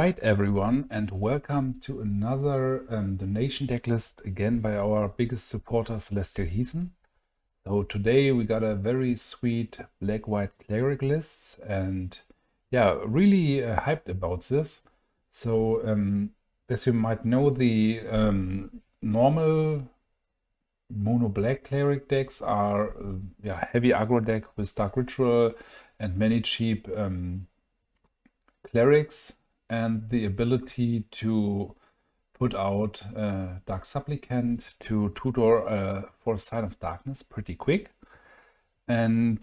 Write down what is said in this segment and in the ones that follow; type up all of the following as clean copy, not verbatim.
Alright everyone, and welcome to another donation deck list, again by our biggest supporter Celestial Heathen. So today we got a very sweet black-white cleric list, and yeah, really hyped about this. So as you might know, the normal mono black cleric decks are heavy aggro deck with Dark Ritual and many cheap clerics, and the ability to put out Dark Supplicant to tutor for Scion of Darkness pretty quick. And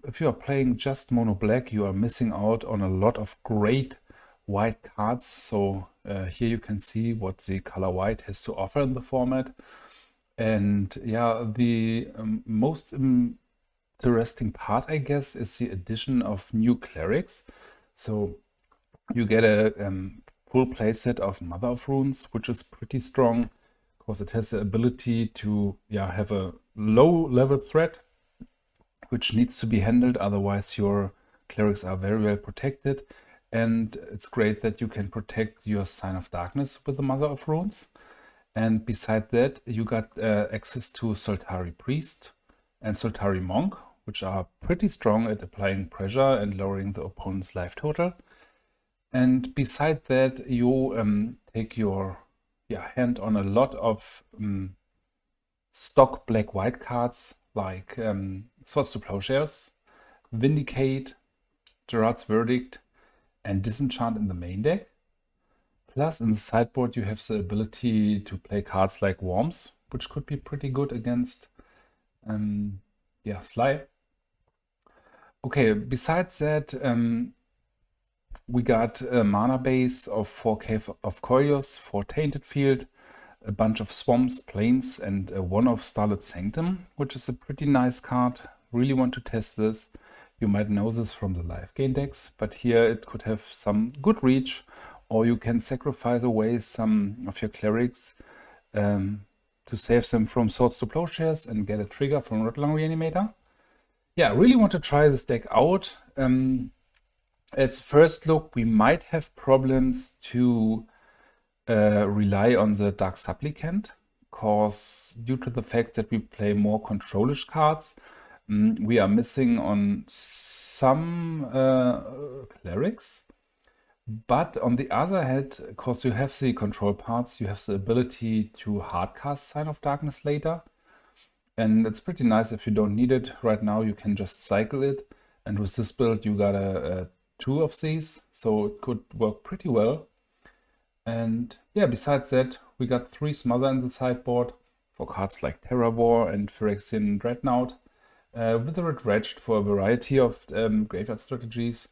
if you are playing just mono black, you are missing out on a lot of great white cards. So here you can see what the color white has to offer in the format. And yeah, the most interesting part, I guess, is the addition of new clerics. So you get a full playset of Mother of Runes, which is pretty strong because it has the ability to have a low level threat, which needs to be handled, otherwise your clerics are very well protected. And it's great that you can protect your Scion of Darkness with the Mother of Runes. And beside that, you got access to Soltari Priest and Soltari Monk, which are pretty strong at applying pressure and lowering the opponent's life total. And beside that, you take your hand on a lot of stock black-white cards like Swords to Plowshares, Vindicate, Gerrard's Verdict, and Disenchant in the main deck. Plus, in the sideboard, you have the ability to play cards like Worms, which could be pretty good against Sly. Okay, besides that, we got a mana base of 4 Caves of Koilos, 4 Tainted Field, a bunch of swamps, plains, and one of Starlit Sanctum, which is a pretty nice card. Really want to test this. You might know this from the live game decks, but here it could have some good reach, or you can sacrifice away some of your clerics to save them from Swords to Plowshares and get a trigger from Rotlung Reanimator. Yeah, really want to try this deck out. At first look, we might have problems to rely on the Dark Supplicant, because due to the fact that we play more controlish cards, we are missing on some clerics. But on the other hand, because you have the control parts, you have the ability to hardcast Scion of Darkness later. And it's pretty nice if you don't need it. Right now you can just cycle it. And with this build you got a 2 of these, so it could work pretty well. And yeah, besides that, we got 3 Smother in the sideboard for cards like Terror War and Phyrexian Dreadnought. Withered Wretch for a variety of graveyard strategies.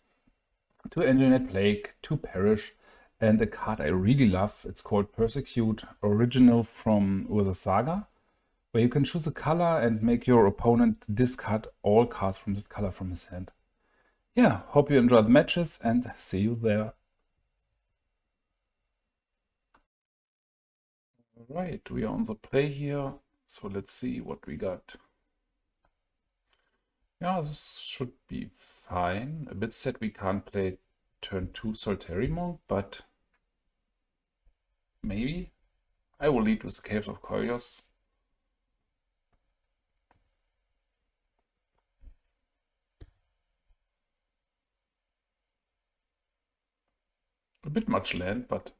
2 Engineered Plague, 2 Perish, and a card I really love. It's called Persecute, original from Urza Saga, where you can choose a color and make your opponent discard all cards from that color from his hand. Yeah, hope you enjoy the matches and see you there. Alright, we are on the play here, so let's see what we got. Yeah, this should be fine. A bit sad we can't play turn 2 Soltari Monk, but maybe. I will lead with the Caves of Koilos. A bit much land, but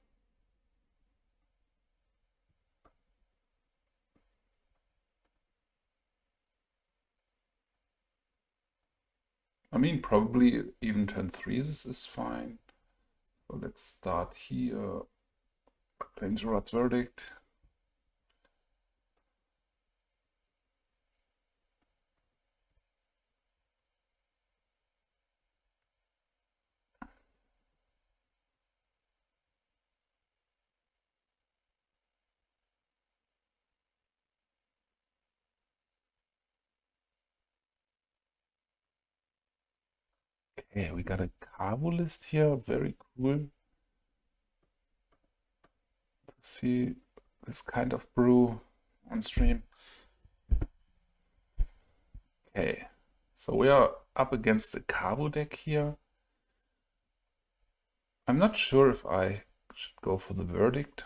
I mean, probably even turn 3 this is fine. So let's start here. Playing Gerrard's Verdict. Okay, we got a Kavus list here, very cool to see this kind of brew on stream. Okay, so we are up against the Kavus deck here. I'm not sure if I should go for the verdict.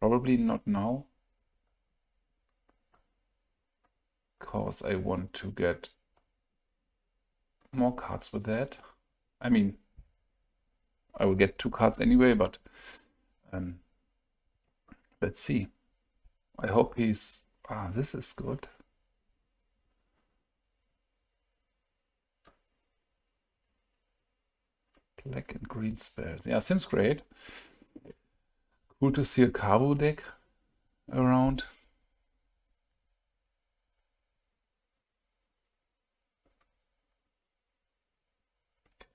Probably not now. Because I want to get more cards with that. I mean, I will get 2 cards anyway, but let's see. I hope he's... Ah, this is good. Black and green spells. Yeah, seems great. Cool to see a Kavus deck around.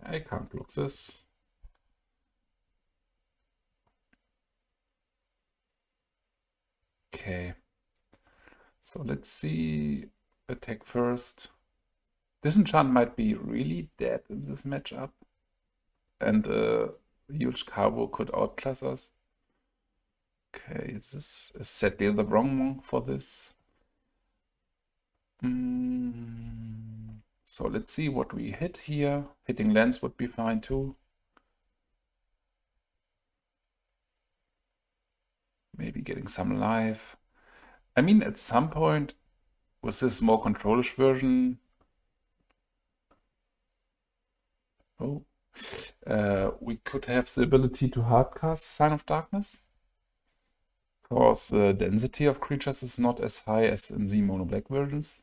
I can't block this. Okay. So let's see. Attack first. Disenchant might be really dead in this matchup. And huge Kavus could outclass us. Okay, this is sadly the wrong monk for this. So let's see what we hit here. Hitting lands would be fine too. Maybe getting some life. I mean, at some point, with this more controlish version... Oh, we could have the ability to hardcast Scion of Darkness. Because the density of creatures is not as high as in the mono-black versions.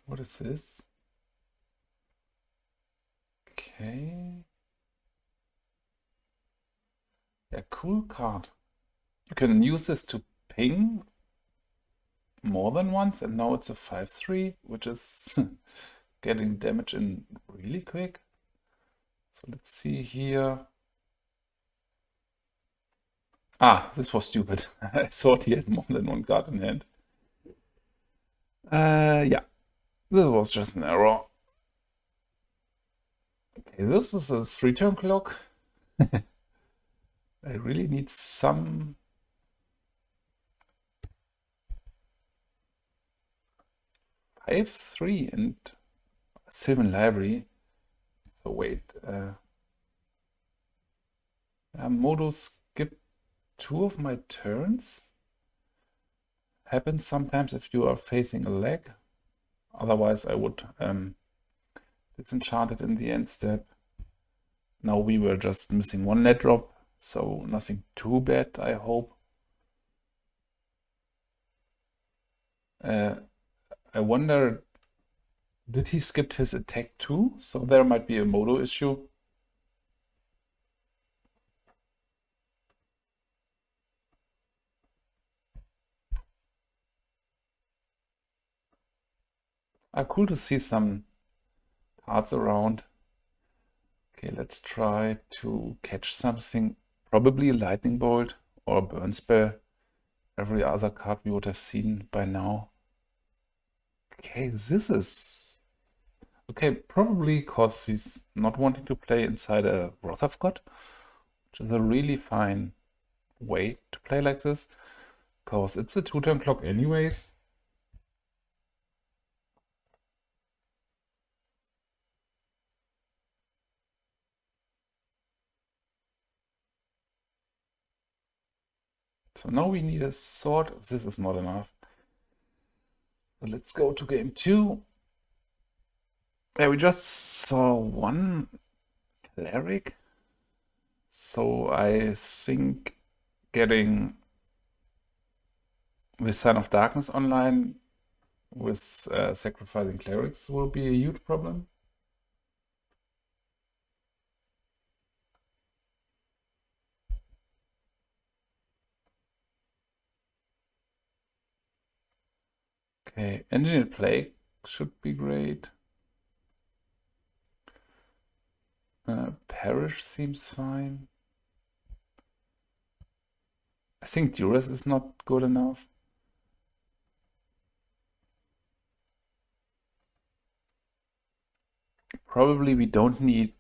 What is this? Okay. Yeah, cool card. You can use this to ping more than once, and now it's a 5/3, which is getting damage in really quick. So let's see here. Ah, this was stupid. I thought he had more than 1 card in hand. Yeah, this was just an error. Okay, this is a 3-turn clock. I really need some... 5/3 and Sylvan Library. So wait, Modo skip 2 of my turns. Happens sometimes if you are facing a lag. Otherwise I would disenchant it in the end step. Now we were just missing 1 net drop, so nothing too bad, I hope. I wonder, did he skip his attack too? So there might be a Modo issue. Cool to see some cards around. Okay, let's try to catch something. Probably a Lightning Bolt or a Burn Spell. Every other card we would have seen by now. Okay, this is... Okay, probably because he's not wanting to play inside a Wrath of God, which is a really fine way to play like this, because it's a 2-turn clock anyways. So now we need a sword. This is not enough. So let's go to game 2. Yeah, we just saw 1 cleric. So I think getting the Scion of Darkness online with sacrificing clerics will be a huge problem. Okay, Engineered Plague should be great. Perish seems fine. I think Duress is not good enough. Probably we don't need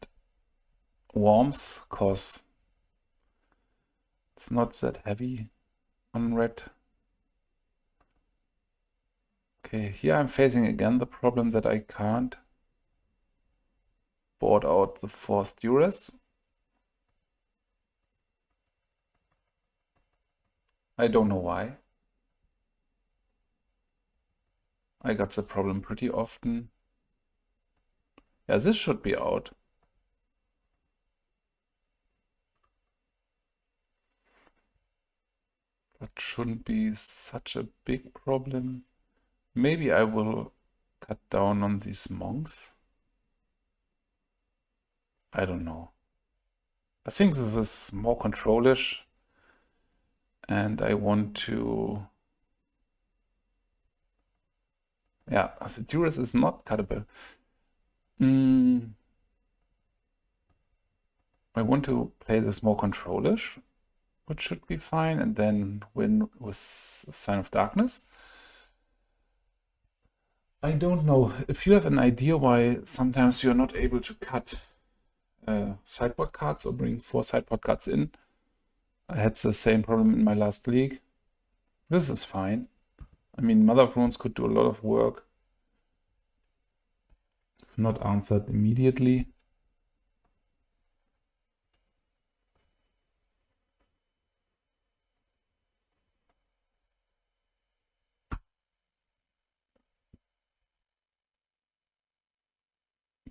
Worms, because it's not that heavy on red. Okay, here I'm facing again the problem that I can't board out the fourth Duress. I don't know why. I got the problem pretty often. Yeah, this should be out. That shouldn't be such a big problem. Maybe I will cut down on these monks. I don't know. I think this is more controlish. And I want to... Yeah, the Duress is not cuttable. I want to play this more controlish, which should be fine, and then win with Scion of Darkness. I don't know if you have an idea why sometimes you're not able to cut sideboard cards or bring 4 sideboard cards in. I had the same problem in my last league. This is fine. I mean, Mother of Runes could do a lot of work if not answered immediately.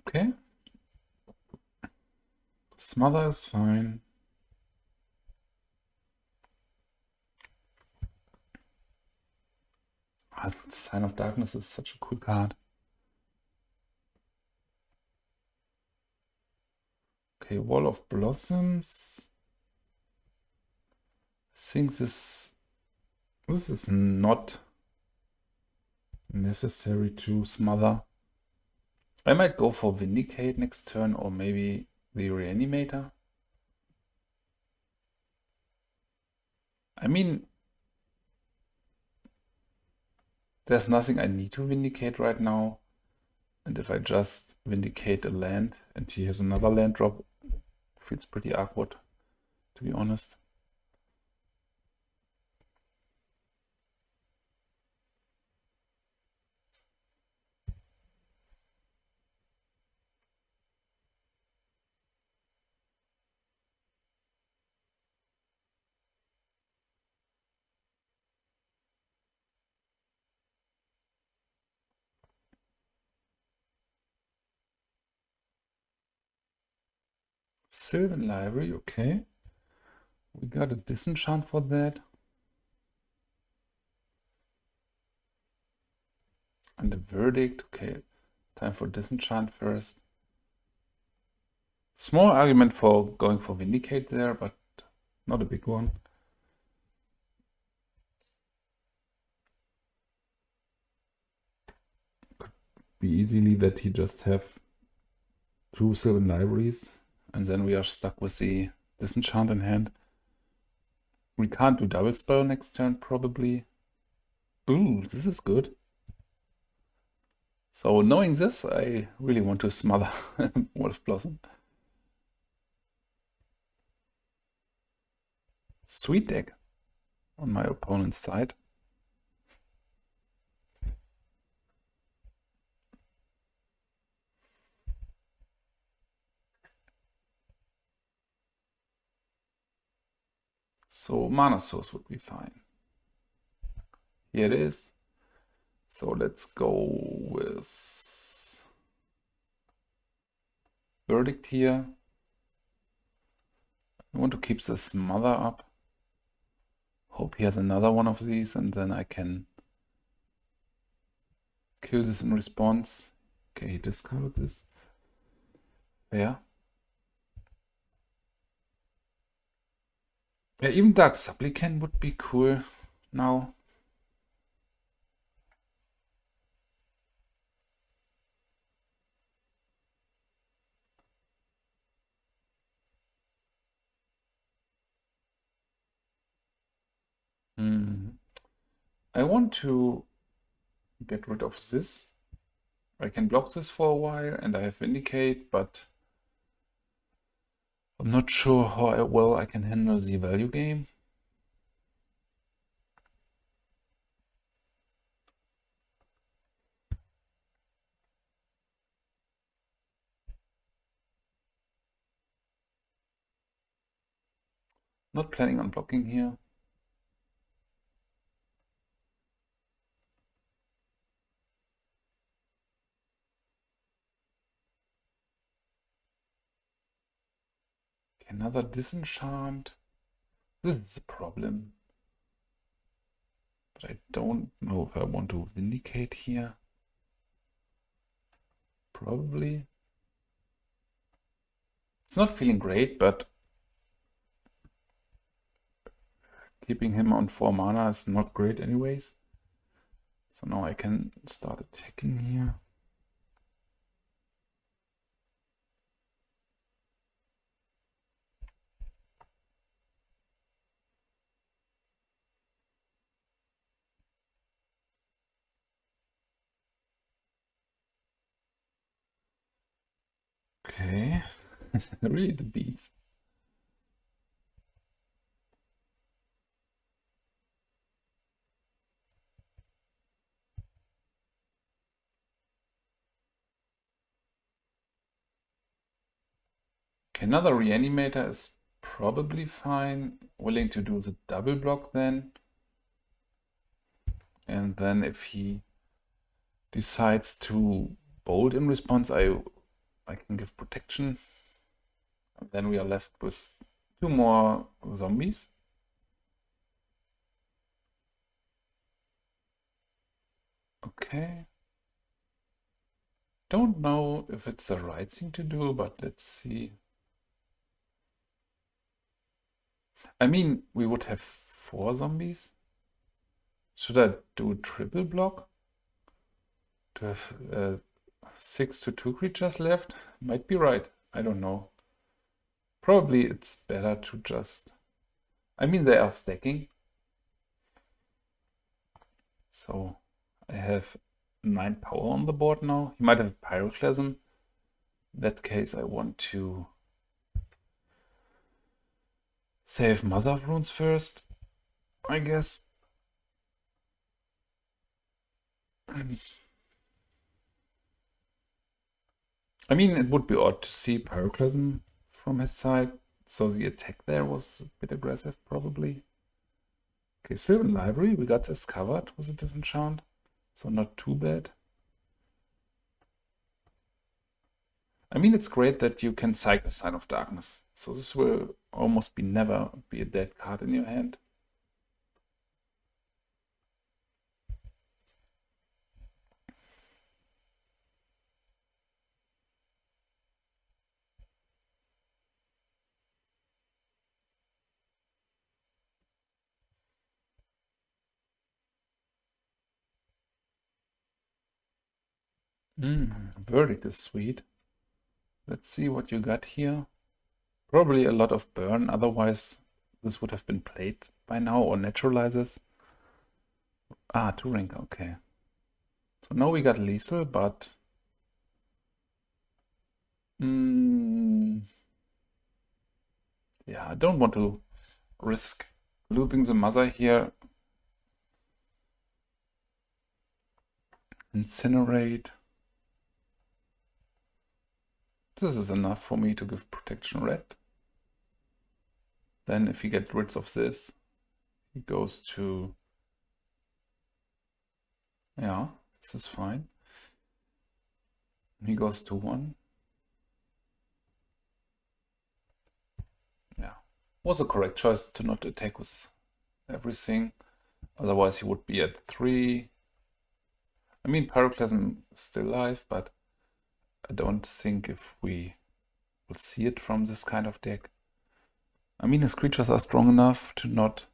Okay. Smother is fine. Scion of Darkness is such a cool card. Okay, Wall of Blossoms. I think this is not necessary to smother. I might go for Vindicate next turn, or maybe the Reanimator. I mean, there's nothing I need to Vindicate right now. And if I just Vindicate a land and he has another land drop, it feels pretty awkward, to be honest. Sylvan Library, okay. We got a Disenchant for that. And the Verdict, okay. Time for Disenchant first. Small argument for going for Vindicate there, but not a big one. Could be easily that he just have 2 Sylvan Libraries, and then we are stuck with the Disenchant in hand. We can't do double spell next turn, probably. Ooh, this is good. So knowing this, I really want to smother Wolf Blossom. Sweet deck on my opponent's side. So Mana Source would be fine. Here it is. So let's go with Verdict here. I want to keep this Mother up. Hope he has another one of these, and then I can kill this in response. Okay, he discarded this. Yeah. Yeah, even Dark Supplicant would be cool now. I want to get rid of this. I can block this for a while, and I have Vindicate, but I'm not sure how well I can handle the value game. Not planning on blocking here. Another Disenchant. This is a problem. But I don't know if I want to Vindicate here. Probably. It's not feeling great, but keeping him on 4 mana is not great anyways. So now I can start attacking here. Okay, really the beats. Okay, another Reanimator is probably fine. Willing to do the double block then. And then if he decides to bolt in response, I can give protection. And then we are left with 2 more zombies. Okay. Don't know if it's the right thing to do, but let's see. I mean, we would have 4 zombies. Should I do triple block? To have 6 to 2 creatures left? Might be right. I don't know. Probably it's better to just... I mean, they are stacking. So I have 9 power on the board now. He might have Pyroclasm. In that case, I want to save Mother of Runes first, I guess. I mean, it would be odd to see Pyroclasm from his side, so the attack there was a bit aggressive, probably. Okay, Sylvan Library, we got this covered with a Disenchant, so not too bad. I mean, it's great that you can cycle Scion of Darkness, so this will almost never be a dead card in your hand. Verdict is sweet. Let's see what you got here. Probably a lot of burn, otherwise this would have been played by now, or naturalizes. Ah, 2 rank, okay. So now we got lethal, but... yeah, I don't want to risk losing the mother here. Incinerate. This is enough for me to give protection red. Then if he gets rid of this, he goes to... yeah, this is fine. He goes to 1. Yeah, was a correct choice to not attack with everything. Otherwise he would be at 3. I mean, Pyroclasm is still alive, but I don't think if we will see it from this kind of deck. I mean, his creatures are strong enough to not...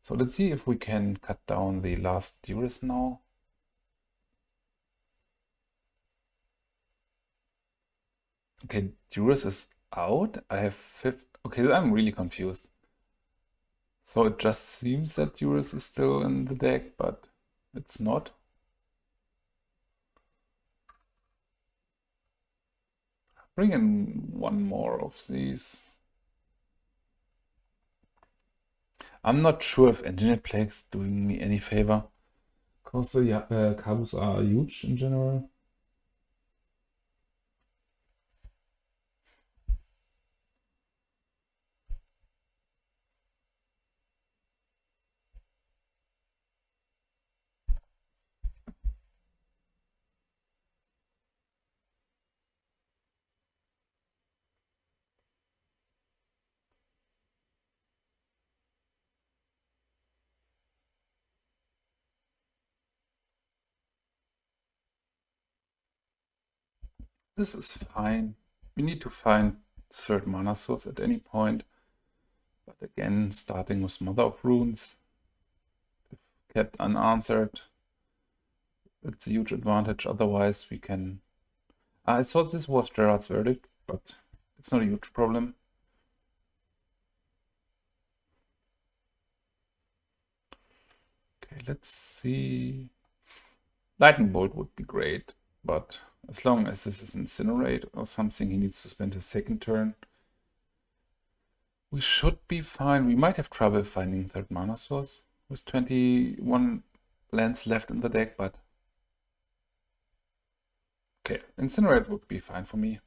So let's see if we can cut down the last Duress now. Okay, Duress is out. I have 5... okay, I'm really confused. So it just seems that Duress is still in the deck, but it's not. Bring in 1 more of these. I'm not sure if Engineered Plague's doing me any favor, because the Kavus are huge in general. This is fine. We need to find third mana source at any point. But again, starting with Smother of Runes, if kept unanswered, it's a huge advantage. Otherwise, we can... I thought this was Gerrard's verdict, but it's not a huge problem. Okay, let's see. Lightning Bolt would be great, but as long as this is Incinerate or something, he needs to spend his second turn. We should be fine. We might have trouble finding third mana source with 21 lands left in the deck, but okay, Incinerate would be fine for me.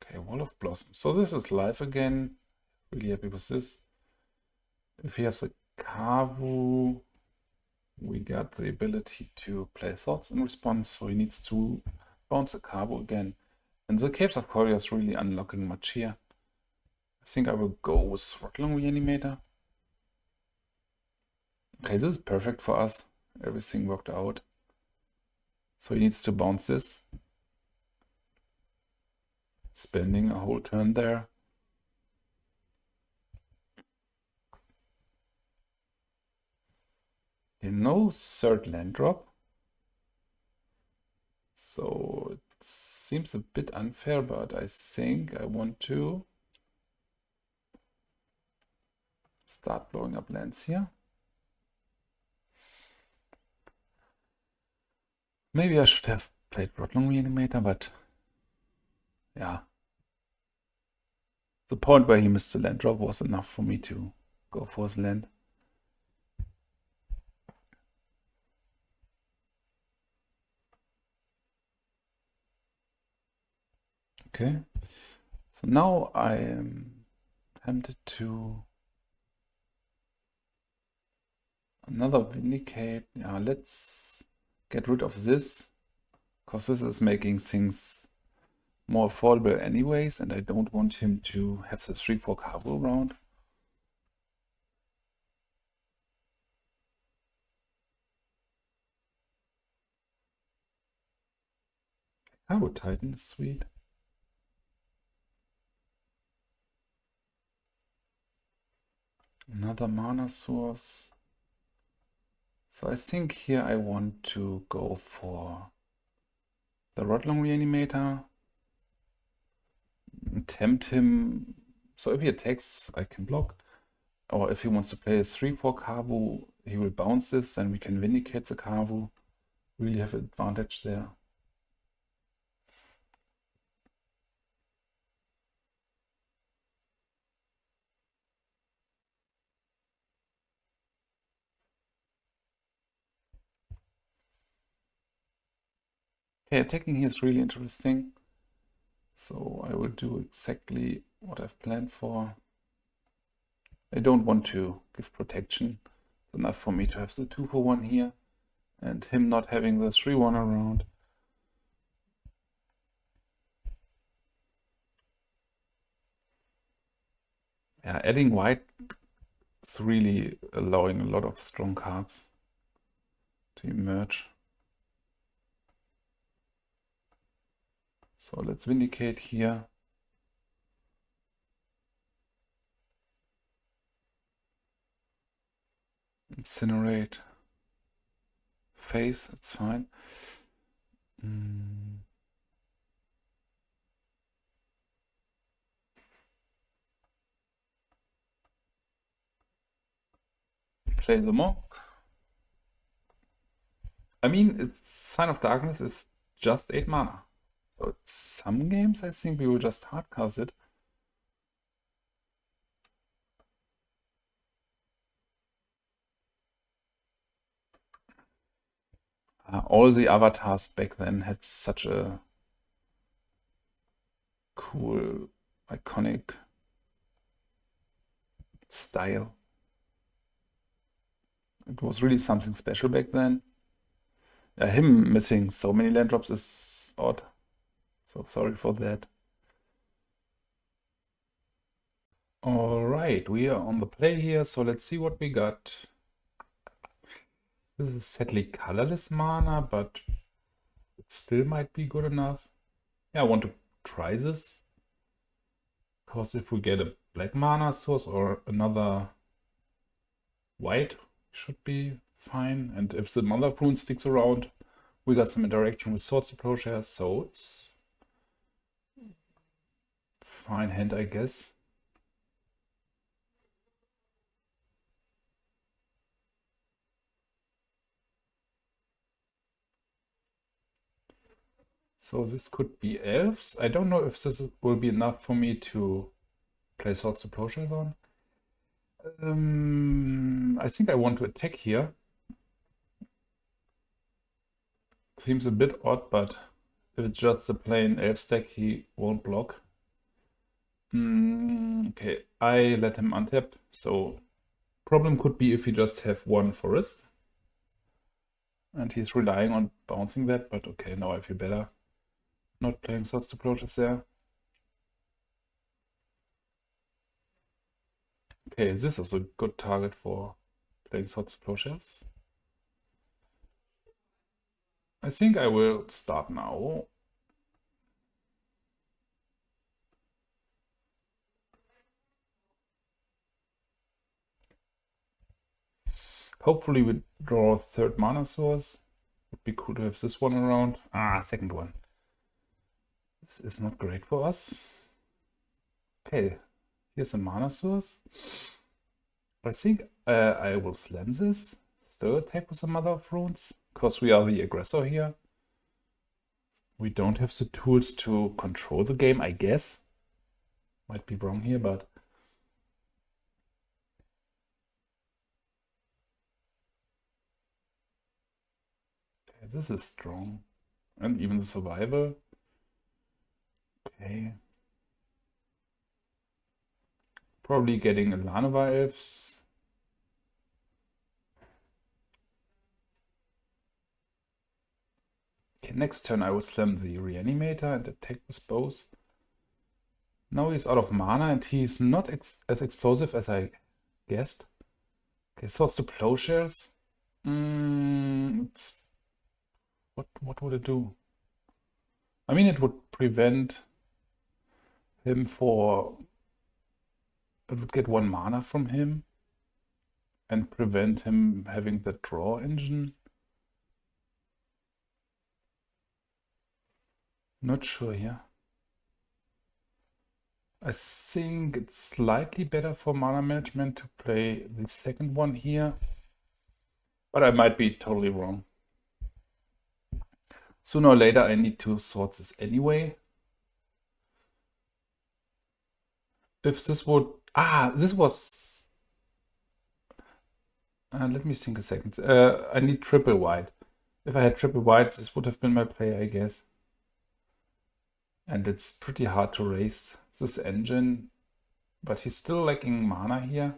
Okay, Wall of Blossom. So this is live again. Really happy with this. If he has a Kavu, we got the ability to play Thoughts in response, so he needs to bounce a Kavu again. And the Caves of Koilos really unlocking much here. I think I will go with Rotlung Reanimator. Okay, this is perfect for us. Everything worked out. So he needs to bounce this. Spending a whole turn there. Okay, no third land drop. So it seems a bit unfair, but I think I want to start blowing up lands here. Maybe I should have played Rotlung Reanimator, but yeah. The point where he missed the land drop was enough for me to go for his land. Okay, so now I am tempted to another Vindicate. Yeah, let's get rid of this, because this is making things more affordable anyways, and I don't want him to have the 3-4 Kavu around. Kavu Titan is sweet. Another mana source. So I think here I want to go for the Rotlung Reanimator. And tempt him. So if he attacks, I can block. Or if he wants to play a 3-4 Kavu, he will bounce this, and we can Vindicate the Kavu. Really have an advantage there. Okay, attacking here is really interesting. So I will do exactly what I've planned for. I don't want to give protection. It's enough for me to have the 2-for-1 here, and him not having the 3-1 around. Yeah, adding white is really allowing a lot of strong cards to emerge. So let's Vindicate here. Incinerate. Face, it's fine. Play the Monk. I mean, it's Scion of Darkness is just 8 mana. So some games I think we will just hardcast it. All the avatars back then had such a cool, iconic style. It was really something special back then. Him missing so many land drops is odd. So sorry for that. All right, we are on the play here, so let's see what we got. This is sadly colorless mana, but it still might be good enough. Yeah, I want to try this. Because if we get a black mana source or another white, should be fine. And if the Mother of Runes sticks around, we got some interaction with Swords of Plowshares, so it's fine hand, I guess. So this could be Elves. I don't know if this will be enough for me to play Swords of Plowshares on. I think I want to attack here. Seems a bit odd, but if it's just a plain Elf deck, he won't block. Okay, I let him untap, so problem could be if he just have one forest. And he's relying on bouncing that, but okay, now I feel better. Not playing Swords to Plowshares there. Okay, this is a good target for playing Swords to Plowshares. I think I will start now. Hopefully we draw a third mana source. Would be cool to have this one around. Second one. This is not great for us. Okay, here's a mana source. I think I will slam this. Still attack with the Mother of Runes, because we are the aggressor here. We don't have the tools to control the game, I guess. Might be wrong here, but... Okay, this is strong. And even the survival. Okay. Probably getting a Lanova Elves. Okay, next turn I will slam the Reanimator and attack with both. Now he's out of mana and he's not as explosive as I guessed. Okay, Swords to Plowshares. What would it do? I mean, it would prevent him for... It would get one mana from him and prevent him having the draw engine. Not sure here. I think it's slightly better for mana management to play the second one here, but I might be totally wrong. Sooner or later I need to sort this anyway. If this would... this was... let me think a second. I need triple white. If I had triple white, this would have been my play, I guess. And it's pretty hard to raise this engine, but he's still lacking mana here.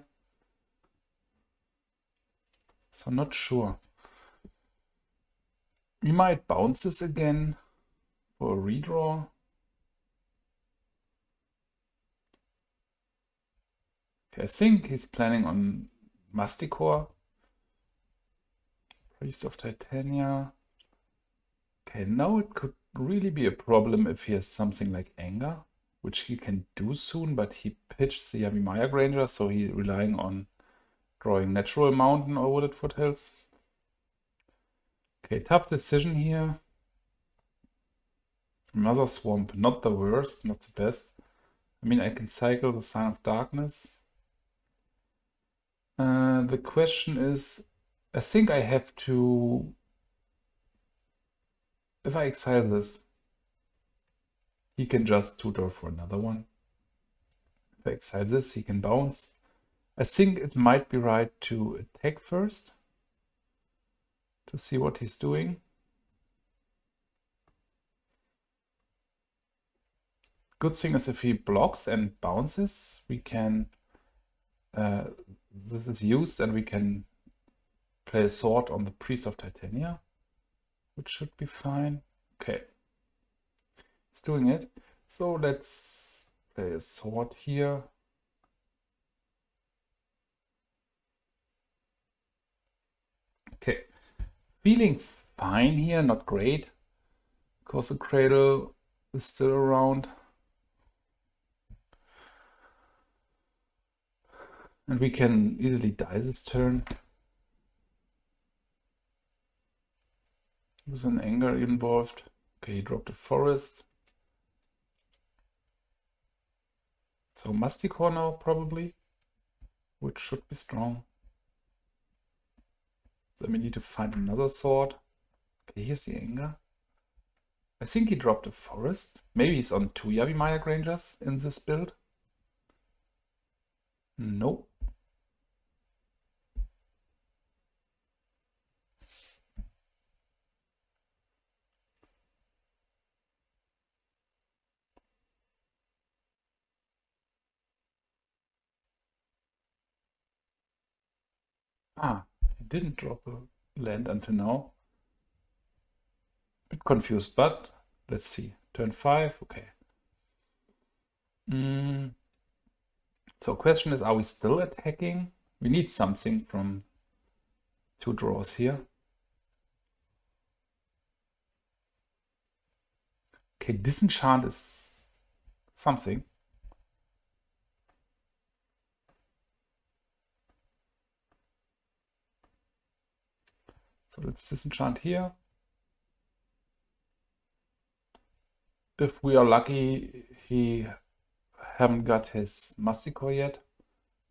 So not sure. We might bounce this again for a redraw. Okay, I think he's planning on Masticore. Priest of Titania. Okay, now it could really be a problem if he has something like Anger, which he can do soon, but he pitched the Yavimaya Granger, so he's relying on drawing Natural Mountain or Wooded Foothills. Okay, tough decision here. Mother Swamp, not the worst, not the best. I mean, I can cycle the Scion of Darkness. The question is, I think I have to... If I exile this, he can just tutor for another one. If I exile this, he can bounce. I think it might be right to attack first to see what he's doing. Good thing is if he blocks and bounces, we can... this is used and we can play a sword on the Priest of Titania, which should be fine. Okay, it's doing it. So let's play a sword here. Okay, Feeling fine here, not great. Because the Cradle is still around. And we can easily die this turn. With an anger involved. Okay, he dropped a forest. So Masticore now probably, which should be strong. Then we need to find another sword. Okay, here's the anger. I think he dropped a forest. Maybe he's on 2 Yavimaya Grangers in this build. Nope. Ah, he didn't drop a land until now. Bit confused, but let's see. Turn 5, okay. So question is, are we still attacking? We need something from 2 draws here. Okay, Disenchant is something. So let's Disenchant here. If we are lucky, he haven't got his Masticore yet.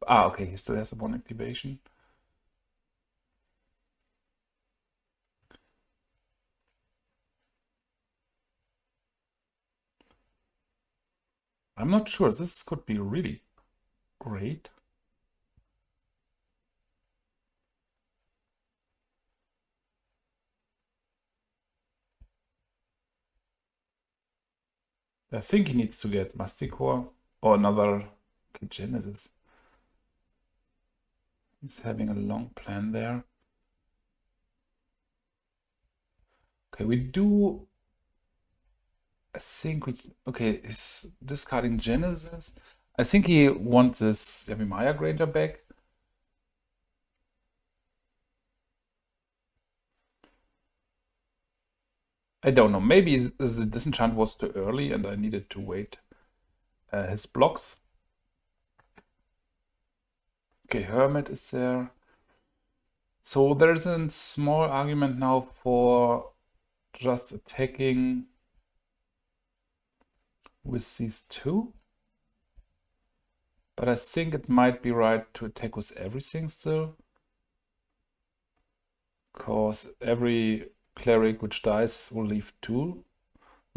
Ah, okay, he still has a 1 activation. I'm not sure. This could be really great. I think he needs to get Masticore or another Genesis. He's having a long plan there. Okay, we do. I think we. Okay, he's discarding Genesis. I think he wants this Yavimaya Granger back. I don't know. Maybe the Disenchant was too early and I needed to wait his blocks. Okay, Hermit is there. So there's a small argument now for just attacking with these 2. But I think it might be right to attack with everything still. Because every cleric which dies will leave 2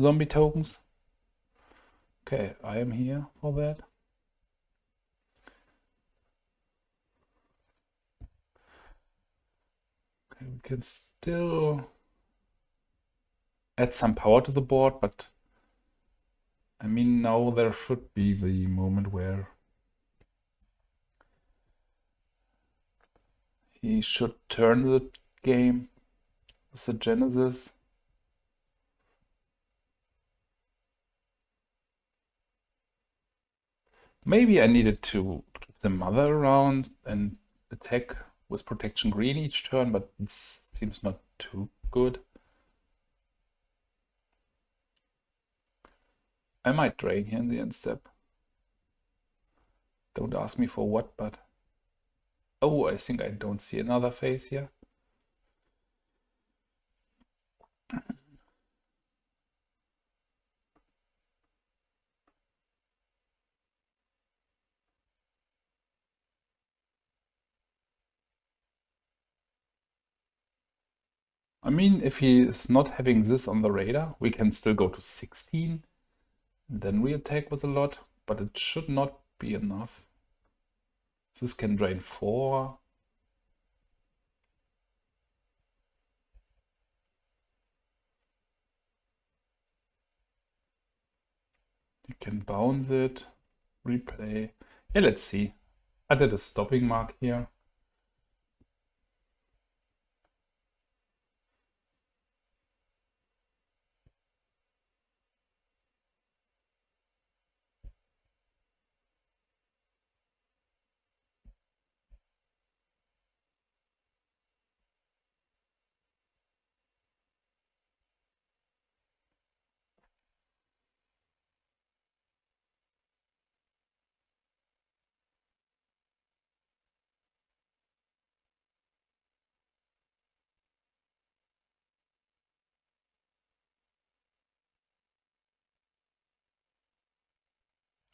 zombie tokens. Okay, I am here for that. Okay, we can still add some power to the board, but I mean, now there should be the moment where he should turn the game with the Genesis. Maybe I needed to keep the Mother around and attack with Protection Green each turn, but it seems not too good. I might drain here in the end step. Don't ask me for what, but... Oh, I think I don't see another phase here. I mean, if he is not having this on the radar, we can still go to 16, and then we attack with a lot, but it should not be enough. This can drain 4. You can bounce it, replay. Yeah, let's see. I did a stopping mark here.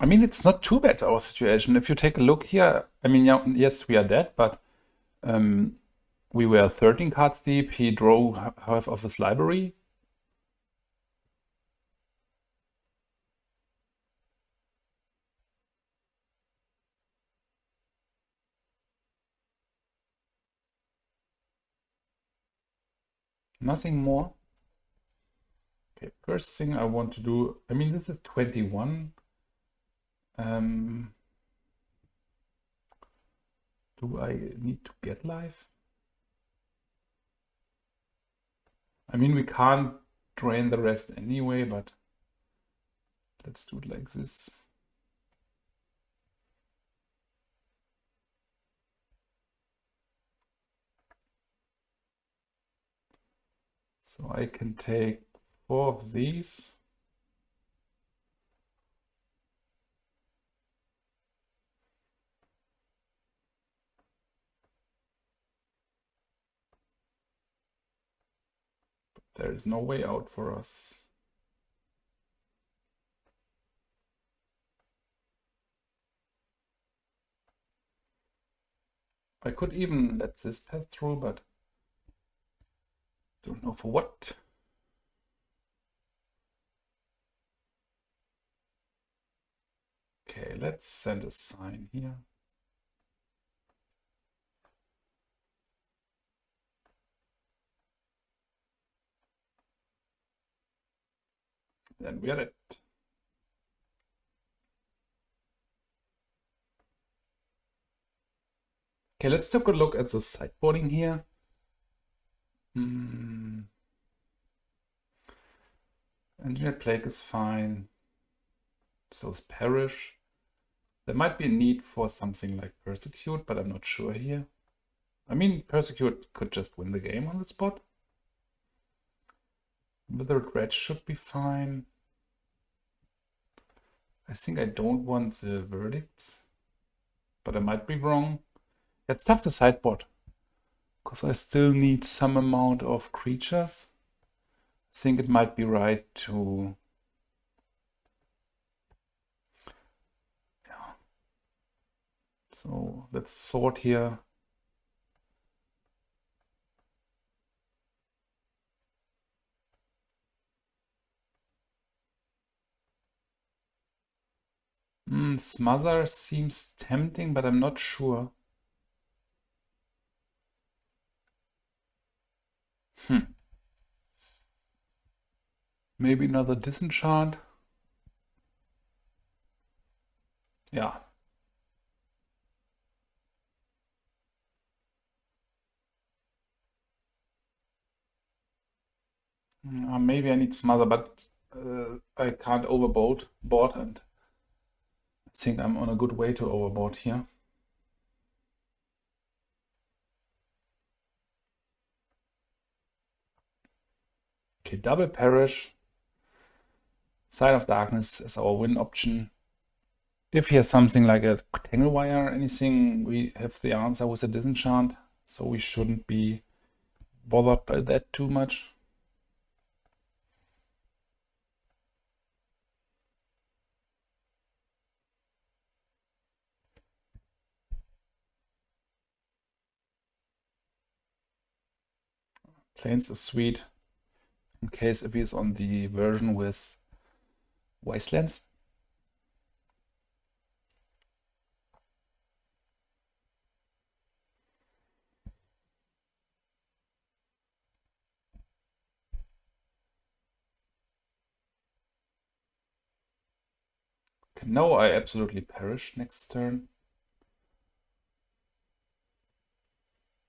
I mean, it's not too bad, our situation. If you take a look here, I mean, yeah, yes, we are dead, but we were 13 cards deep. He drew half of his library. Nothing more. Okay, first thing I want to do, I mean, this is 21. Do I need to get life? I mean, we can't drain the rest anyway, but let's do it like this. So I can take 4 of these. But there is no way out for us. I could even let this pass through, but don't know for what. Okay, let's send a sign here. Then we are it. Okay, let's take a look at the sideboarding here. Engineered Plague is fine. So is Perish. There might be a need for something like Persecute, but I'm not sure here. I mean, Persecute could just win the game on the spot. Withered Wretch should be fine. I think I don't want the verdicts, but I might be wrong. It's tough to sideboard, because I still need some amount of creatures. I think it might be right to... Yeah. So let's sort here. Smother seems tempting, but I'm not sure. Maybe another Disenchant. Yeah. Maybe I need Smother, but I can't overboard and I think I'm on a good way to overboard here. Okay, double Perish. Scion of Darkness is our win option. If he has something like a Tanglewire or anything, we have the answer with a Disenchant, so we shouldn't be bothered by that too much. Plains is sweet, in case if he's on the version with Wastelands. Okay, now I absolutely perish next turn.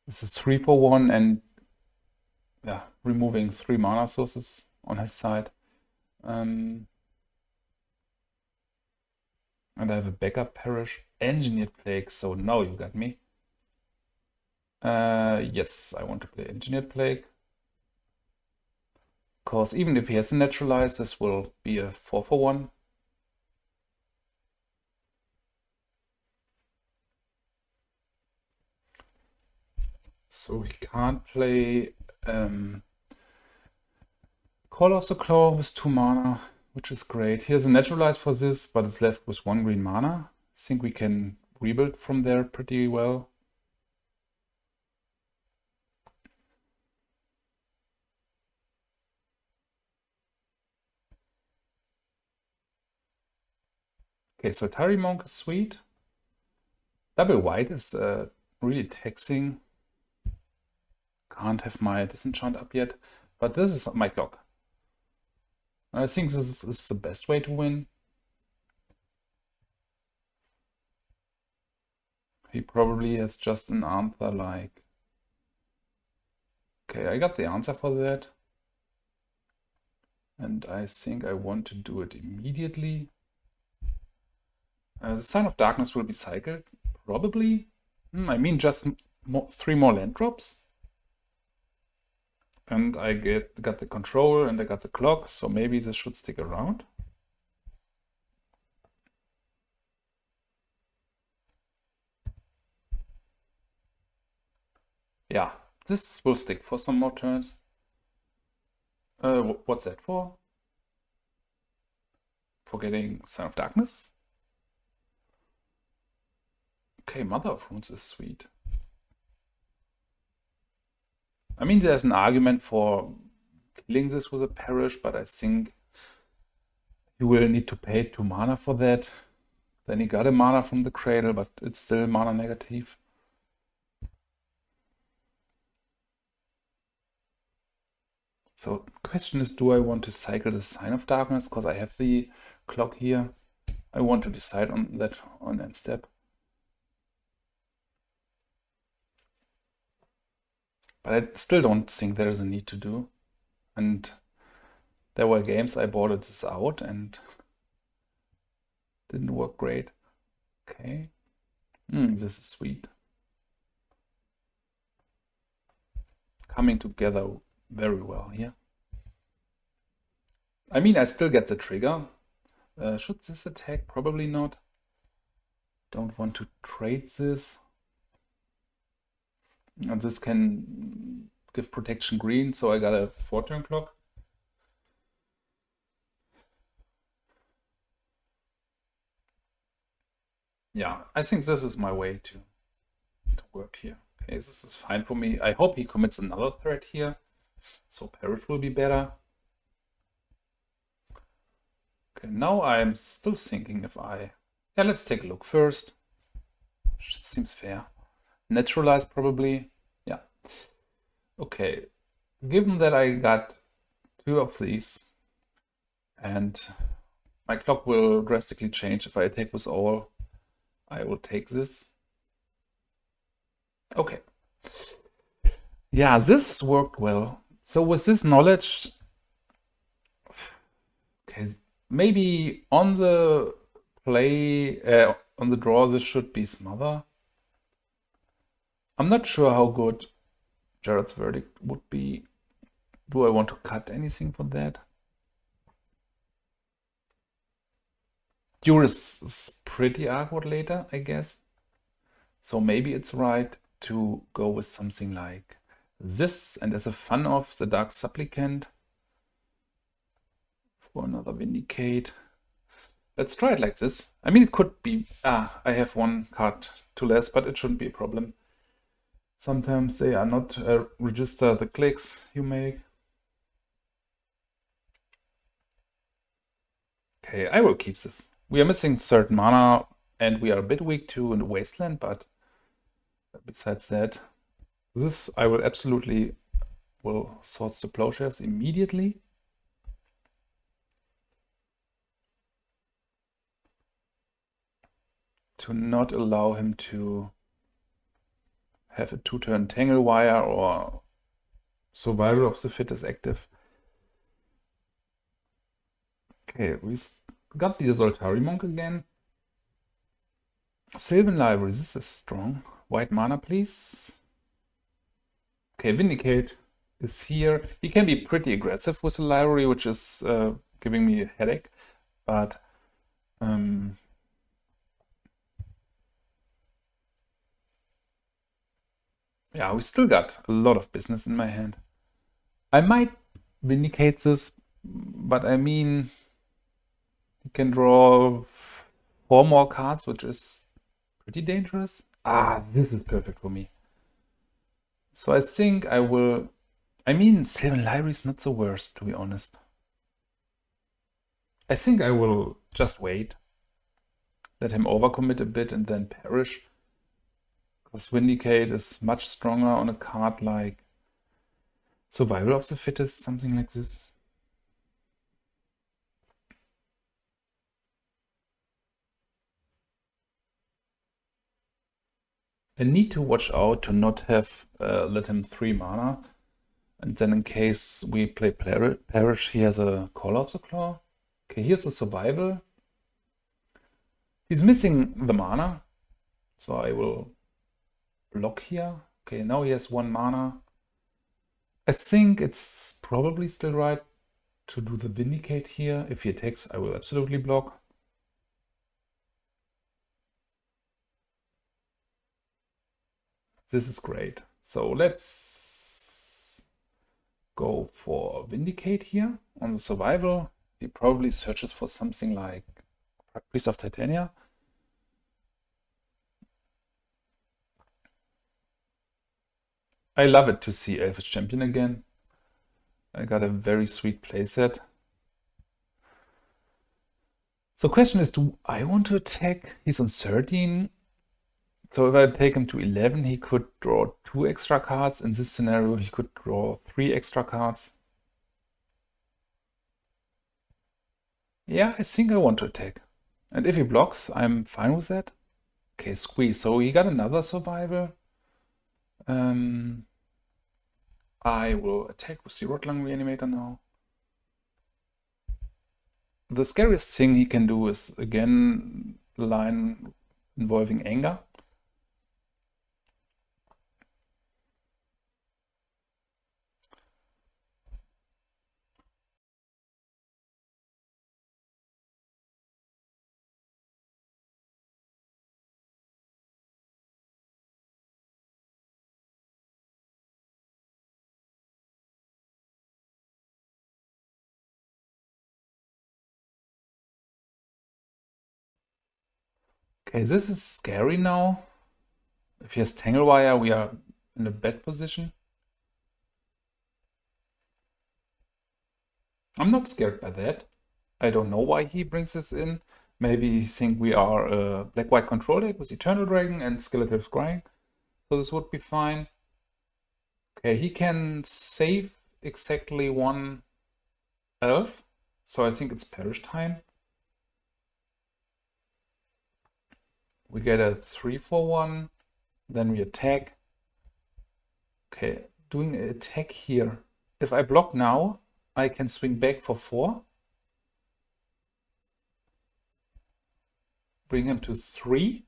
This is 3 for 1 and yeah, removing 3 mana sources on his side. And I have a backup Perish, Engineered Plague, so now you got me. Yes, I want to play Engineered Plague. Because even if he has a Naturalize, this will be a 4 for 1. So he can't play Call of the Claw with 2 mana. which is great. Here's a Naturalize for this, but it's left with 1 green mana. I think we can rebuild from there pretty well. Okay, Soltari Monk is sweet. Double white is really taxing. Can't have my Disenchant up yet, but this is my clock. I think this is the best way to win. He probably has just an answer like... Okay, I got the answer for that. And I think I want to do it immediately. The Scion of Darkness will be cycled, probably. I mean, just 3 more land drops. And I got the control and I got the clock, so maybe this should stick around. Yeah, this will stick for some more turns. What's that for? For getting Scion of Darkness? Okay, Mother of Runes is sweet. I mean, there's an argument for killing this with a Parish, but I think you will need to pay 2 mana for that. Then he got a mana from the Cradle, but it's still mana negative. So the question is, do I want to cycle the Scion of Darkness? Because I have the clock here. I want to decide on that on end step. But I still don't think there is a need to do. And there were games I bought this out and didn't work great. Okay. This is sweet. Coming together very well here. I mean, I still get the trigger. Should this attack? Probably not. Don't want to trade this. And this can give protection green, so I got a 4-turn clock. Yeah, I think this is my way to work here. Okay, this is fine for me. I hope he commits another threat here, so Parish will be better. Okay, now I'm still thinking if I... Yeah, let's take a look first. Seems fair. Naturalize probably. Yeah. Okay. Given that I got 2 of these and my clock will drastically change if I attack with all, I will take this. Okay. Yeah, this worked well. So with this knowledge, okay, maybe on the play, on the draw, this should be Smother. I'm not sure how good Gerrard's Verdict would be. Do I want to cut anything for that? Duress is pretty awkward later, I guess. So maybe it's right to go with something like this, and as a fun of the Dark Supplicant for another Vindicate. Let's try it like this. I mean, it could be... I have 1 card too less, but it shouldn't be a problem. Sometimes they are not register the clicks you make. Okay, I will keep this. We are missing certain mana and we are a bit weak too in the Wasteland, but besides that, this I will absolutely sort the Plowshares immediately. To not allow him to have a 2-turn Tangle Wire or Survival of the Fittest active. Okay, we got the Soltari Monk again. Sylvan Library, this is strong. White mana, please. Okay, Vindicate is here. He can be pretty aggressive with the library, which is giving me a headache. But yeah, we still got a lot of business in my hand. I might Vindicate this, but I mean, He can draw 4 more cards, which is pretty dangerous. Ah, this is perfect for me. So I think I will... I mean, Sylvan Library is not the worst, to be honest. I think I will just wait. Let him overcommit a bit and then perish. Because Vindicate is much stronger on a card like Survival of the Fittest, something like this. I need to watch out to not have let him 3 mana. And then in case we play Perish, he has a Call of the Claw. Okay, here's the Survival. He's missing the mana. So I will block here. Okay, now he has 1 mana. I think it's probably still right to do the Vindicate here. If he attacks, I will absolutely block. This is great. So let's go for Vindicate here on the Survival. He probably searches for something like Priest of Titania. I love it to see Elves Champion again. I got a very sweet playset. So question is, do I want to attack? He's on 13. So if I take him to 11, he could draw 2 extra cards. In this scenario, he could draw 3 extra cards. Yeah, I think I want to attack. And if he blocks, I'm fine with that. Okay, squeeze. So he got another Survival. I will attack with the Rotlung Reanimator now. The scariest thing he can do is, again, the line involving anger. Okay, this is scary now. If he has Tanglewire, we are in a bad position. I'm not scared by that. I don't know why he brings this in. Maybe he think we are a black-white control deck with Eternal Dragon and Skeletal Scrying. So this would be fine. Okay, he can save exactly 1 elf. So I think it's Perish time. We get a 3/1. Then we attack. Okay, doing an attack here. If I block now, I can swing back for 4. Bring him to 3.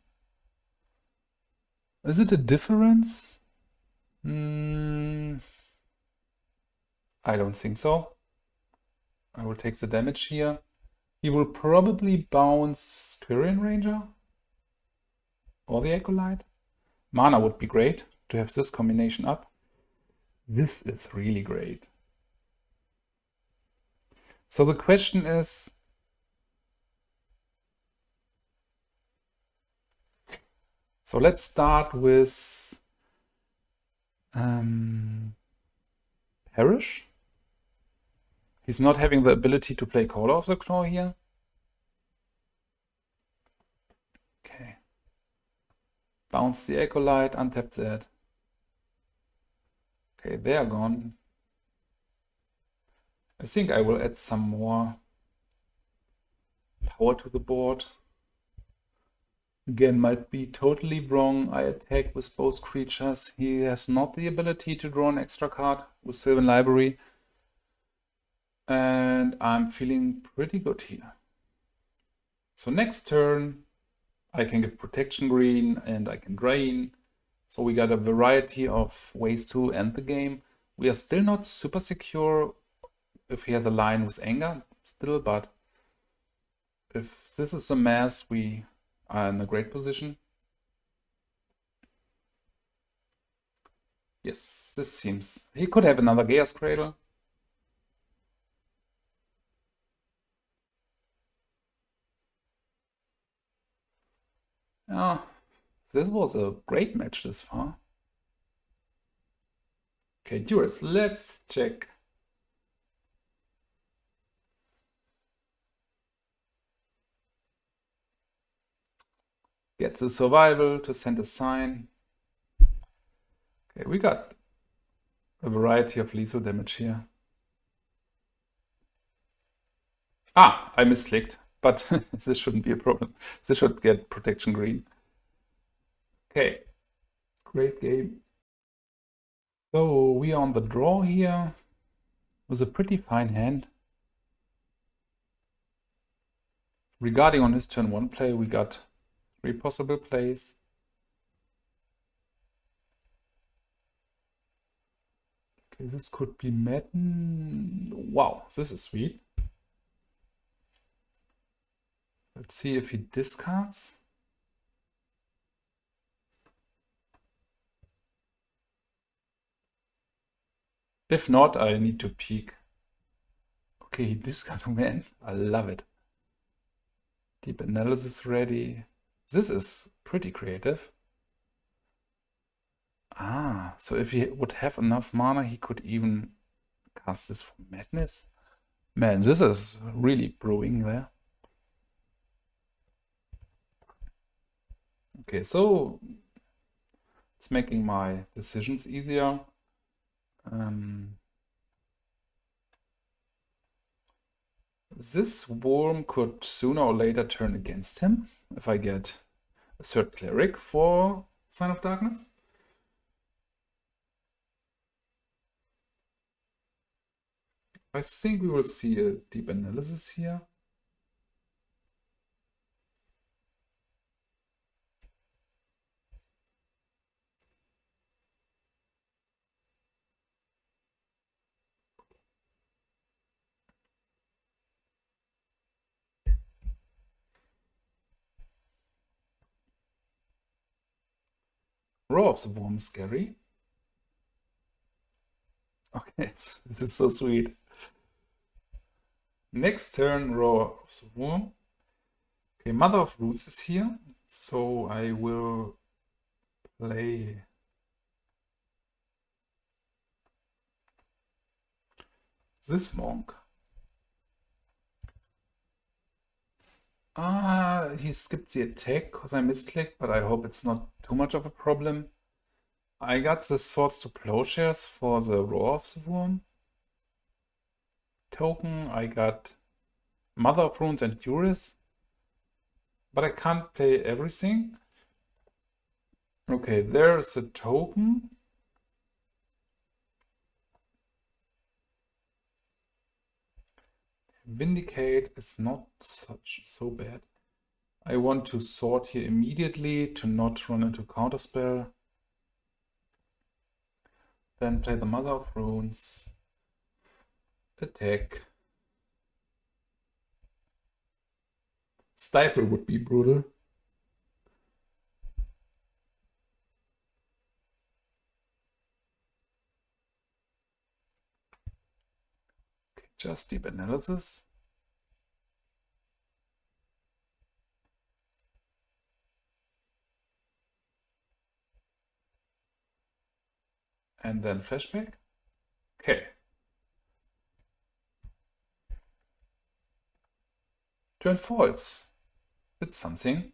Is it a difference? I don't think so. I will take the damage here. He will probably bounce Quirion Ranger or the Acolyte. Mana would be great to have this combination up. This is really great. So the question is, so let's start with Perish. He's not having the ability to play Call of the Claw here. Okay. Bounce the Acolyte, untap that. Okay, they are gone. I think I will add some more power to the board. Again, might be totally wrong. I attack with both creatures. He has not the ability to draw an extra card with Sylvan Library. And I'm feeling pretty good here. So next turn, I can give Protection Green and I can drain. So we got a variety of ways to end the game. We are still not super secure if he has a line with anger still, but if this is a mess, we are in a great position. Yes, this seems... He could have another Chaos Cradle. Yeah, this was a great match this far. Okay, Duress, let's check. Get the survival to send a sign. Okay, we got a variety of lethal damage here. Ah, I misclicked, but this shouldn't be a problem. This should get protection green. Okay, great game. So we are on the draw here with a pretty fine hand. Regarding on his turn 1 play, we got 3 possible plays. Okay, this could be Madden. Wow, this is sweet. Let's see if he discards. If not, I need to peek. Okay, he discards, man. I love it. Deep analysis ready. This is pretty creative. Ah, so if he would have enough mana, he could even cast this for madness. Man, this is really brewing there. Okay, so it's making my decisions easier. This worm could sooner or later turn against him if I get a third cleric for Scion of Darkness. I think we will see a deep analysis here. Roar of the Worm is scary. Okay, this is so sweet. Next turn, Roar of the Worm. Okay, Mother of Roots is here, so I will play this monk. He skipped the attack because I misclicked, but I hope it's not too much of a problem. I got the Swords to Plowshares for the Roar of the Worm token. I got Mother of Runes and Duress, but I can't play everything. Okay, there's a token. Vindicate is not so bad. I want to sort here immediately to not run into counterspell. Then play the Mother of Runes. Attack. Stifle would be brutal. Okay, just deep analysis. And then flashback. Okay. Turn 4, it's something.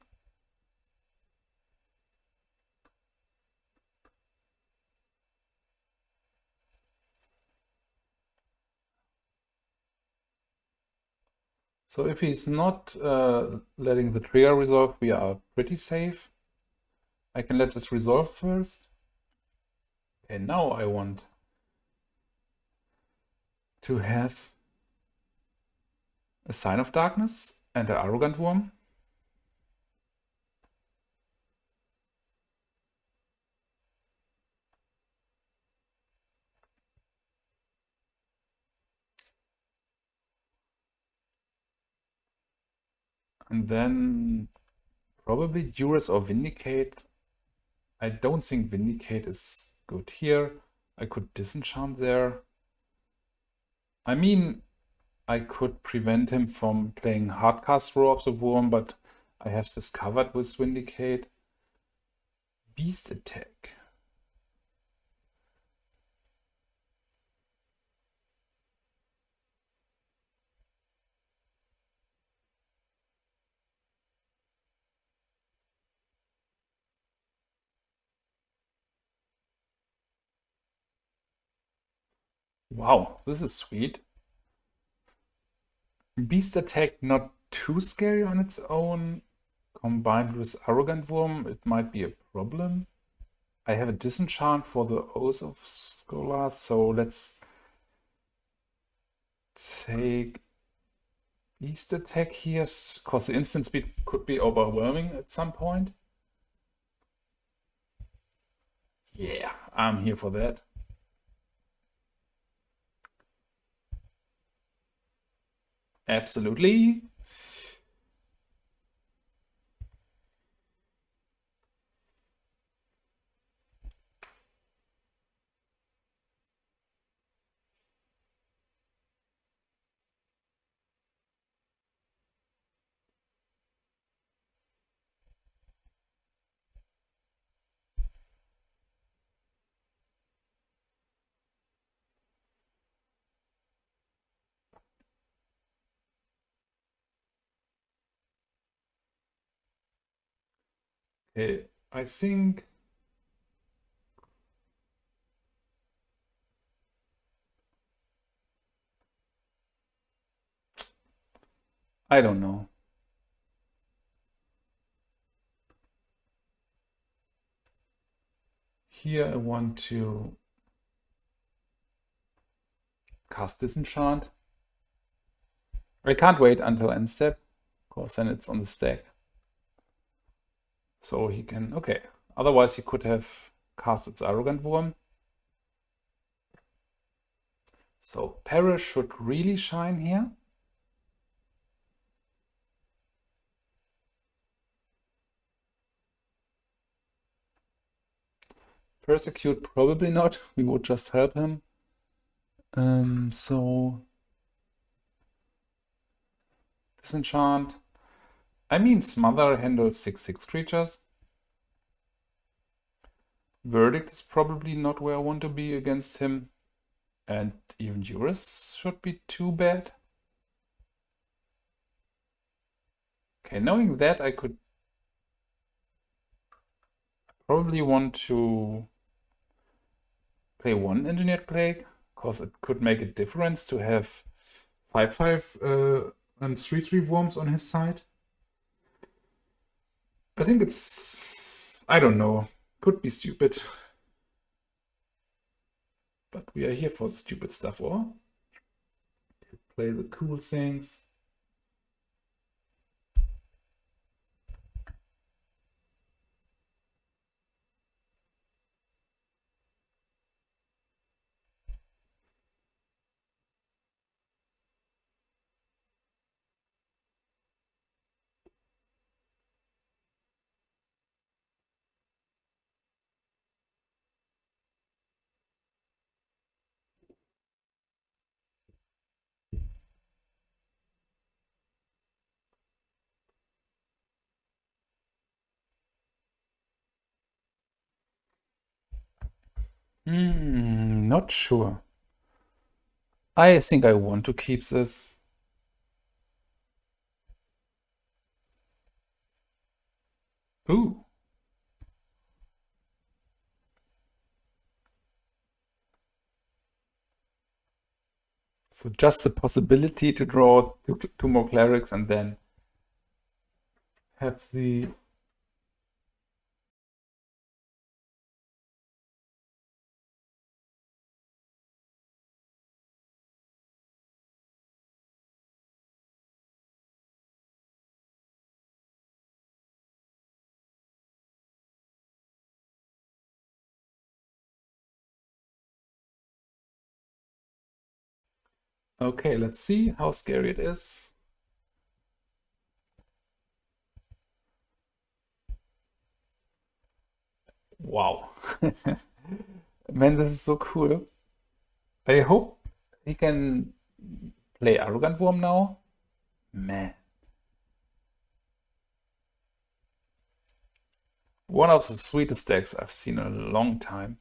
So if he's not letting the trigger resolve, we are pretty safe. I can let this resolve first. Okay, now I want to have a Scion of Darkness and an Arrogant Worm. And then probably Duress or Vindicate. I don't think Vindicate is good here. I could Disenchant there. I mean, I could prevent him from playing Hardcast Roar of the Worm, but I have this covered with Vindicate. Beast attack. Wow, this is sweet. Beast attack not too scary on its own. Combined with Arrogant Worm, it might be a problem. I have a Disenchant for the Oath of Scholars, so let's take Beast attack here, because the instant speed could be overwhelming at some point. Yeah, I'm here for that. Absolutely. Okay, I think I don't know. Here I want to cast Disenchant. I can't wait until end step, because then it's on the stack. So he can, okay. Otherwise he could have cast its Arrogant Worm. So Perish should really shine here. Persecute, probably not. We would just help him. So Disenchant. I mean, Smother handles 6/6 creatures. Verdict is probably not where I want to be against him. And even Duress should be too bad. Okay, knowing that, I could probably want to play one Engineered Plague, because it could make a difference to have 5/5 and 3/3 worms on his side. I think it's, I don't know, could be stupid. But we are here for stupid stuff, or? Play the cool things. Not sure. I think I want to keep this. Ooh. So just the possibility to draw two more clerics and then have the... Okay, let's see how scary it is. Wow. Man, this is so cool. I hope he can play Arrogant Worm now. Man. One of the sweetest decks I've seen in a long time.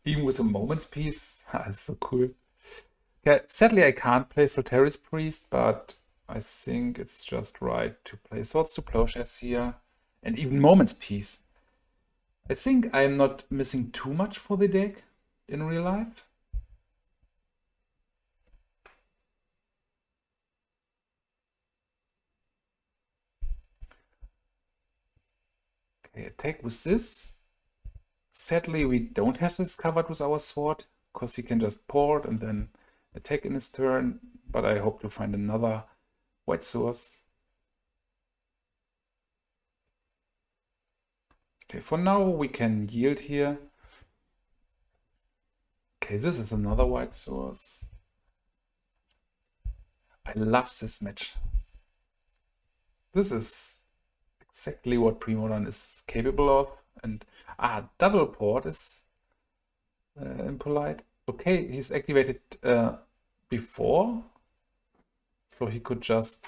Even with a Moment's Peace. It's so cool. Okay, sadly I can't play Soltari Priest, but I think it's just right to play Swords to Plowshares here. And even Moment's Peace. I think I'm not missing too much for the deck in real life. Okay, attack with this. Sadly, we don't have this covered with our sword, because he can just port and then attack in his turn, but I hope to find another white source. Okay, for now we can yield here. Okay, this is another white source. I love this match. This is exactly what Premodern is capable of. And double port is impolite. Okay, he's activated before, so he could just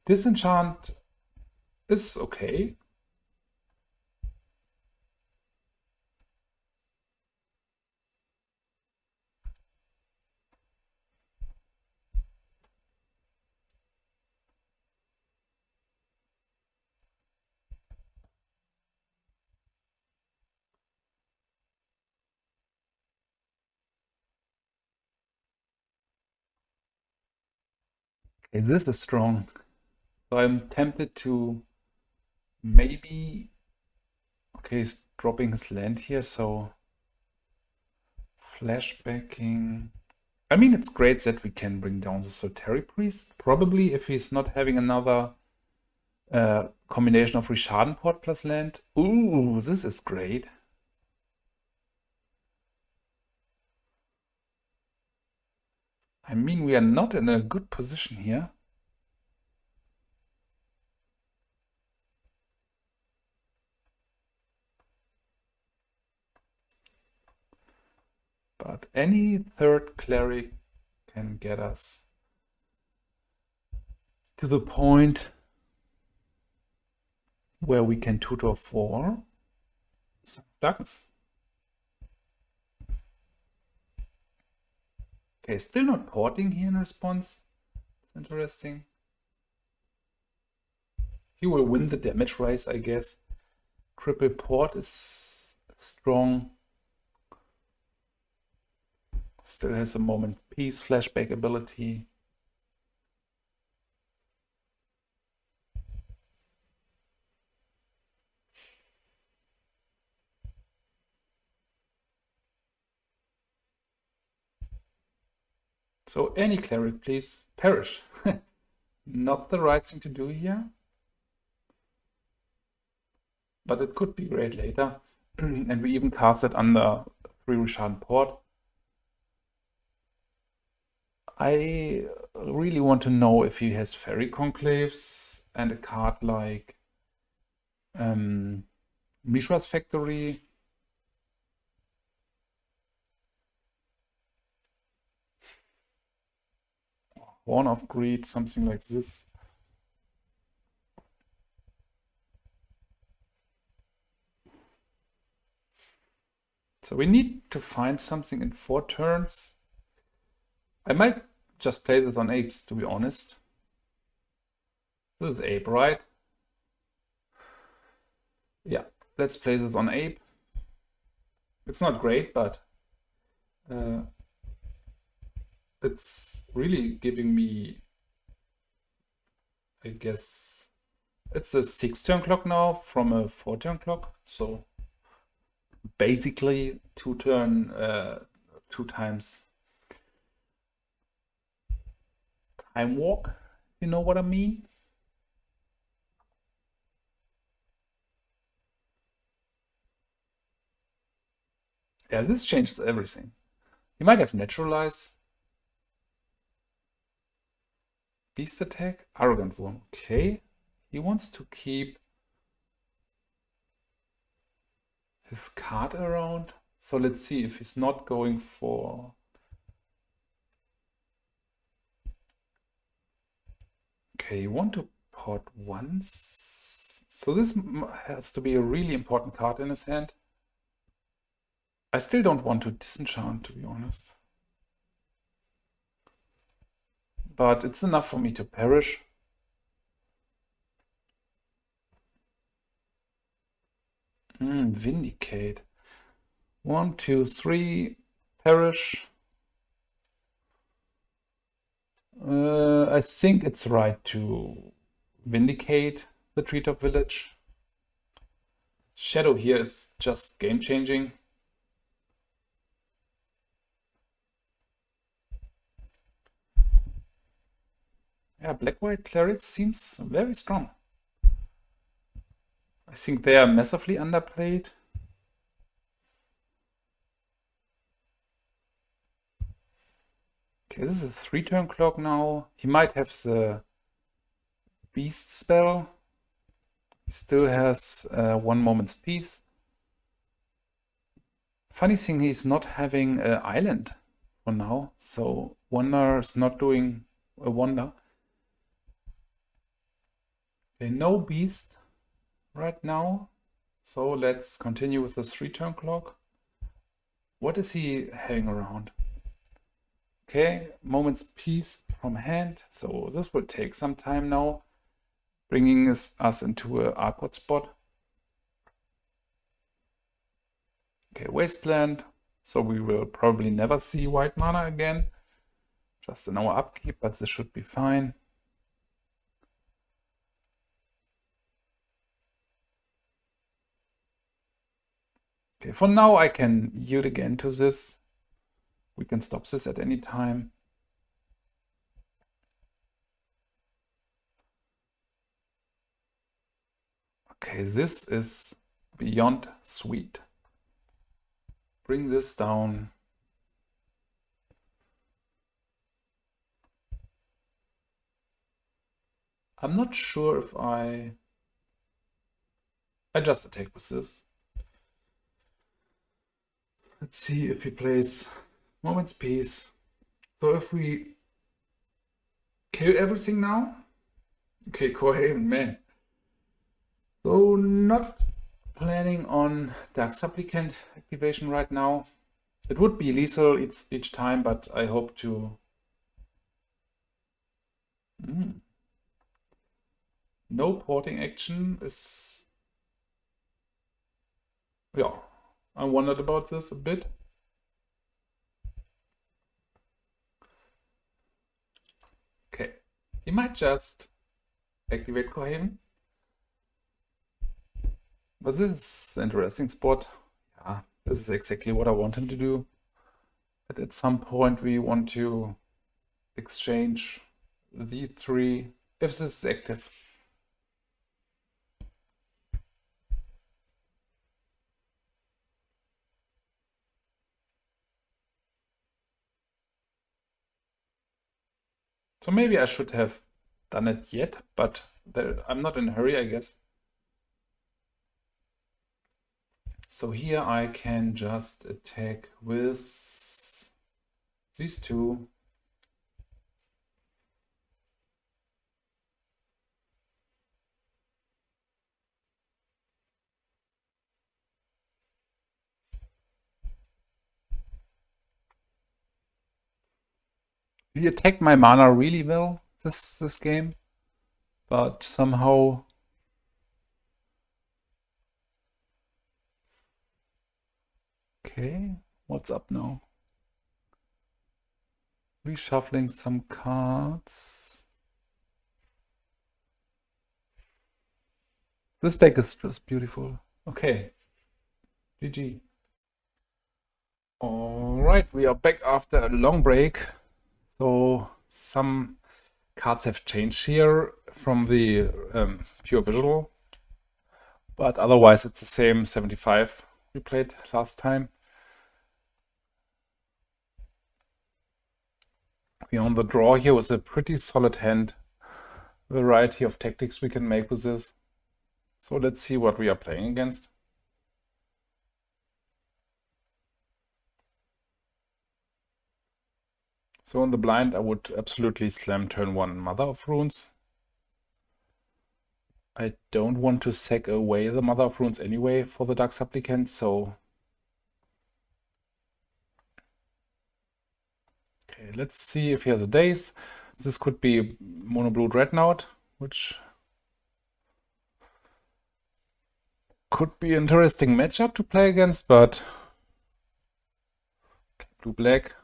Disenchant is okay. Okay, this is strong. So I'm tempted to maybe... Okay, he's dropping his land here, so... Flashbacking... I mean, it's great that we can bring down the Soltari Priest. Probably if he's not having another combination of Rishadenport plus land. Ooh, this is great. I mean, we are not in a good position here. But any third cleric can get us to the point where we can tutor for Scion of Darkness. Okay, still not porting here in response. It's interesting. He will win the damage race, I guess. Triple port is strong. Still has a moment peace flashback ability. So any cleric, please perish. Not the right thing to do here. But it could be great later. And we even cast it under 3 Rishadenport. I really want to know if he has Fairy Conclaves and a card like Mishra's Factory. Horn of Greed, something like this. So we need to find something in 4 turns. I might just play this on apes, to be honest. This is ape, right? Yeah, let's play this on ape. It's not great, but it's really giving me, I guess, it's a 6-turn clock now from a 4-turn clock. So basically 2 times time walk, you know what I mean? Yeah, this changed everything. He might have Naturalize. Beast attack, Arrogant Worm. Okay. He wants to keep his card around. So let's see if he's not going for... Okay, you want to port once. So this has to be a really important card in his hand. I still don't want to disenchant, to be honest. But it's enough for me to perish. Vindicate. 1, 2, 3. Perish. I think it's right to Vindicate the Treetop Village. Shadow here is just game-changing. Yeah, Black-White Clerics seems very strong. I think they are massively underplayed. Okay, this is a 3-turn clock now. He might have the Beast spell. He still has 1 moment's peace. Funny thing, he's not having an island for now, so Wonder is not doing a wonder. Okay, no Beast right now, so let's continue with the 3-turn clock. What is he having around? Okay, moment's peace from hand, so this will take some time now, bringing us into a Arcot spot. Okay, Wasteland, so we will probably never see white mana again, just in our upkeep, but this should be fine. Okay, for now I can yield again to this. We can stop this at any time. Okay, this is beyond sweet. Bring this down. I'm not sure if I just attack with this. Let's see if he plays Moment's Peace. So if we kill everything now, okay, Core Haven, man. So not planning on Dark Supplicant activation right now. It would be lethal each time, but I hope to... No porting action is... Yeah, I wondered about this a bit. Okay, he might just activate Core Haven. But this is an interesting spot. Yeah, this is exactly what I want him to do. But at some point we want to exchange the 3 if this is active. So maybe I should have done it yet, but I'm not in a hurry, I guess. So here I can just attack with these 2. He attacked my mana really well this game, but somehow okay, what's up now? Reshuffling some cards. This deck is just beautiful. Okay, GG. Alright, we are back after a long break. So some cards have changed here from the pure visual, but otherwise it's the same 75 we played last time. We're on the draw here with a pretty solid hand. Variety of tactics we can make with this. So let's see what we are playing against. So in the blind, I would absolutely slam turn 1 Mother of Runes. I don't want to sack away the Mother of Runes anyway for the Dark Supplicant, so... Okay, let's see if he has a Daze. This could be Mono Blue Dreadnought, which could be an interesting matchup to play against, but... Okay, Blue-Black.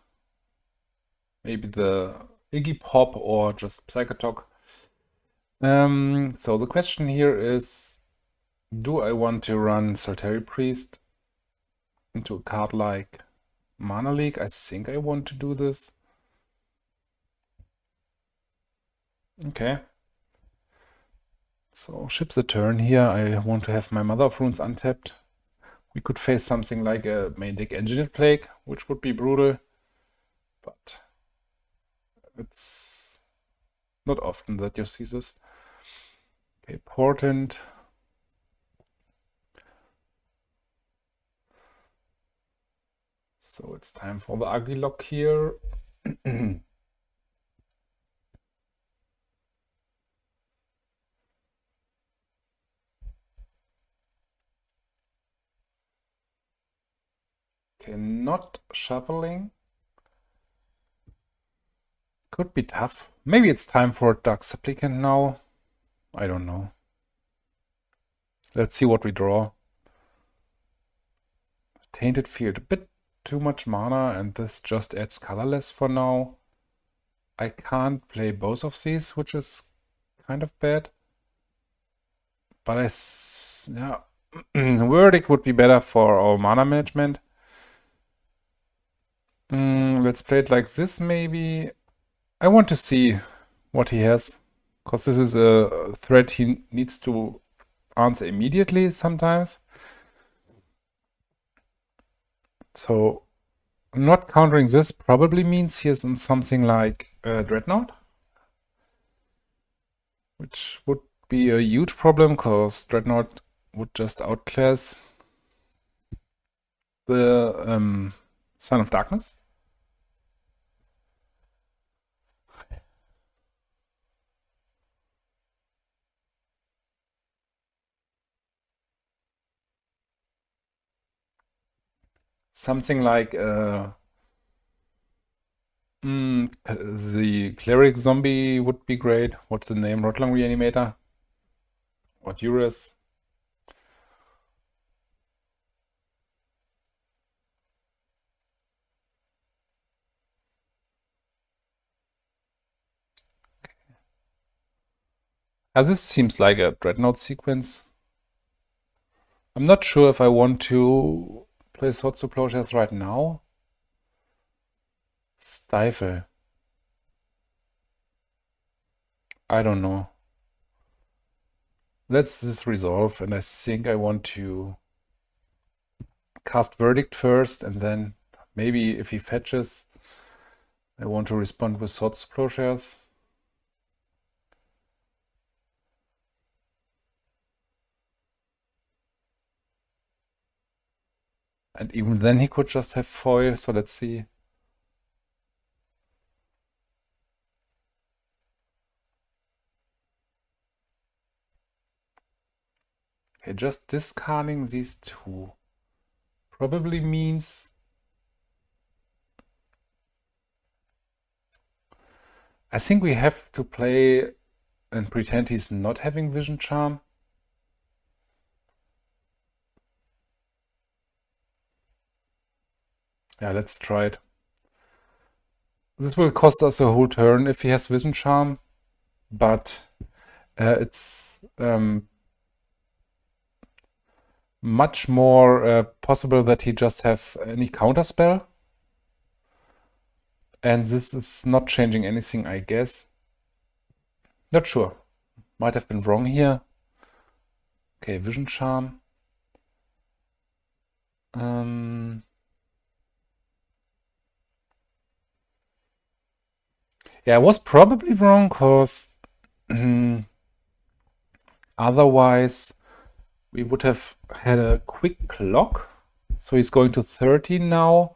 Maybe the Iggy Pop or just Psychotalk. So the question here is, do I want to run Soltari Priest into a card like Mana Leak? I think I want to do this. Okay. So ship's a turn here. I want to have my Mother of Runes untapped. We could face something like a Maindeck Engineered Plague, which would be brutal. But it's not often that you see this. Okay, Portent. So it's time for the ugly lock here. Okay, not shuffling. Could be tough. Maybe it's time for Dark Supplicant now. I don't know. Let's see what we draw. Tainted Field, a bit too much mana, and this just adds colorless for now. I can't play both of these, which is kind of bad. But yeah, Verdict would be better for our mana management. Let's play it like this, maybe. I want to see what he has, because this is a threat he needs to answer immediately sometimes. So not countering this probably means he is in something like Dreadnought, which would be a huge problem, because Dreadnought would just outclass the Scion of Darkness. Something like the Cleric Zombie would be great. What's the name? Rotlung Reanimator? Or Duress? This seems like a Dreadnought sequence. I'm not sure if I want to play Swords to Plowshares right now. Stifle. I don't know. Let's this resolve, and I think I want to cast Verdict first, and then maybe if he fetches, I want to respond with Swords to Plowshares. And even then he could just have foil, so let's see. Okay, just discarding these two probably means I think we have to play and pretend he's not having Vision Charm. Yeah, let's try it. This will cost us a whole turn if he has Vision Charm, but it's much more possible that he just have any counter spell. And this is not changing anything, I guess. Not sure. Might have been wrong here. Okay, Vision Charm. Yeah, I was probably wrong because otherwise we would have had a quick clock. So he's going to 13 now.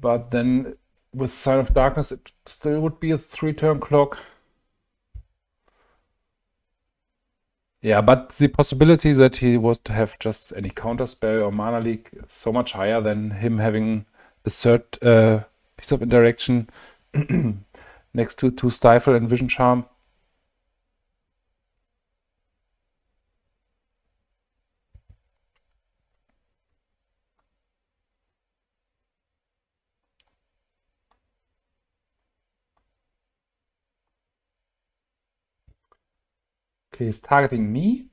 But then with Scion of Darkness, it still would be a 3-turn clock. Yeah, but the possibility that he would have just any counterspell or mana leak is so much higher than him having a third piece of interaction next to Stifle and Vision Charm. Okay, he's targeting me.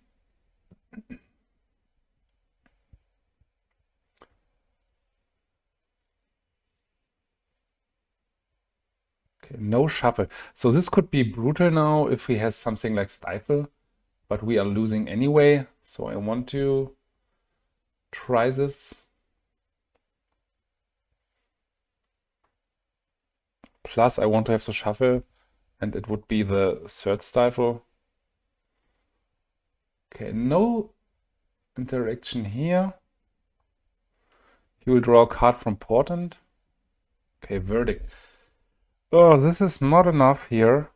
Okay, no shuffle. So this could be brutal now if he has something like Stifle, but we are losing anyway. So I want to try this. Plus I want to have the shuffle, and it would be the third Stifle. Okay, no interaction here. He will draw a card from Portent. Okay, Verdict. Oh, this is not enough here.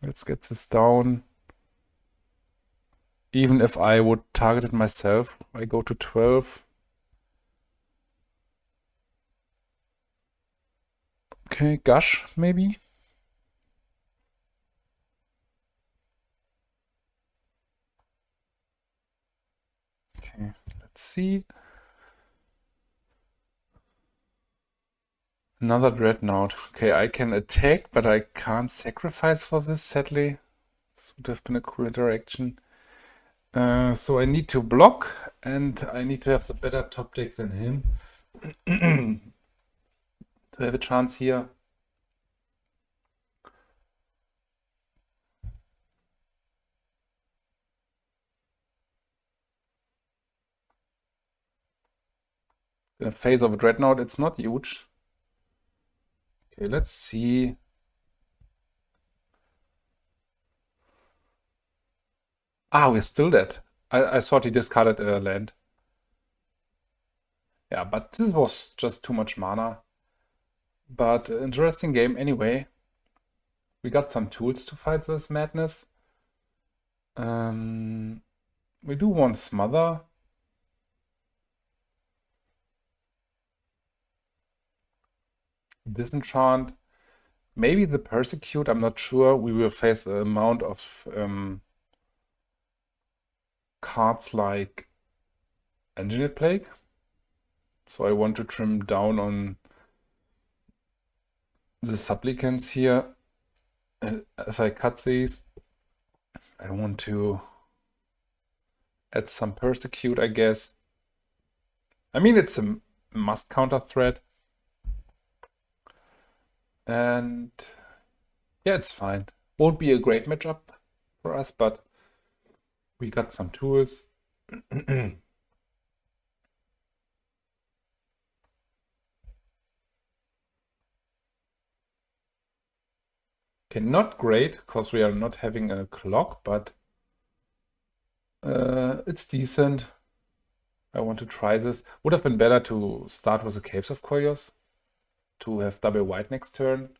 Let's get this down. Even if I would target it myself, I go to 12. Okay, Gush, maybe? Okay, let's see. Another Dreadnought. Okay, I can attack, but I can't sacrifice for this, sadly. This would have been a cool interaction. So I need to block, and I need to have the better top deck than him to have a chance here. In a phase of a Dreadnought, it's not huge. Okay, let's see. Ah, we're still dead. I thought he discarded a land. Yeah, but this was just too much mana. But interesting game anyway. We got some tools to fight this madness. We do want Smother. Disenchant. Maybe the Persecute, I'm not sure. We will face an amount of cards like Engineered Plague. So I want to trim down on the supplicants here. And as I cut these, I want to add some Persecute, I guess. I mean, it's a must counter threat. And yeah, it's fine. Won't be a great matchup for us, but we got some tools. Okay, not great, because we are not having a clock, but it's decent. I want to try this. Would have been better to start with the Caves of Koilos, to have double white next turn.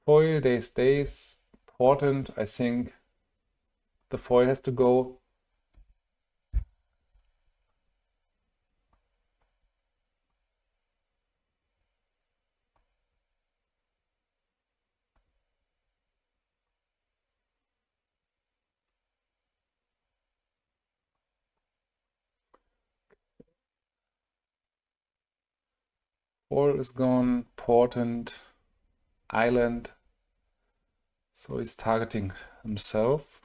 Foil, days, Portent, I think the foil has to go. Foil is gone, Portent, Island. So he's targeting himself.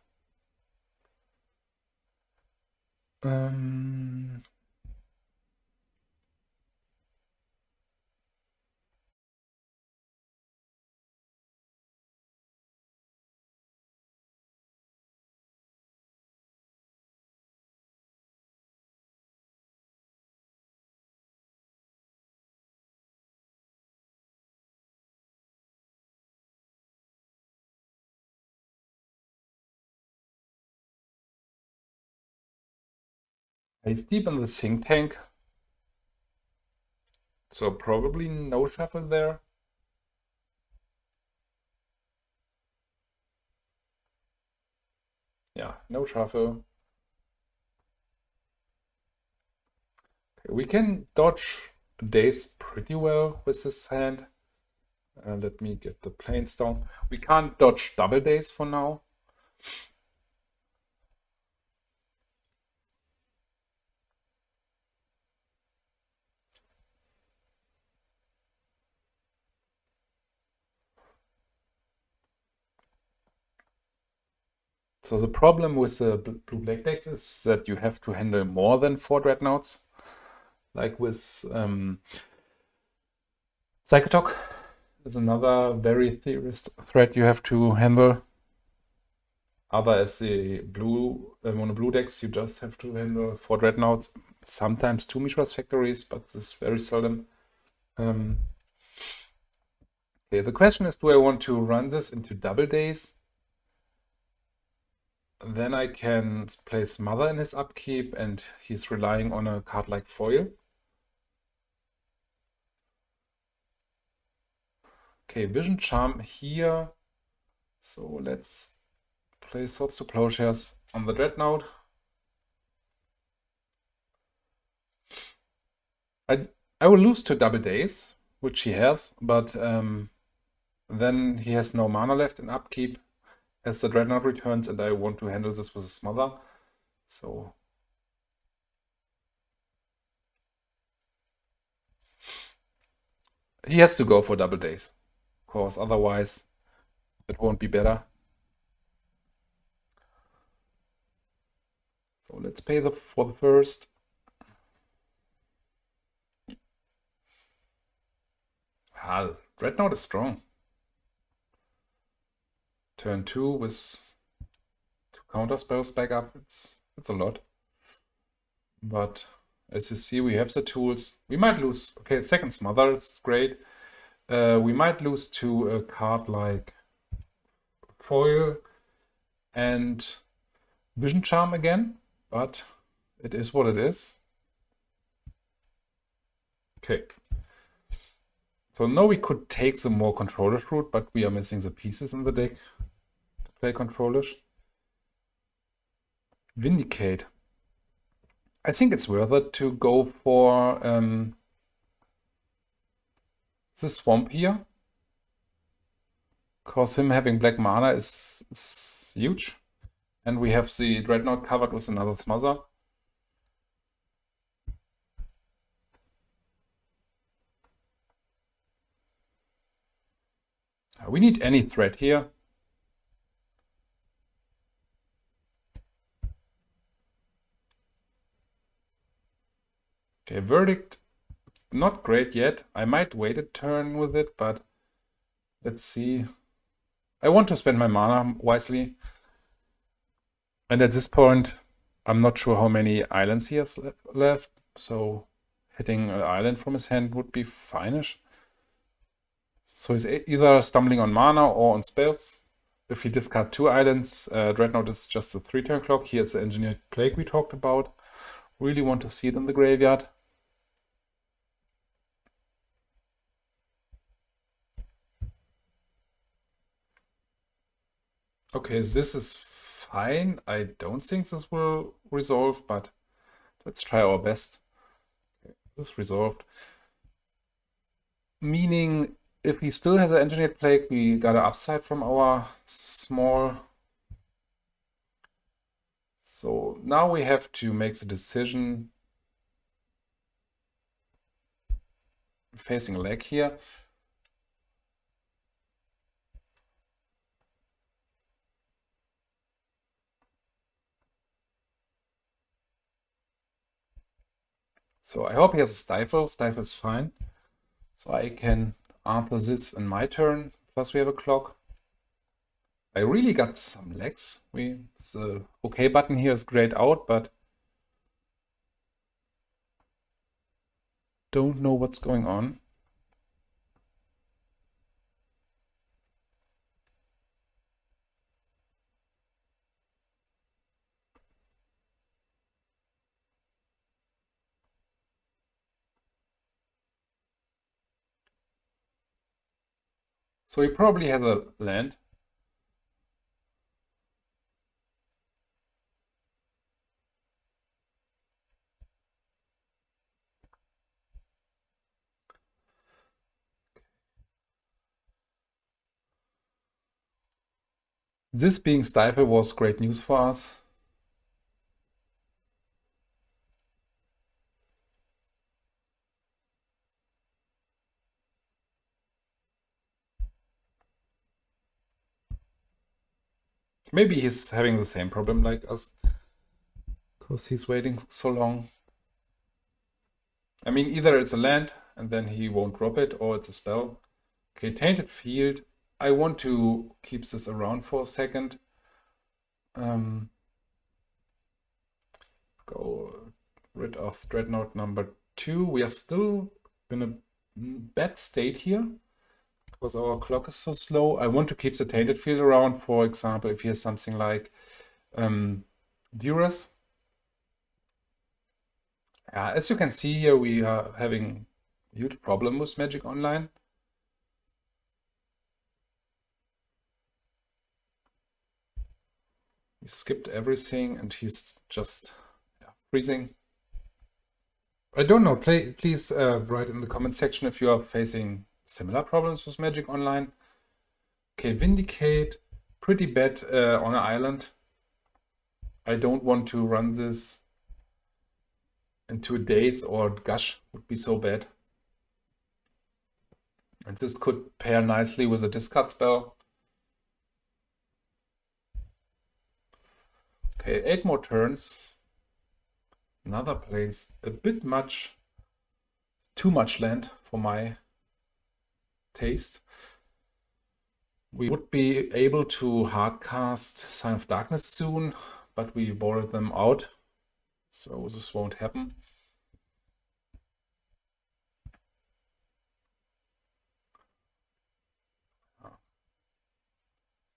He's deep in the think tank. So probably no shuffle there. Yeah, no shuffle. Okay, we can dodge days pretty well with this hand. Let me get the planes down. We can't dodge double days for now. So the problem with the blue-black decks is that you have to handle more than 4 Dreadnoughts. Like with Psychotok is another very theorist threat you have to handle. Other as the blue mono blue decks, you just have to handle 4 Dreadnoughts, sometimes 2 Mishra's Factories, but this is very seldom. Okay, the question is, do I want to run this into double days? Then I can play Smother in his upkeep, and he's relying on a card like Foil. Okay, Vision Charm here. So let's play Swords to Plowshares on the Dreadnought. I will lose to double days, which he has, but then he has no mana left in upkeep as the Dreadnought returns, and I want to handle this with a Smother. So he has to go for double days, of course, otherwise it won't be better. So let's pay for the first. Dreadnought is strong. Turn 2 with 2 counter spells back up. It's a lot. But as you see, we have the tools. We might lose. Okay, second Smother is great. We might lose to a card like Foil and Vision Charm again, but it is what it is. Okay. So now we could take the more controllers route, but we are missing the pieces in the deck to play controllers. Vindicate. I think it's worth it to go for the swamp here. Because him having black mana is huge. And we have the Dreadnought covered with another Smother. We need any threat here. Okay, Verdict, not great yet. I might wait a turn with it, but let's see. I want to spend my mana wisely. And at this point, I'm not sure how many islands he has left, so hitting an island from his hand would be fine-ish. So he's either stumbling on mana or on spells. If he discard 2 islands, Dreadnought is just a 3-turn clock. He has the Engineered Plague we talked about. Really want to see it in the graveyard. Okay, this is fine. I don't think this will resolve, but let's try our best. Okay, this resolved. Meaning, if he still has an Engineered Plague, we got an upside from our small. So now we have to make the decision. Facing leg here. So I hope he has a Stifle. Stifle is fine. So I can answer this in my turn. Plus we have a clock. I really got some legs. The OK button here is grayed out, but don't know what's going on. So he probably has a land. This being Stifle was great news for us. Maybe he's having the same problem like us, because he's waiting so long. I mean, either it's a land and then he won't drop it, or it's a spell. Okay, Tainted Field. I want to keep this around for a second. Go rid of Dreadnought number 2. We are still in a bad state here because our clock is so slow. I want to keep the Tainted Field around. For example, if he has something like Duress. As you can see here, we are having a huge problem with Magic Online. We skipped everything and he's just freezing. I don't know. Please write in the comment section if you are facing similar problems with Magic Online. Okay, Vindicate. Pretty bad on an island. I don't want to run this into days, or Gush would be so bad. And this could pair nicely with a discard spell. Okay, 8 more turns. Another place. A bit much, too much land for my taste. We would be able to hardcast Scion of Darkness soon, but we borrowed them out, so this won't happen.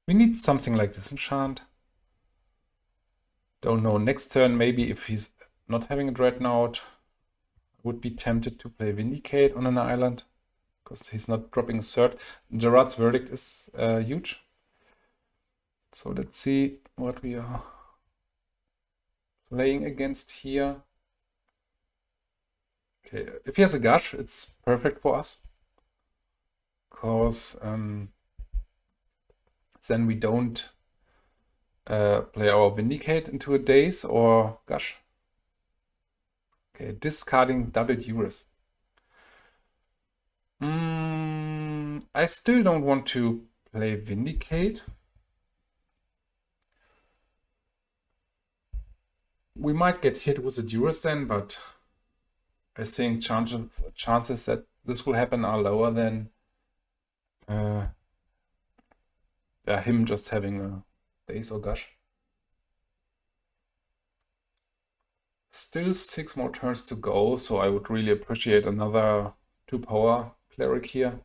We need something like Disenchant. Don't know, next turn maybe if he's not having a Dreadnought, I would be tempted to play Vindicate on an island, because he's not dropping a third. Gerrard's Verdict is huge. So let's see what we are playing against here. Okay, if he has a Gush, it's perfect for us, because then we don't play our Vindicate into a Daze or Gush. Okay, discarding double Duress. I still don't want to play Vindicate. We might get hit with a Duress then, but I think chances that this will happen are lower than him just having a Daze or Gush. Still 6 more turns to go, so I would really appreciate another 2-power cleric here.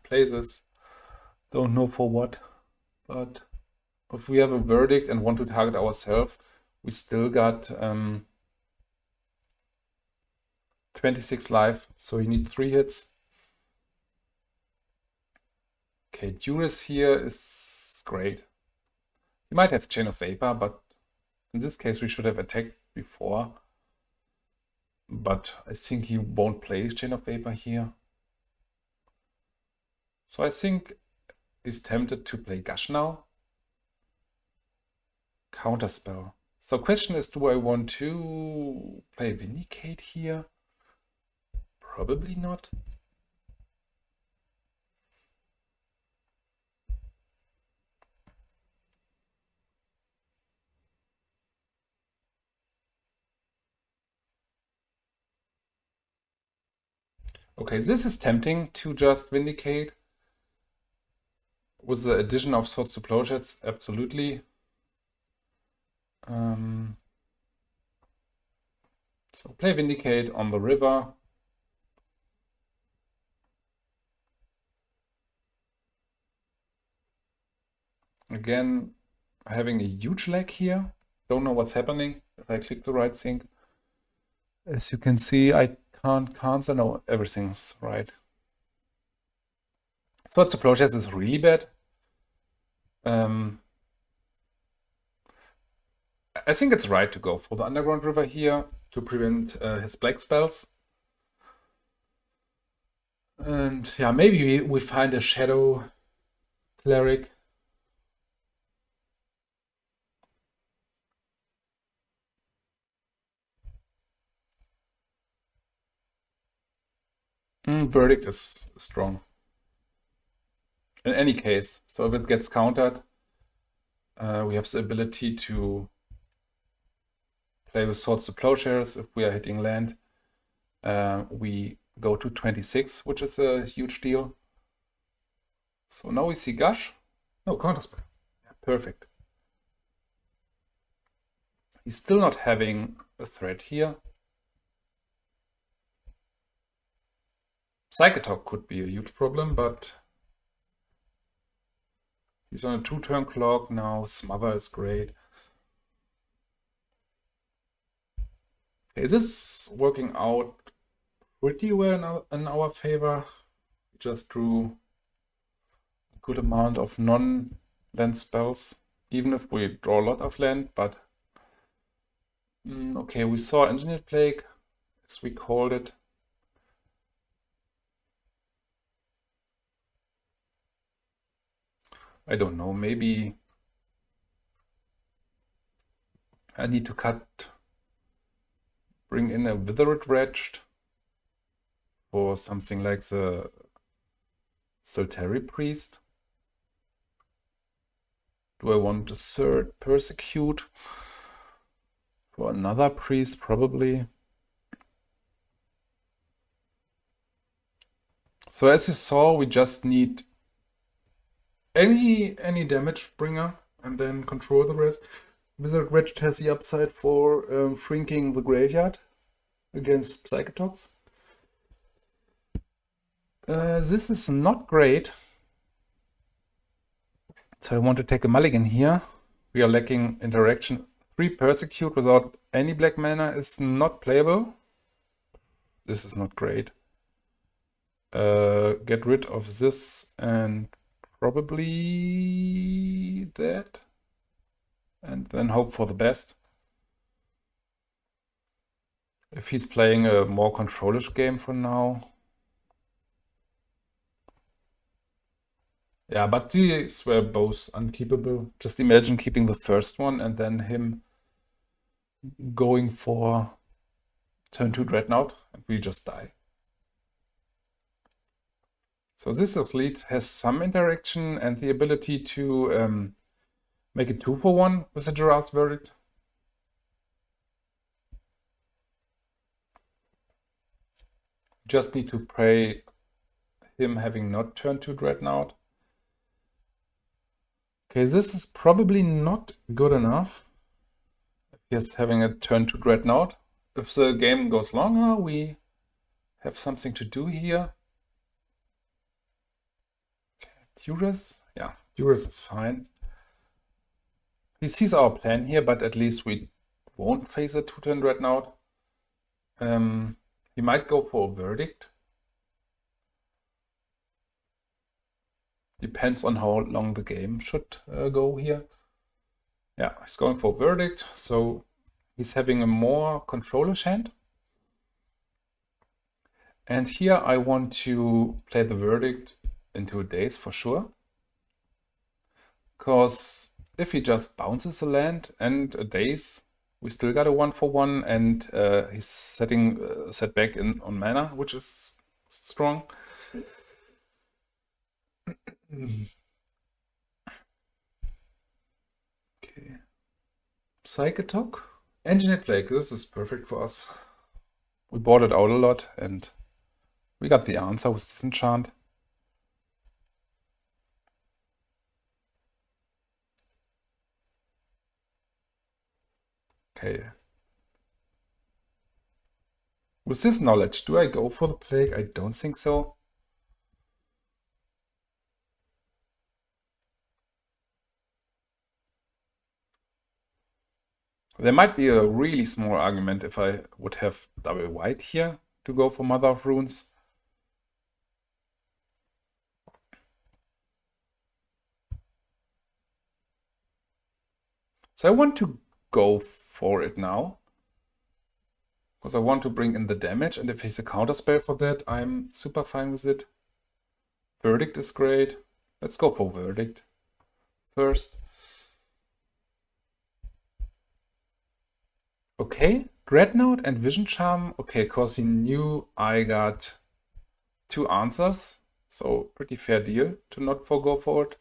Places, don't know for what, but if we have a Verdict and want to target ourselves, we still got 26 life, so you need 3 hits. Okay, Duress here is great. You might have Chain of Vapor, but in this case we should have attacked before. But I think he won't play Chain of Vapor here. So I think he's tempted to play Gush now. Counterspell. So question is, do I want to play Vindicate here? Probably not. Okay, this is tempting to just Vindicate. With the addition of Swords to Plowshares, absolutely. So play Vindicate on the river. Again, having a huge lag here. Don't know what's happening if I click the right thing. As you can see, I can't cancel. No, everything's right. So the Plowshares is really bad. I think it's right to go for the Underground River here to prevent his black spells. And yeah, maybe we find a Shadow Cleric. Verdict is strong. In any case, so if it gets countered, we have the ability to play with Swords to Plowshares. If we are hitting land, we go to 26, which is a huge deal. So now we see Gush. No, counterspell. Yeah, perfect. He's still not having a threat here. Psychotalk could be a huge problem, but he's on a 2-turn clock now. Smother is great. Okay, this is working out pretty well in our favor. We just drew a good amount of non-land spells, even if we draw a lot of land, but okay, we saw Engineered Plague, as we called it. I don't know, maybe I need to bring in a Withered Wretch for something like the Soltari Priest. Do I want a third Persecute for another priest? Probably. So as you saw, we just need any damage bringer and then control the rest. Withered Wretch has the upside for shrinking the graveyard against Psychotox. This is not great. So I want to take a mulligan here. We are lacking interaction. 3 Persecute without any black mana is not playable. This is not great. Get rid of this and probably that. And then hope for the best. If he's playing a more controlish game for now. Yeah, but these were both unkeepable. Just imagine keeping the first one and then him going for turn 2 Dreadnought and we just die. So this athlete has some interaction and the ability to make it 2-for-1 with a Gerrard's Verdict. Just need to pray him having not turned 2 Dreadnought. Okay, this is probably not good enough. Yes, having a turn 2 Dreadnought. If the game goes longer, we have something to do here. Okay, Duress. Yeah, Duress is fine. He sees our plan here, but at least we won't face a 2-turn Dreadnought. He might go for a Verdict. Depends on how long the game should go here. Yeah, he's going for Verdict, so he's having a more controllish hand. And here I want to play the Verdict into a Daze for sure. Because if he just bounces a land and a Daze, we still got a 1-for-1 and he's setting setback on mana, which is strong. Okay. Psychotalk. Engineered Plague. This is perfect for us. We bought it out a lot and we got the answer with Disenchant. Okay. With this knowledge, do I go for the Plague? I don't think so. There might be a really small argument if I would have double white here to go for Mother of Runes. So I want to go for it now, because I want to bring in the damage, and if he's a counterspell for that, I'm super fine with it. Verdict is great. Let's go for Verdict first. Okay, Dreadnought and Vision Charm. Okay, because he knew I got 2 answers, so pretty fair deal to not forgo for it.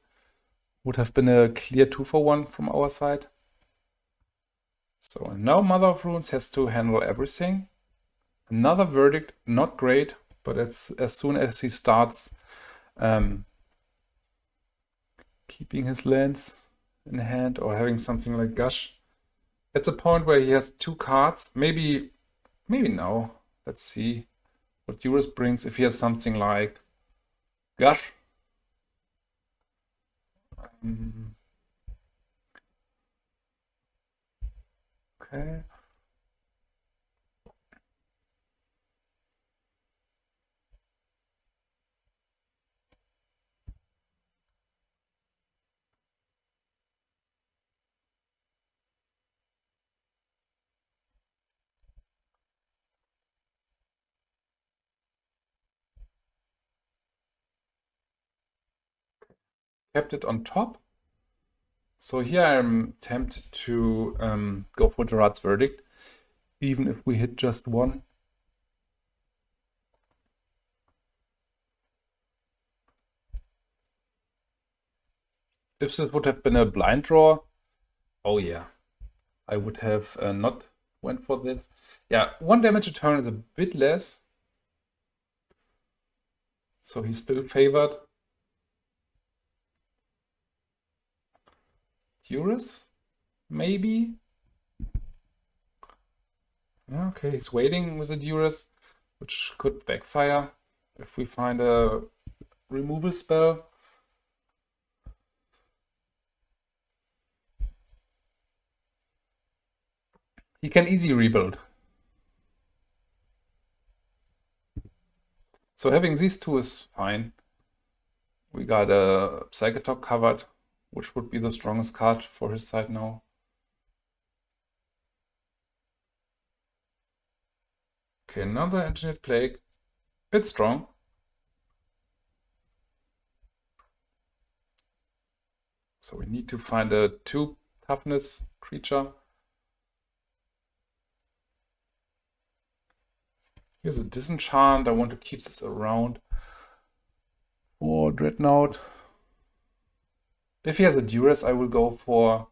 Would have been a clear 2-for-1 from our side. So and now Mother of Runes has to handle everything. Another Verdict, not great, but as soon as he starts keeping his lands in hand or having something like Gush, it's a point where he has 2 cards. Maybe now. Let's see what Duress brings if he has something like Gush. Okay. Kept it on top. So here I'm tempted to go for Gerrard's Verdict, even if we hit just 1. If this would have been a blind draw, oh yeah, I would have not went for this. Yeah, 1 damage a turn is a bit less. So he's still favored. Duress, maybe? Yeah, okay, he's waiting with a Duress, which could backfire if we find a removal spell. He can easily rebuild. So having these 2 is fine. We got a Psychotalk covered, which would be the strongest card for his side now. Okay, another Engineered Plague. It's strong. So we need to find a 2 toughness creature. Here's a Disenchant. I want to keep this around for Dreadnought. If he has a Duress, I will go for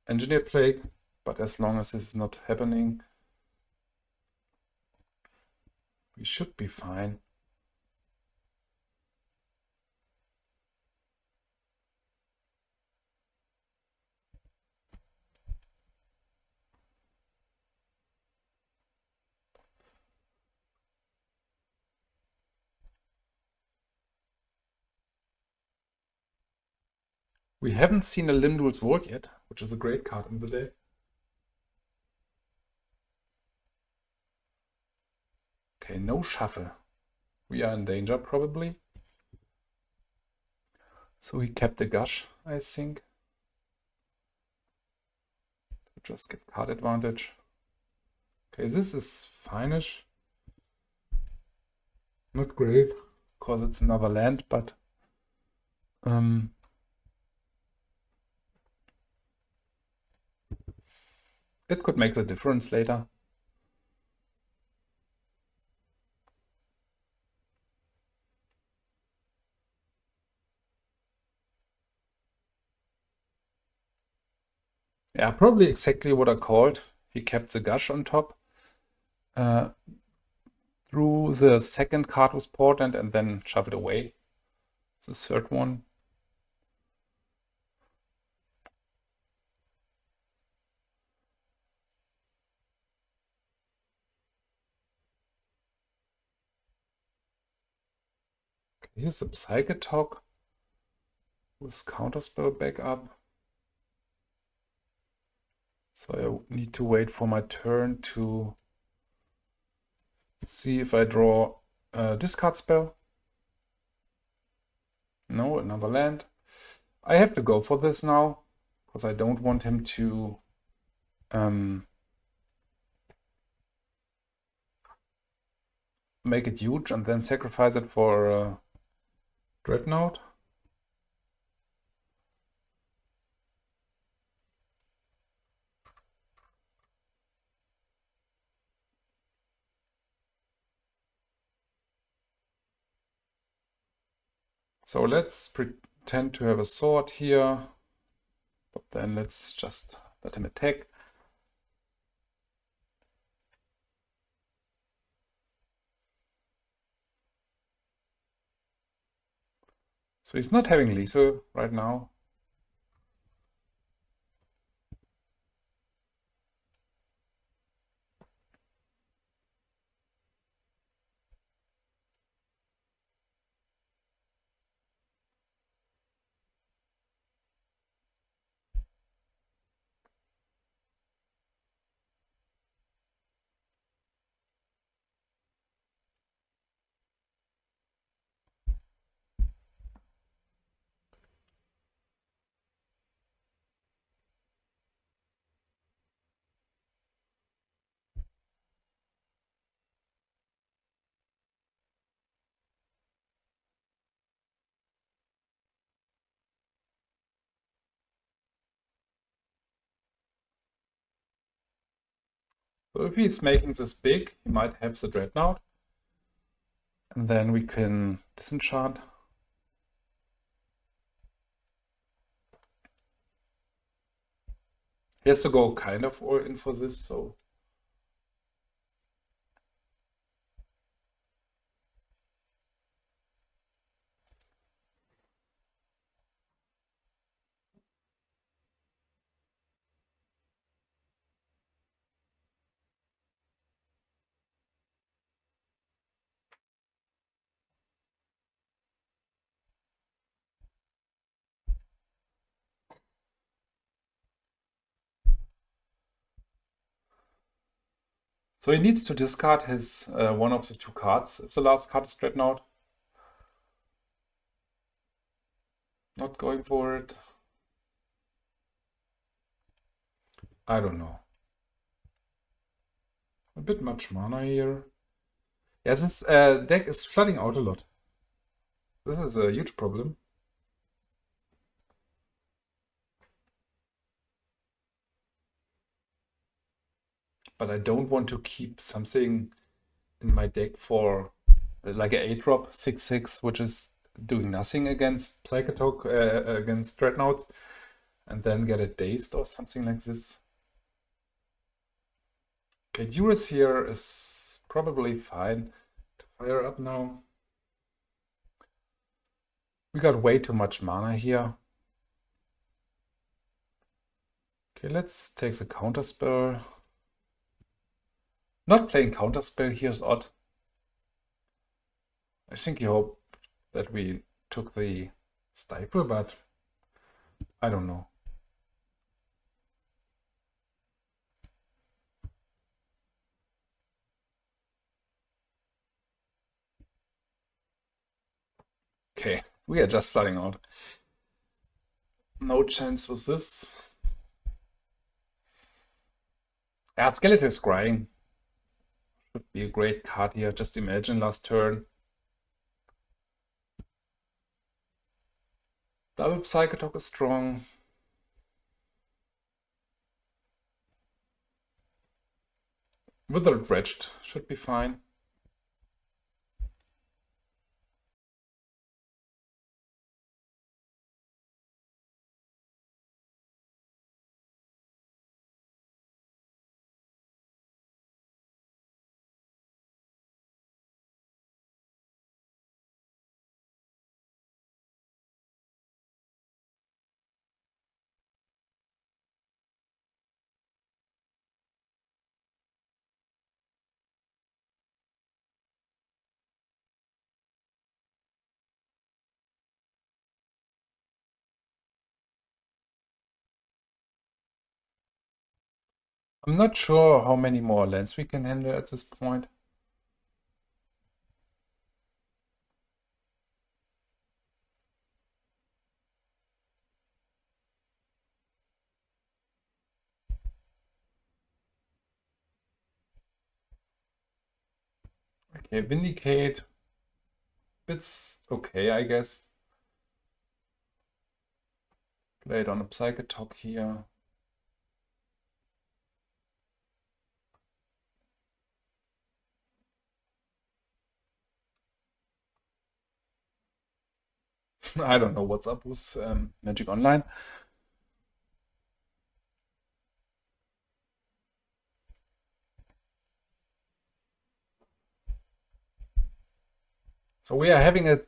Engineered Plague, but as long as this is not happening, we should be fine. We haven't seen a Limdul's Vault yet, which is a great card in the deck. Okay, no shuffle. We are in danger, probably. So he kept a Gush, I think. To just get card advantage. Okay, this is fine-ish. Not great, because it's another land, but it could make the difference later. Yeah, probably exactly what I called. He kept the Gush on top. Drew the second card with Portent and then shove it away. The third one. Okay, here's the Psychotalk with Counterspell backup. So I need to wait for my turn to see if I draw a discard spell. No, another land. I have to go for this now, because I don't want him to make it huge and then sacrifice it for Dreadnought. So let's pretend to have a sword here, but then let's just let him attack. So he's not having lethal right now. So if he's making this big, he might have the Dreadnought. And then we can disenchant. He has to go kind of all in for this, so. So he needs to discard his one of the two cards if the last card is Dreadnought. Not going for it. I don't know. A bit much mana here. Yeah, this deck is flooding out a lot. This is a huge problem. But I don't want to keep something in my deck for like a 8-drop 6/6, which is doing nothing against Psychotalk, against Dreadnought, and then get it dazed or something like this. Okay, Duress here is probably fine to fire up now. We got way too much mana here. Okay, let's take the counterspell. Not playing counterspell here is odd. I think he hoped that we took the stifle, but I don't know. Okay, we are just flooding out. No chance with this. Yeah, Skeleton is crying. Should be a great card here. Just imagine last turn. Double Psychotalk is strong. Withered Wretch should be fine. I'm not sure how many more lands we can handle at this point. Okay, Vindicate. It's okay, I guess. Play it on a Psychotalk here. I don't know what's up with Magic Online. So we are having a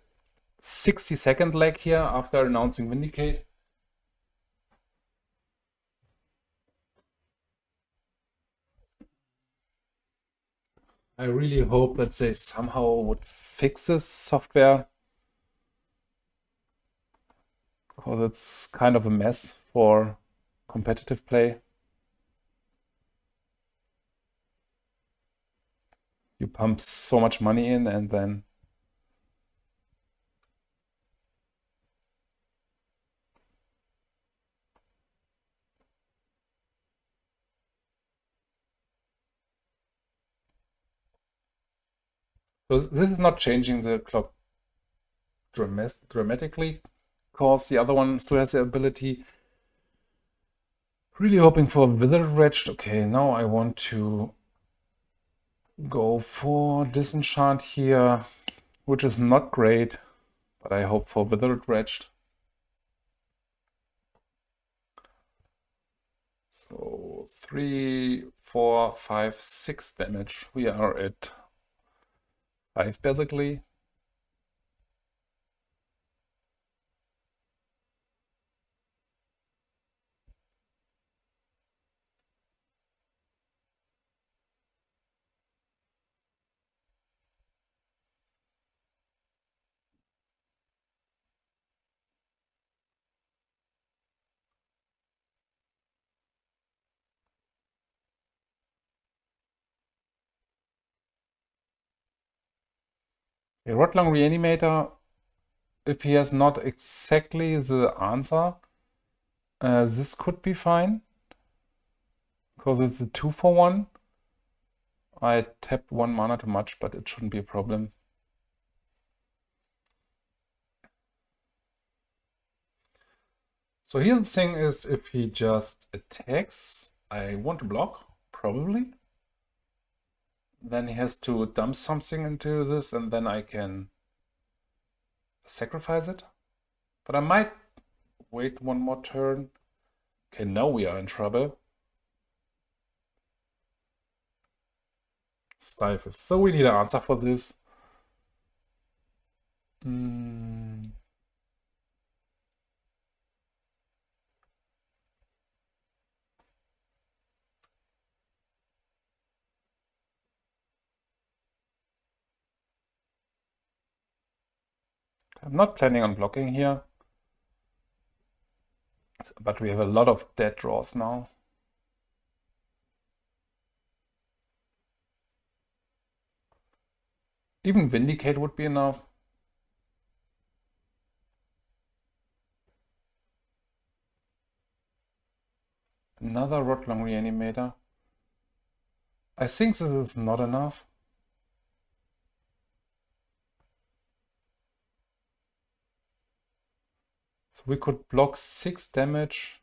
60-second lag here after announcing Vindicate. I really hope that they somehow would fix this software, because it's kind of a mess for competitive play. You pump so much money in and then so this is not changing the clock dramatically, because the other one still has the ability. Really hoping for Withered Wretch. Okay, now I want to go for Disenchant here, which is not great, but I hope for Withered Wretch. So 3, 4, 5, 6 damage. We are at 5 basically. A Rotlung Reanimator, if he has not exactly the answer, this could be fine, because it's a 2-for-1. I tapped 1 mana too much, but it shouldn't be a problem. So here the thing is, if he just attacks, I want to block, probably. Then he has to dump something into this, and then I can sacrifice it. But I might wait 1 more turn. Okay, now we are in trouble. Stifle. So we need an answer for this. I'm not planning on blocking here, but we have a lot of dead draws now. Even Vindicate would be enough. Another Rotlung Reanimator. I think this is not enough. So we could block 6 damage.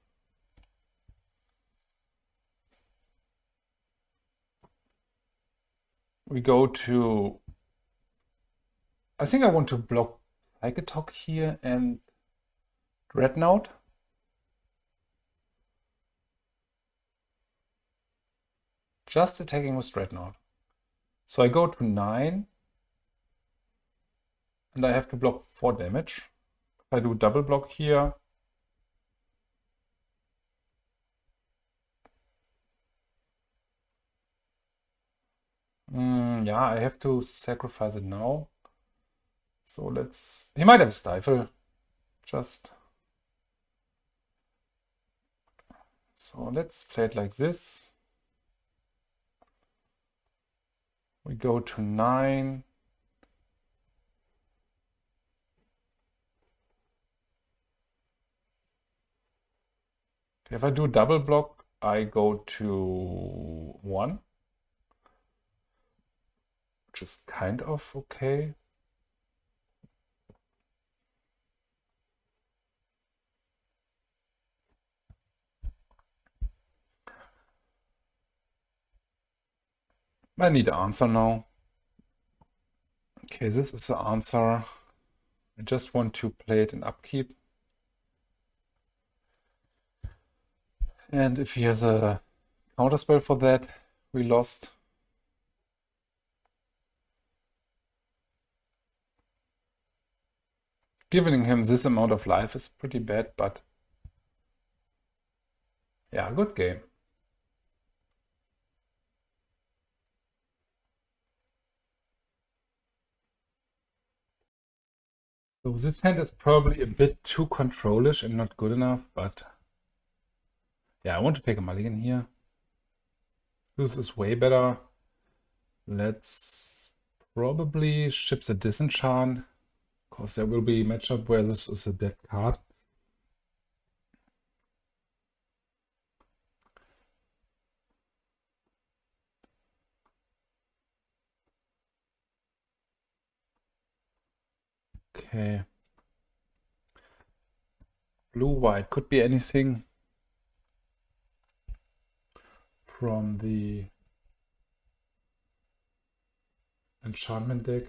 We go to... I think I want to block Psychotalk here and Dreadnought. Just attacking with Dreadnought. So I go to 9. And I have to block 4 damage. If I do double block here, yeah, I have to sacrifice it now. So let's... He might have a Stifle. Just... So let's play it like this. We go to 9. If I do double block, I go to 1, which is kind of okay. I need an answer now. Okay, this is the answer. I just want to play it in upkeep. And if he has a counterspell for that, we lost. Giving him this amount of life is pretty bad, but yeah, good game. So this hand is probably a bit too controlish and not good enough, but yeah, I want to take a mulligan here. This is way better. Let's probably ship the Disenchant, because there will be a matchup where this is a dead card. Okay. Blue-white could be anything from the enchantment deck.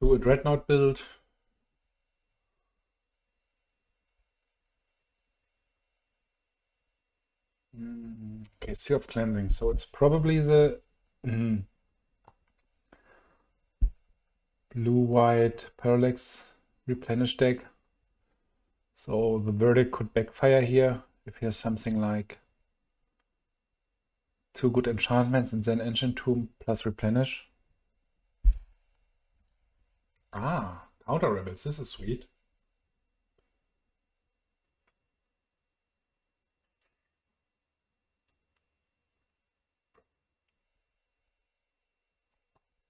To a Dreadnought build. Okay, Sea of Cleansing. So it's probably the blue-white Parallax replenish deck. So the verdict could backfire here if he has something like 2 good enchantments and then Ancient Tomb plus replenish. Ah, Counter Rebels. This is sweet.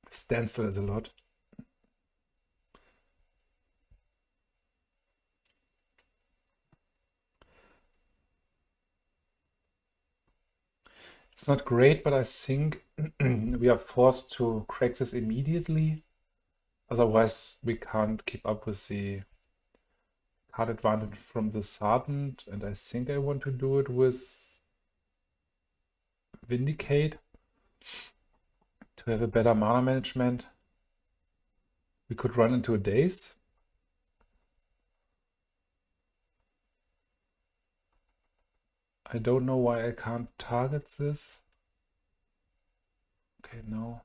Standstill is a lot. It's not great, but I think we are forced to crack this immediately. Otherwise, we can't keep up with the card advantage from the Sergeant. And I think I want to do it with Vindicate to have a better mana management. We could run into a Daze. I don't know why I can't target this. Okay, no.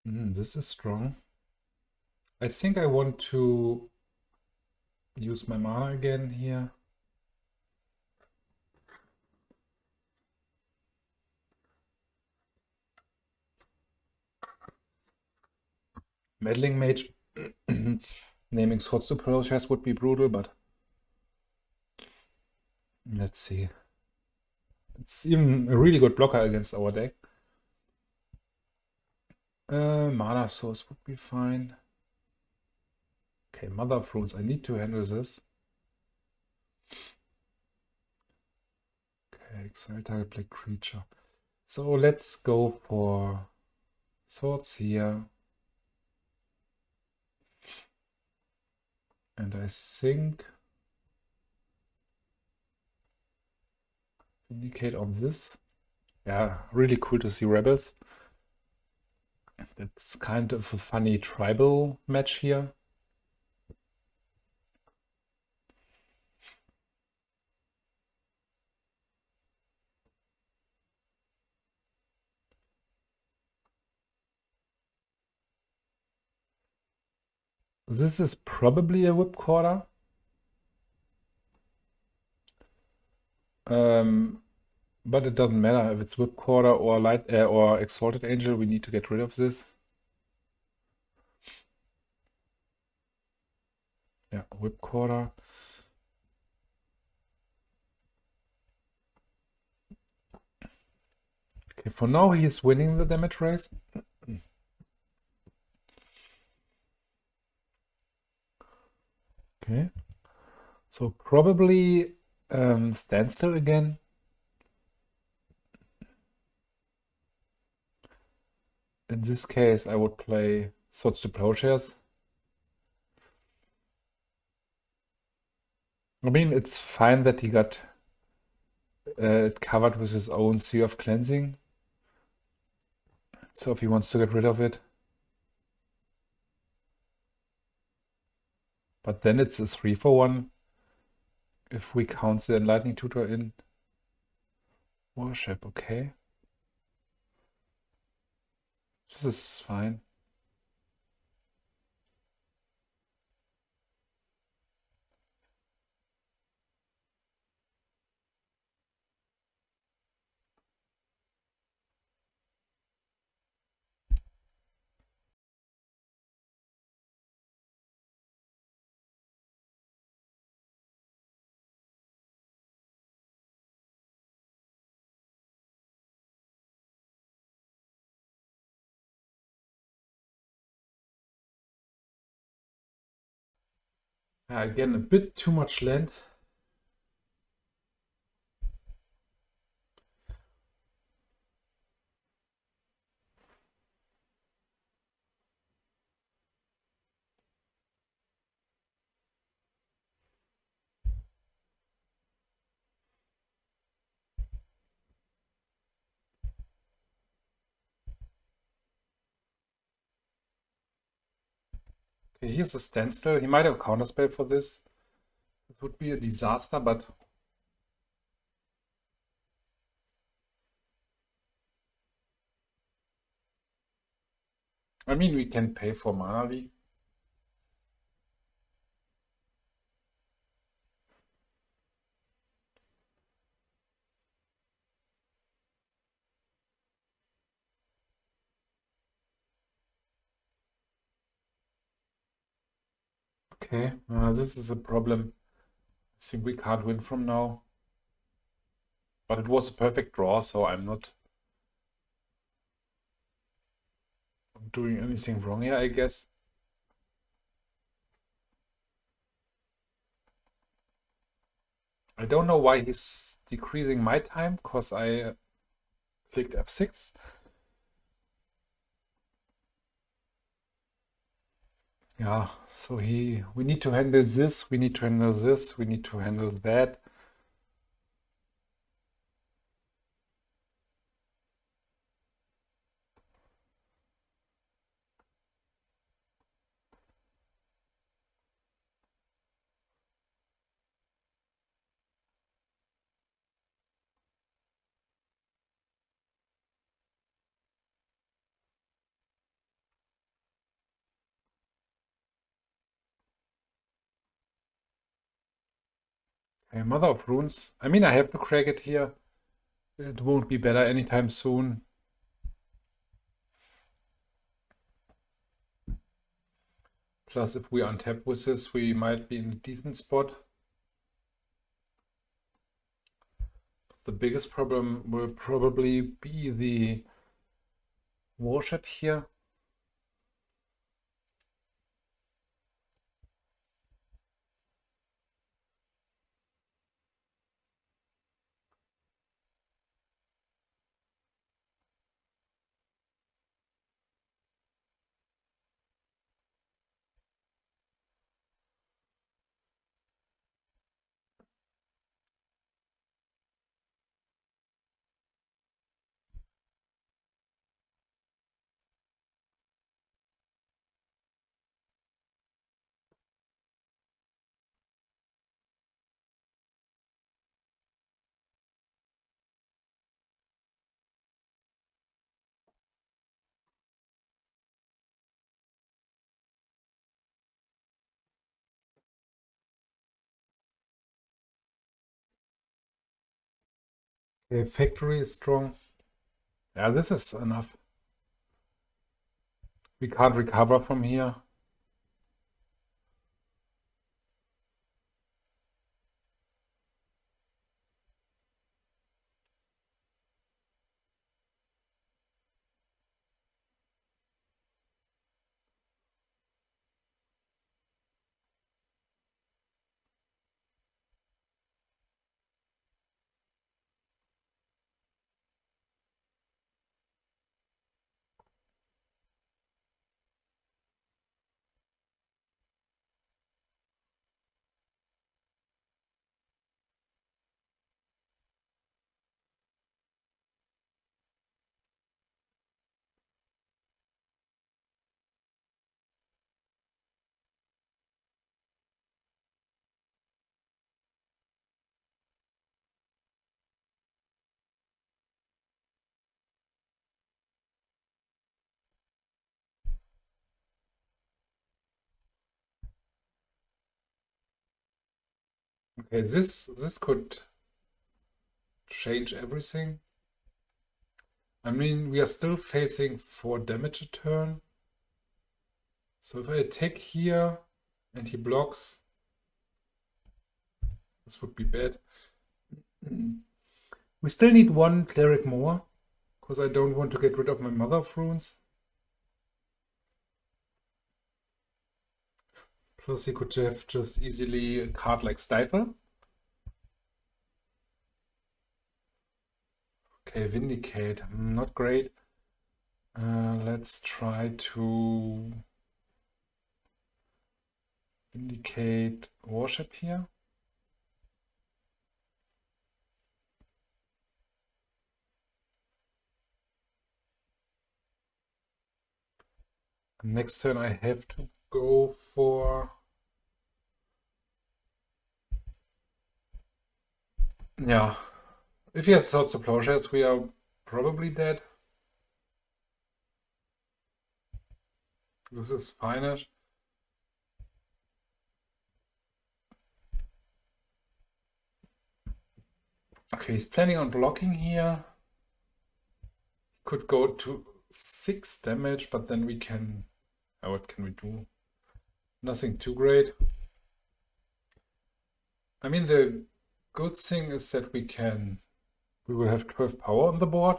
This is strong. I think I want to use my mana again here. Meddling Mage. Naming swords to Plowshares would be brutal, but let's see. It's even a really good blocker against our deck. Mana Source would be fine. Okay, Mother of Runes. I need to handle this. Okay, exile target black creature. So let's go for swords here. And I think Vindicate on this. Yeah, really cool to see rebels. That's kind of a funny tribal match here. This is probably a whip quarter. But it doesn't matter if it's whip quarter or light or exalted angel. We need to get rid of this. Yeah, whip quarter. Okay, for now he's winning the damage race. Okay, so probably standstill again. In this case, I would play Swords to Plowshares. I mean, it's fine that he got it covered with his own Sea of Cleansing. So if he wants to get rid of it. But then it's a 3-for-1 if we count the Enlightening Tutor in. Worship, okay. This is fine. Again, a bit too much land. Okay, here's a standstill. He might have counterspell for this. It would be a disaster, but I mean, we can pay for Mana Leak. Okay, this is a problem. I think we can't win from now. But it was a perfect draw, so I'm not doing anything wrong here, I guess. I don't know why he's decreasing my time, because I clicked F6. Yeah, so we need to handle this, we need to handle this, we need to handle that. Okay, Mother of Runes. I mean, I have to crack it here. It won't be better anytime soon. Plus, if we untap with this, we might be in a decent spot. The biggest problem will probably be the worship here. Okay, factory is strong. Yeah, this is enough. We can't recover from here. Okay, this could change everything. I mean, we are still facing 4 damage a turn. So if I attack here and he blocks, this would be bad. We still need 1 cleric more, because I don't want to get rid of my Mother of Runes. Plus he could have just easily a card like Stifle. Okay, Vindicate, not great. Let's try to Vindicate Worship here. Next turn I have to go for... Yeah. If he has Swords of Plowshares, we are probably dead. This is fine-ish. Okay, he's planning on blocking here. Could go to 6 damage, but then we can... what can we do? Nothing too great. I mean, the good thing is that we will have 12 power on the board.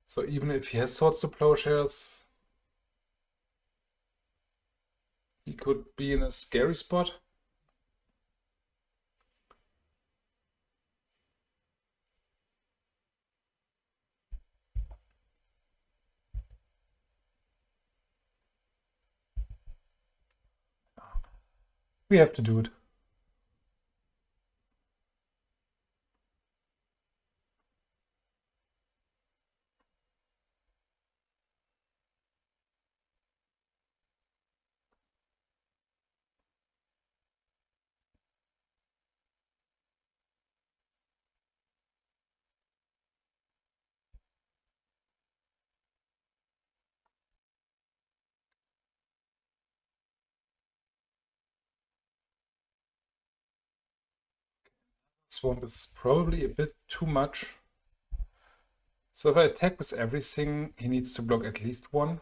So even if he has Swords to Plowshares, he could be in a scary spot. We have to do it. Swamp is probably a bit too much. So if I attack with everything, he needs to block at least 1.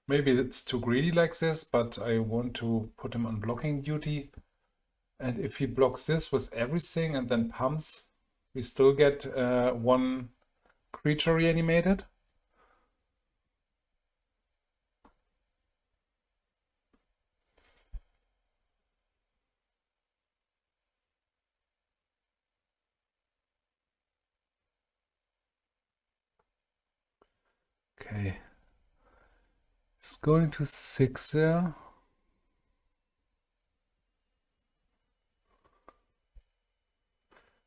Maybe it's too greedy like this, but I want to put him on blocking duty. And if he blocks this with everything and then pumps, we still get 1 creature reanimated. Okay. It's going to 6 there.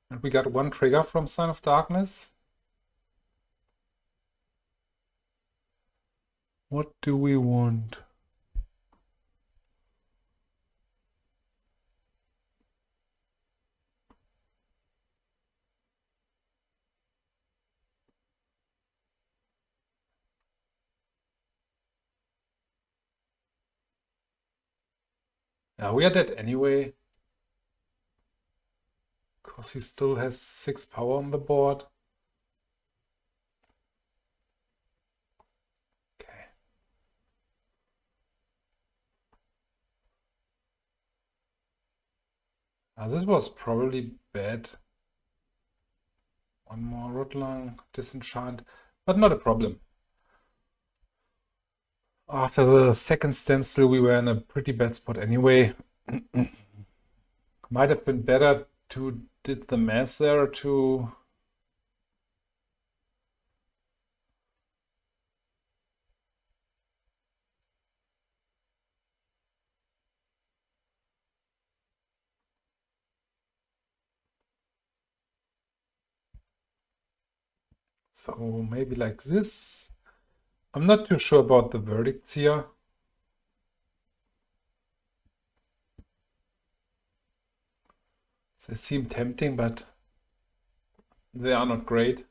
And we got 1 trigger from Scion of Darkness. What do we want? We are dead anyway. Because he still has 6 power on the board. Okay. This was probably bad. One more Rotlung, Disenchant, but not a problem. After the second standstill, we were in a pretty bad spot anyway. Might have been better to did the mass there to... So maybe like this. I'm not too sure about the verdicts here. They seem tempting, but they are not great.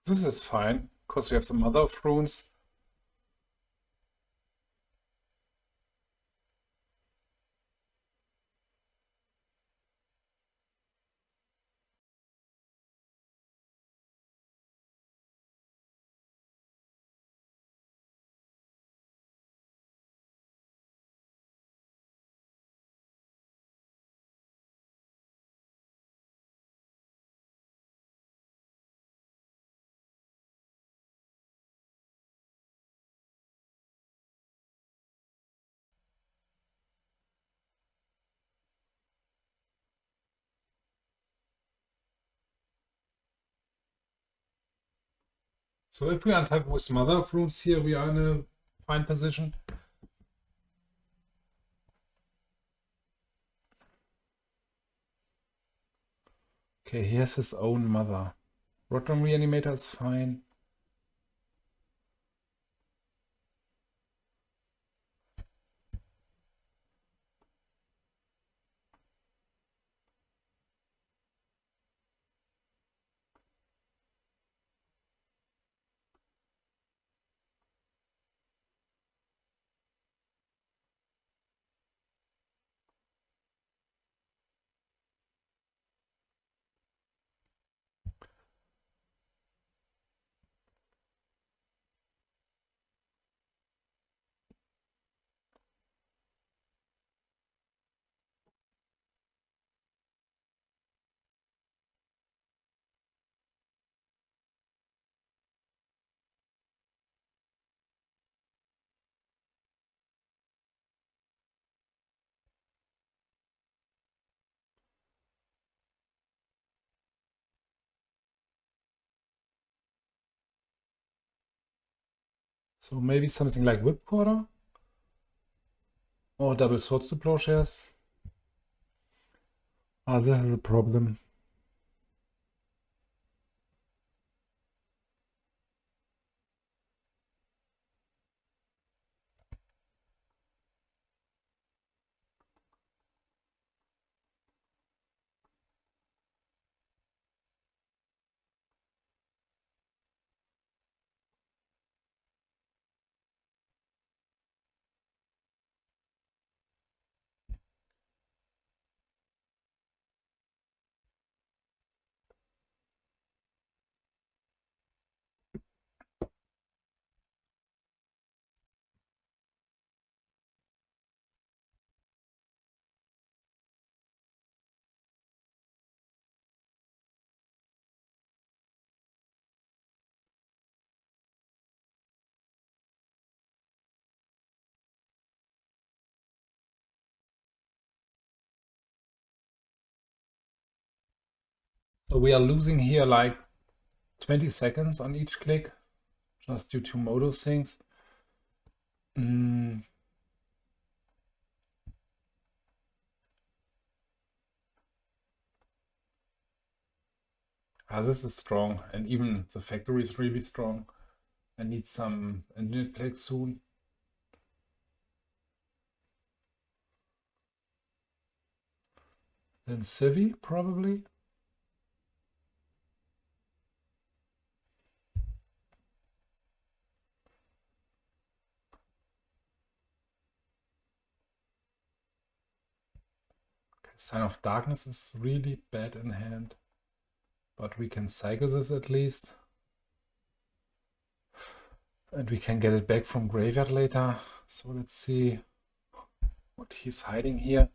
This is fine, because we have the Mother of Runes. So if we untap with Mother of Runes here, we are in a fine position. Okay, he has his own Mother. Rotlung Reanimator is fine. So maybe something like Whipcorder? Or double swords to Plowshares? This is a problem. So we are losing here like 20 seconds on each click, just due to modo things. This is strong, and even the factory is really strong. I need some Engineered Plague soon. Then Civi, probably. Okay, Scion of Darkness is really bad in hand. But we can cycle this at least. And we can get it back from graveyard later. So let's see what he's hiding here.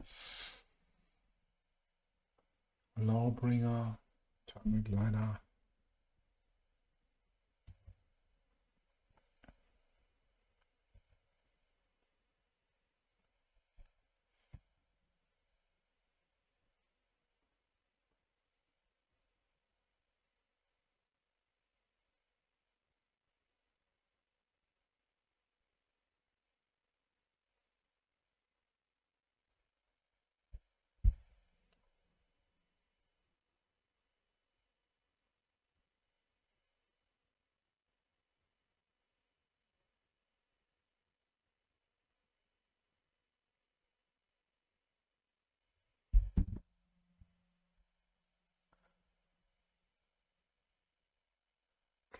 Lawbringer, Terminal Glider.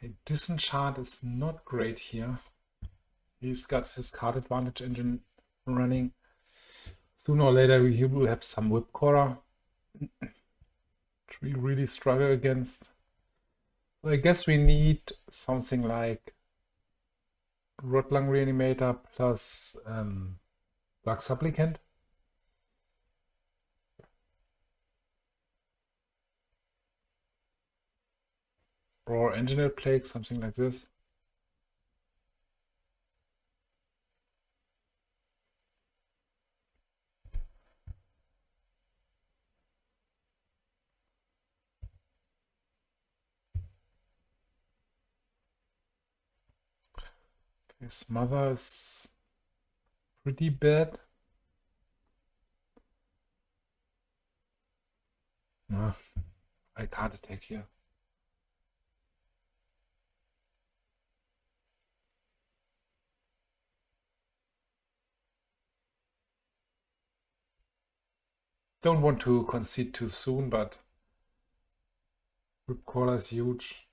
Okay, Disenchant is not great here. He's got his card advantage engine running. Sooner or later he will have some Whipcorer, which we really struggle against. So I guess we need something like Rotlung Reanimator plus Dark Supplicant. Or Engineered Plague, something like this. Okay, Smother is pretty bad. No, I can't attack here. Don't want to concede too soon, but Whipcaller is huge.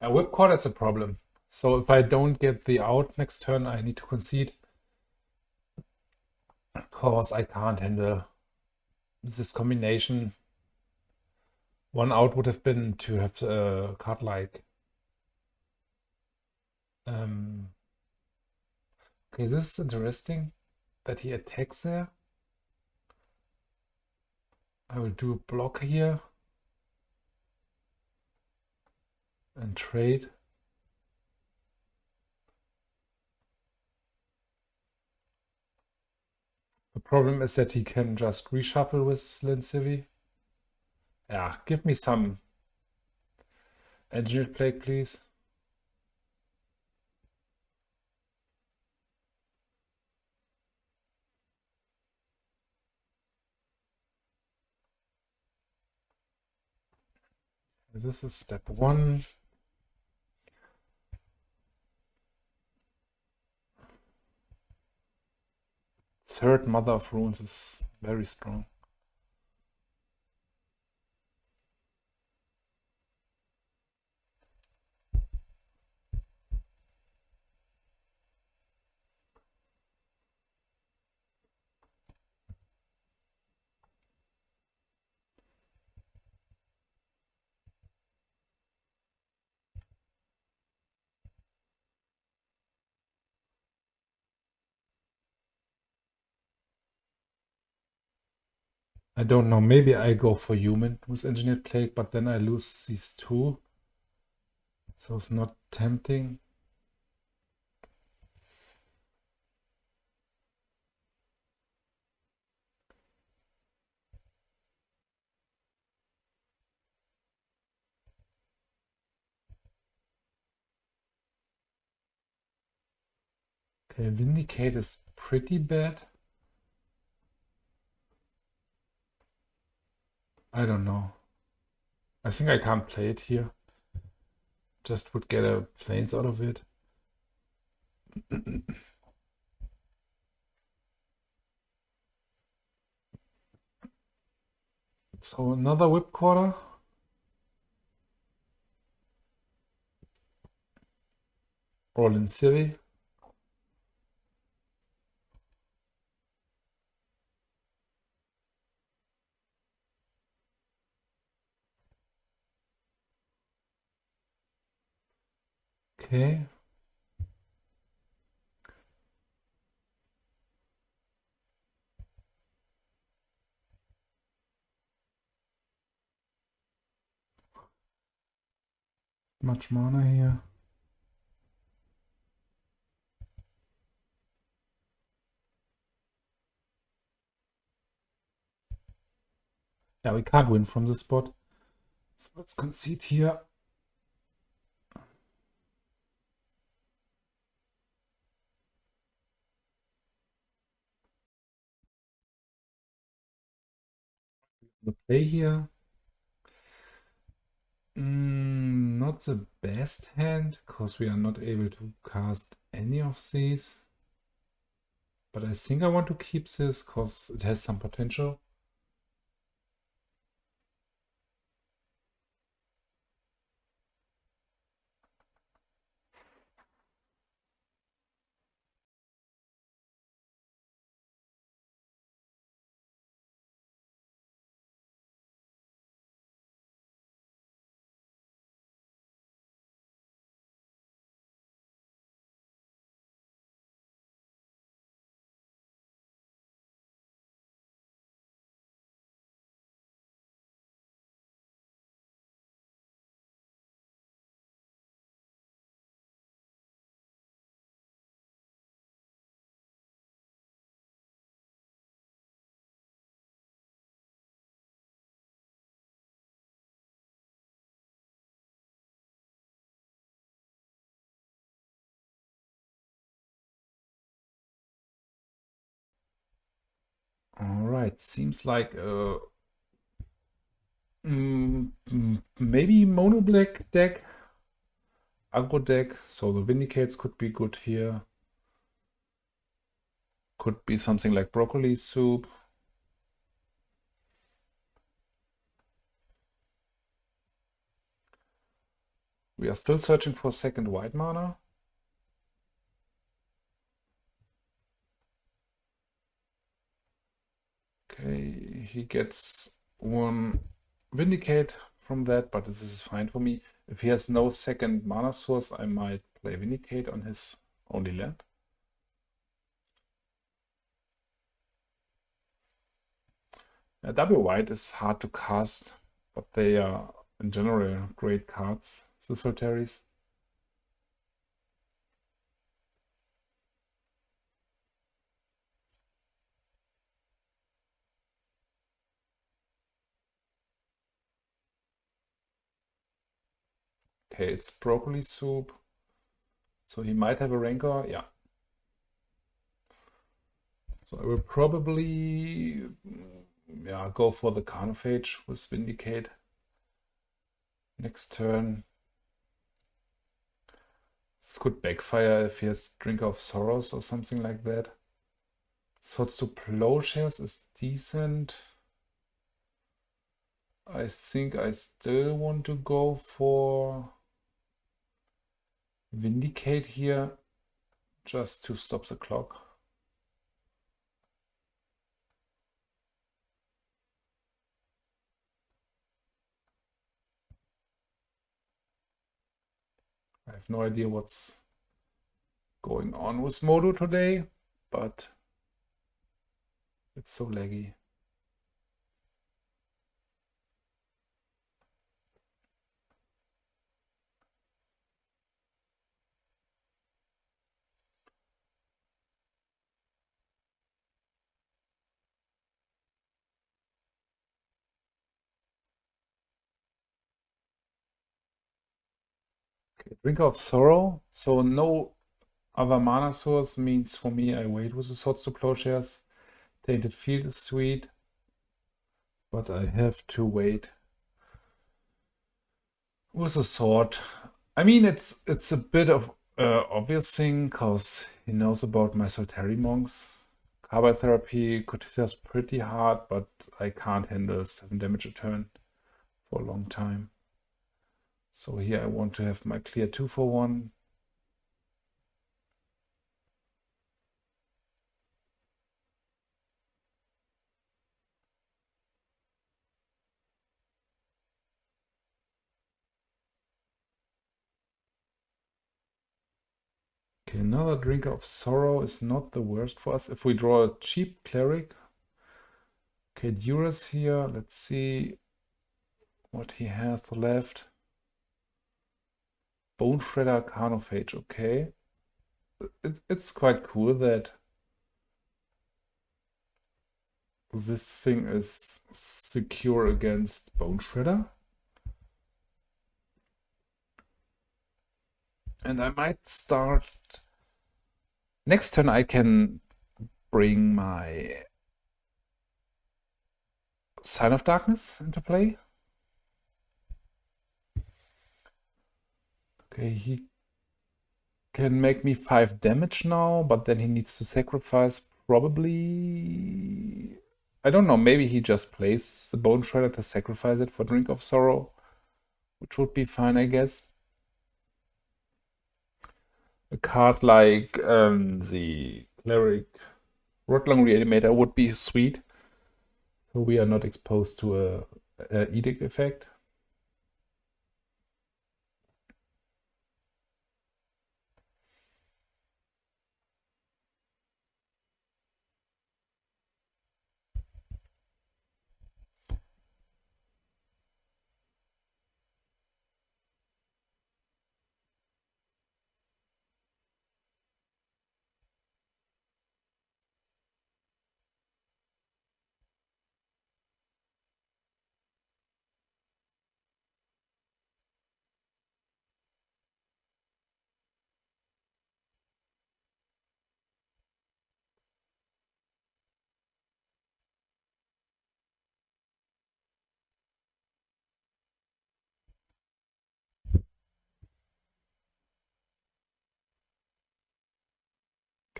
A Whipcord is a problem. So if I don't get the out next turn, I need to concede. Because I can't handle this combination. One out would have been to have a card like... okay, this is interesting that he attacks there. I will do a block here. And trade. The problem is that he can just reshuffle with Lincivi. Yeah, give me some Engineered Plague, please. This is step 1. Third Mother of Runes is very strong. I don't know, maybe I go for human with Engineered Plague, but then I lose these two. So it's not tempting. Okay, Vindicate is pretty bad. I don't know. I think I can't play it here. Just would get a planes out of it. So another whip quarter. All in Civi. Okay. Much mana here. Yeah, we can't win from this spot. So let's concede here. The play here. Not the best hand, because we are not able to cast any of these. But I think I want to keep this, because it has some potential. Alright, seems like maybe mono black deck, aggro deck, so the Vindicates could be good here. Could be something like broccoli soup. We are still searching for second white mana. Okay, he gets one Vindicate from that, but this is fine for me. If he has no second mana source, I might play Vindicate on his only land. Double white is hard to cast, but they are in general great cards, the Soltaris. Okay, it's broccoli soup. So he might have a rancor, yeah. So I will probably go for the Carnophage with Vindicate. Next turn. This could backfire if he has Drink of Sorrows or something like that. Swords to Plowshares is decent. I think I still want to go for Vindicate here, just to stop the clock. I have no idea what's going on with Modo today, but it's so laggy. Okay, Drink of Sorrow, so no Other mana source means for me I wait with the Swords to Plowshares. Tainted Field is sweet, but I have to wait with a sword. I mean, it's a bit of obvious thing because he knows about my Soltari Monks. Carbide Therapy could hit us pretty hard, but I can't handle 7 damage a turn for a long time. So here I want to have my clear 2 for 1. Okay, another Drinker of Sorrow is not the worst for us if we draw a cheap cleric. Okay, Duress here. Let's see what he has left. Bone Shredder, Carnophage. Okay. It's quite cool that this thing is secure against Bone Shredder. And I might start... Next turn I can bring my Scion of Darkness into play. Okay, he can make me 5 damage now, but then he needs to sacrifice probably... I don't know, maybe he just plays the Bone Shredder to sacrifice it for Drink of Sorrow, which would be fine, I guess. A card like the Cleric Rotlung Reanimator would be sweet, so we are not exposed to a Edict effect.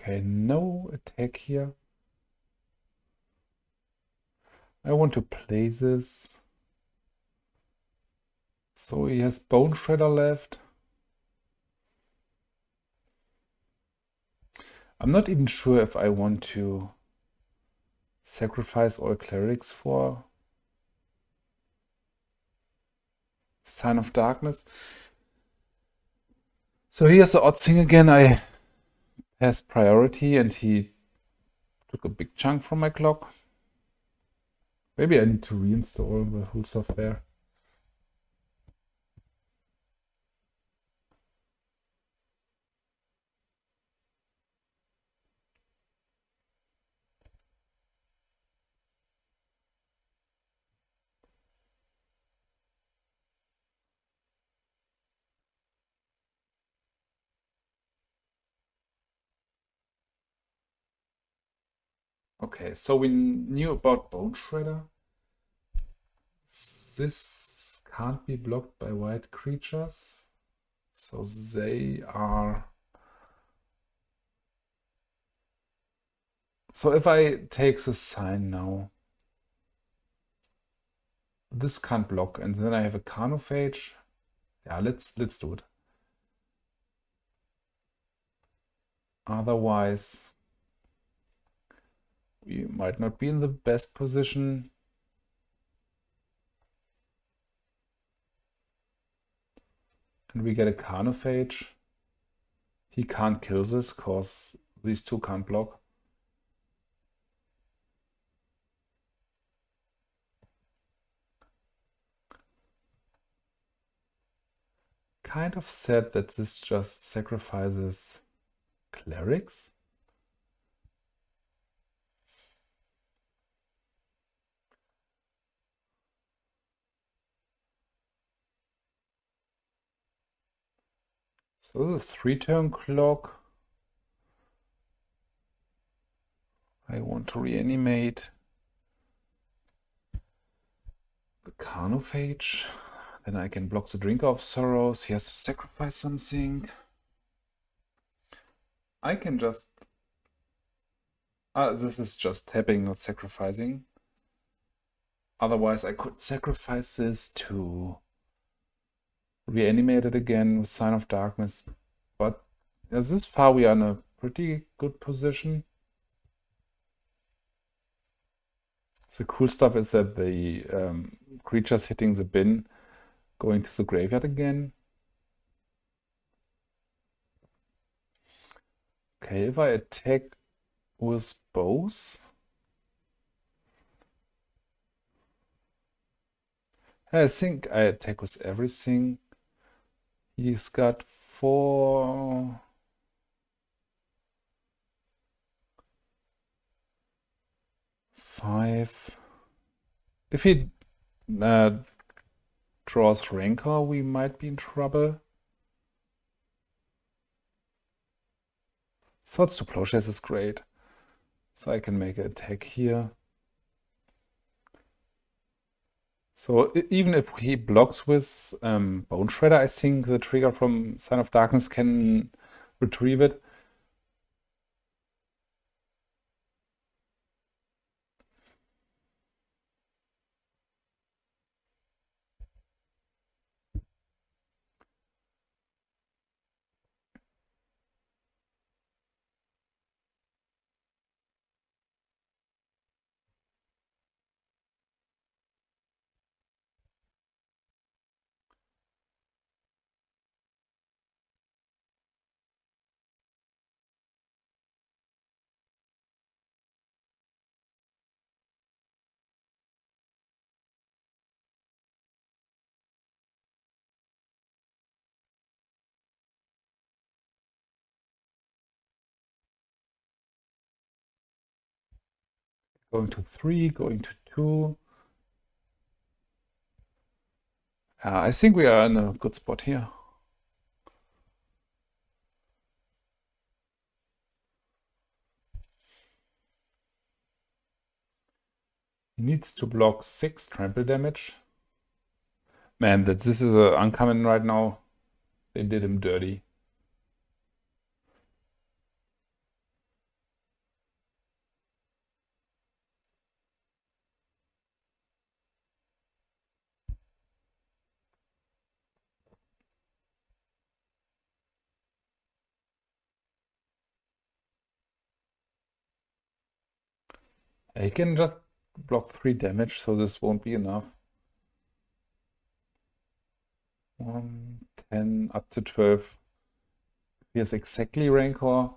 Okay, no attack here. I want to play this. So he has Bone Shredder left. I'm not even sure if I want to sacrifice all clerics for Scion of Darkness. So here's the odd thing again. I passed priority and he took a big chunk from my clock. Maybe I need to reinstall the whole software. Okay, so we knew about Bone Shredder. This can't be blocked by white creatures. So they are... So if I take the sign now, this can't block, and then I have a Carnophage. Yeah, let's do it. Otherwise, we might not be in the best position. And we get a Carnophage. He can't kill this because these two can't block. Kind of sad that this just sacrifices clerics. So this is 3-turn clock. I want to reanimate the Carnophage. Then I can block the Drinker of Sorrows. He has to sacrifice something. I can just... this is just tapping, not sacrificing. Otherwise, I could sacrifice this to reanimate it again with Scion of Darkness. But this far, we are in a pretty good position. The cool stuff is that the creatures hitting the bin going to the graveyard again. Okay, if I attack with both, I think I attack with everything. He's got 4... 5. If he draws Rancor, we might be in trouble. Swords to Plowshares is great. So I can make an attack here. So even if he blocks with Bone Shredder, I think the trigger from Scion of Darkness can retrieve it. Going to 3, going to 2. I think we are in a good spot here. He needs to block 6 trample damage. Man, this is uncommon right now. They did him dirty. He can just block 3 damage, so this won't be enough. 1, 10, up to 12. He has exactly Rancor,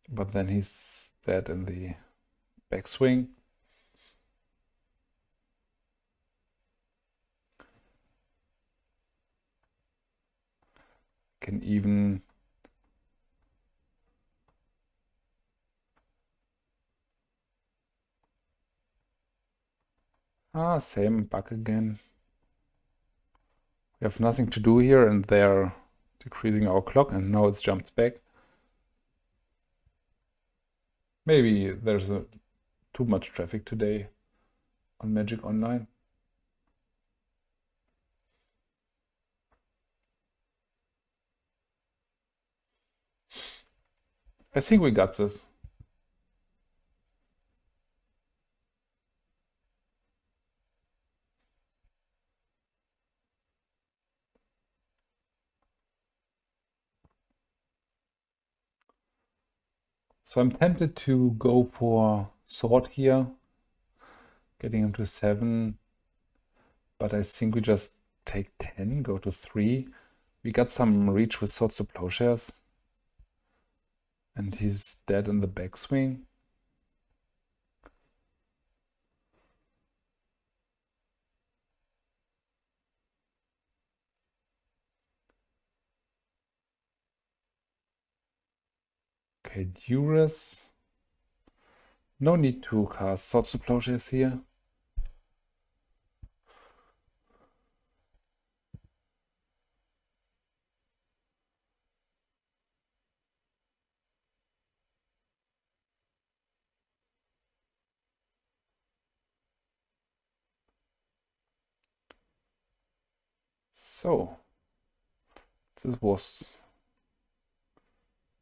but then he's dead in the backswing. Can even same bug again. We have nothing to do here, and they're decreasing our clock, and now it's jumped back. Maybe there's too much traffic today on Magic Online. I think we got this. So I'm tempted to go for Sword here, getting him to 7, but I think we just take 10, go to 3. We got some reach with Swords to Plowshares, and he's dead in the backswing. Okay, Duress. No need to cast Swords to Plowshares here. So, this was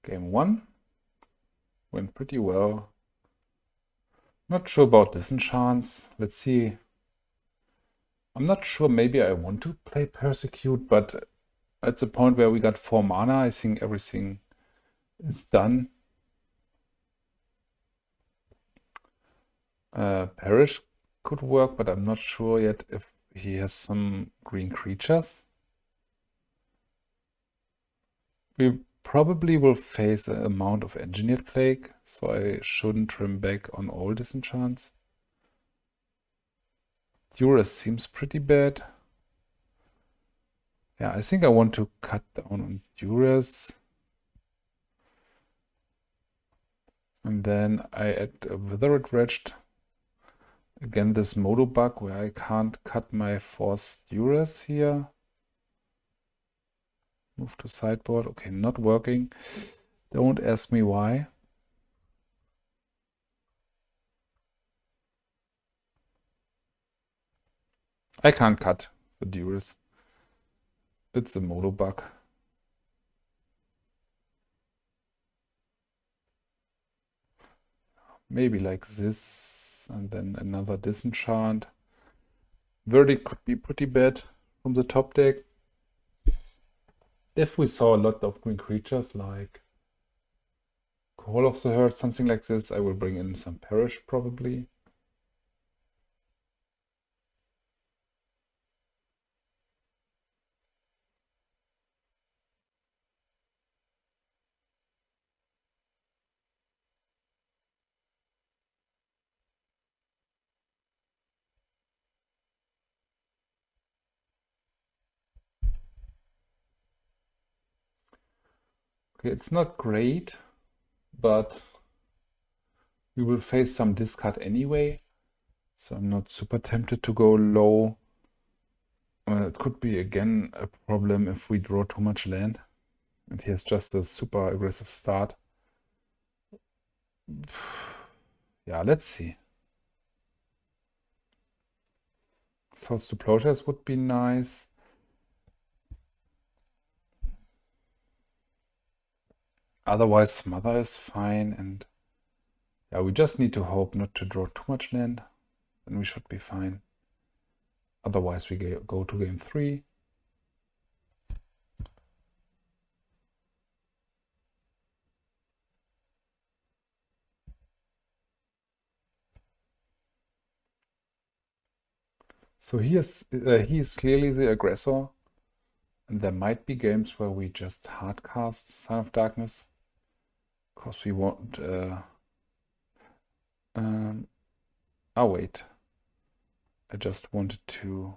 game 1. Went pretty well. Not sure about Disenchants. Let's see. I'm not sure, maybe I want to play Persecute, but at the point where we got 4 mana, I think everything is done. Perish could work, but I'm not sure yet if he has some green creatures. We probably will face an amount of Engineered Plague, so I shouldn't trim back on all Disenchants. Duress seems pretty bad. Yeah, I think I want to cut down on Duress. And then I add a Withered Wretch. Again, this Modo bug where I can't cut my forced Duress here. Move to sideboard. Okay, not working. Don't ask me why. I can't cut the Duress. It's a Modo bug. Maybe like this, and then another Disenchant. Verdict could be pretty bad from the top deck. If we saw a lot of green creatures like Call of the Herd, something like this, I will bring in some Perish probably. Okay, it's not great, but we will face some discard anyway, so I'm not super tempted to go low. It could be again a problem if we draw too much land and he has just a super aggressive start. Yeah, let's see. Swords to Plowshares would be nice. Otherwise, Smother is fine, and yeah, we just need to hope not to draw too much land, then we should be fine. Otherwise, we go to game 3. So he is clearly the aggressor, and there might be games where we just hardcast Scion of Darkness, because we want. Oh wait, I just wanted to.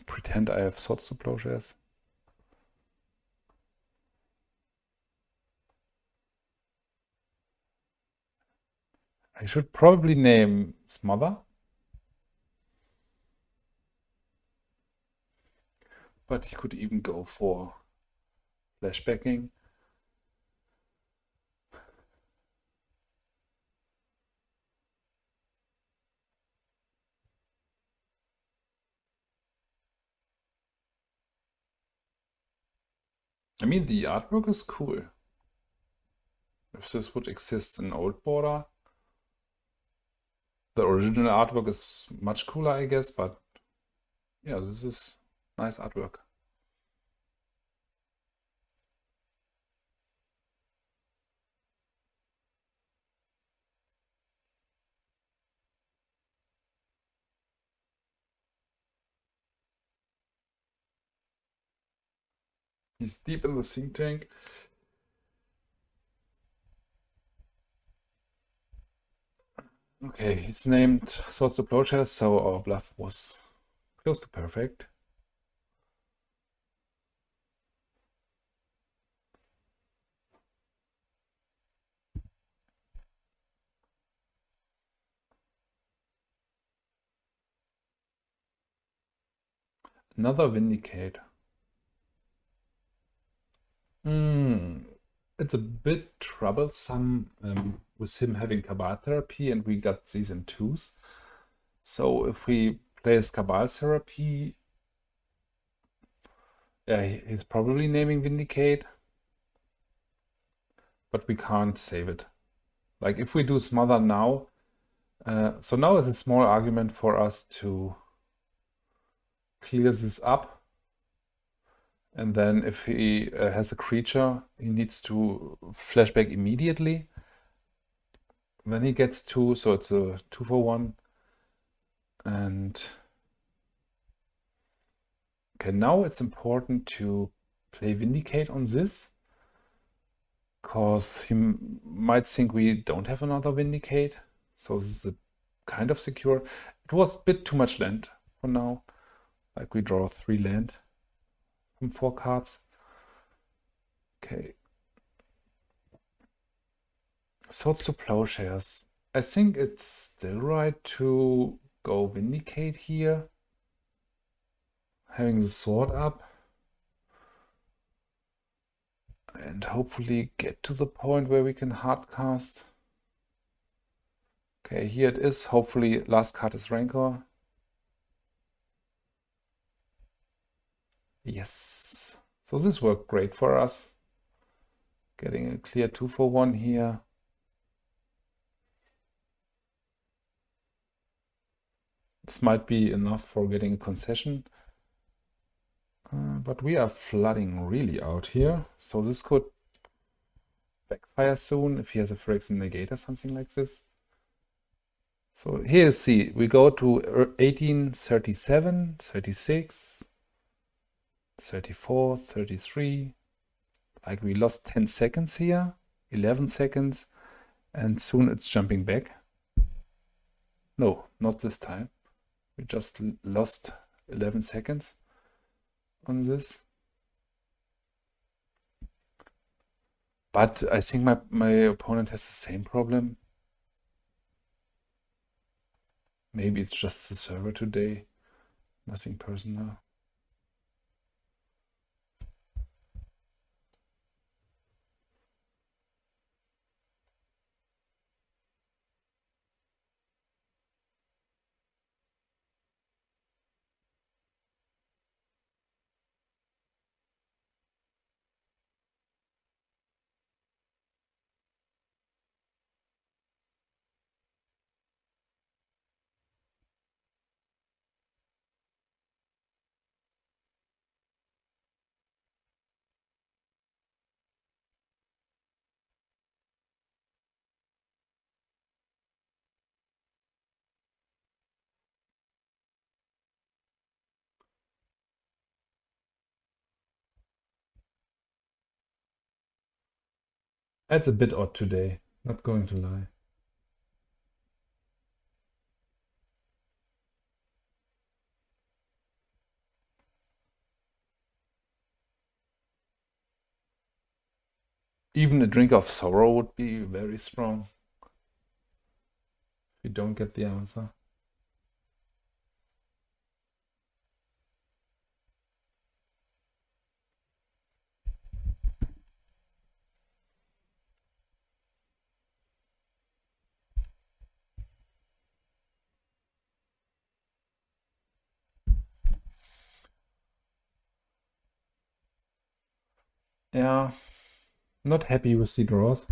Pretend I have Swords to Plowshares. I should probably name Smother. But he could even go for flashbacking. I mean, the artwork is cool. If this would exist in Old Border, the original artwork is much cooler, I guess, but yeah, this is nice artwork. He's deep in the think tank. Okay, it's named Swords to Plowshares, so our bluff was close to perfect. Another Vindicate. It's a bit troublesome with him having Cabal Therapy, and we got these in 2s. So if we place Cabal Therapy, yeah, he's probably naming Vindicate, but we can't save it. Like if we do Smother now, so now is a small argument for us to clear this up. And then if he has a creature, he needs to flashback immediately. Then he gets 2, so it's a 2-for-1. And okay, now it's important to play Vindicate on this, because he might think we don't have another Vindicate. So this is a kind of secure. It was a bit too much land for now. Like we draw 3 land from 4 cards. Okay. Swords to Plowshares. I think it's still right to go Vindicate here. Having the sword up. And hopefully get to the point where we can hardcast. Okay, here it is. Hopefully last card is Rancor. Yes. So this worked great for us. Getting a clear 2-for-1 here. This might be enough for getting a concession. But we are flooding really out here. So this could backfire soon if he has a Phyrexian Negate or something like this. So here you see, we go to 18, 37, 36, 34, 33. Like we lost 10 seconds here, 11 seconds, and soon it's jumping back. No, not this time. We just lost 11 seconds on this. But I think my opponent has the same problem. Maybe it's just the server today. Nothing personal. That's a bit odd today, not going to lie. Even a Drink of Sorrow would be very strong if we don't get the answer. Yeah, not happy with the draws.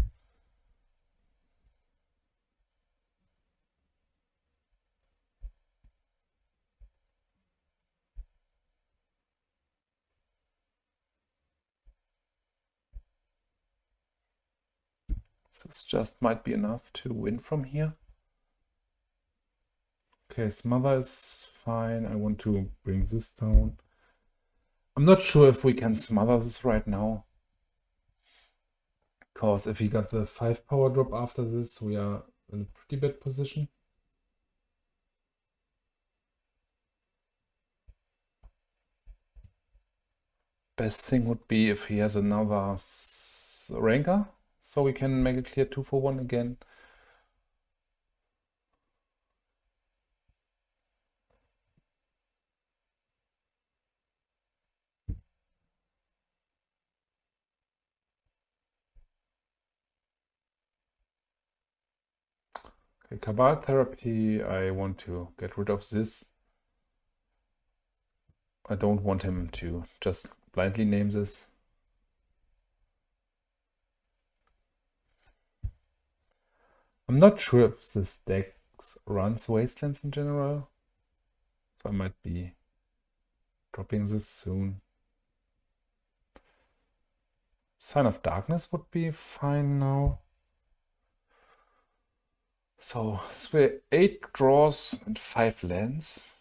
This just might be enough to win from here. Okay, Smother is fine. I want to bring this down. I'm not sure if we can smother this right now. Because if we got the 5 power drop after this, we are in a pretty bad position. Best thing would be if he has another Rancor, so we can make it clear 2-for-1 again. Okay, Cabal Therapy, I want to get rid of this. I don't want him to just blindly name this. I'm not sure if this deck runs Wastelands in general, so I might be dropping this soon. Scion of Darkness would be fine now. So, this were 8 draws and 5 lands.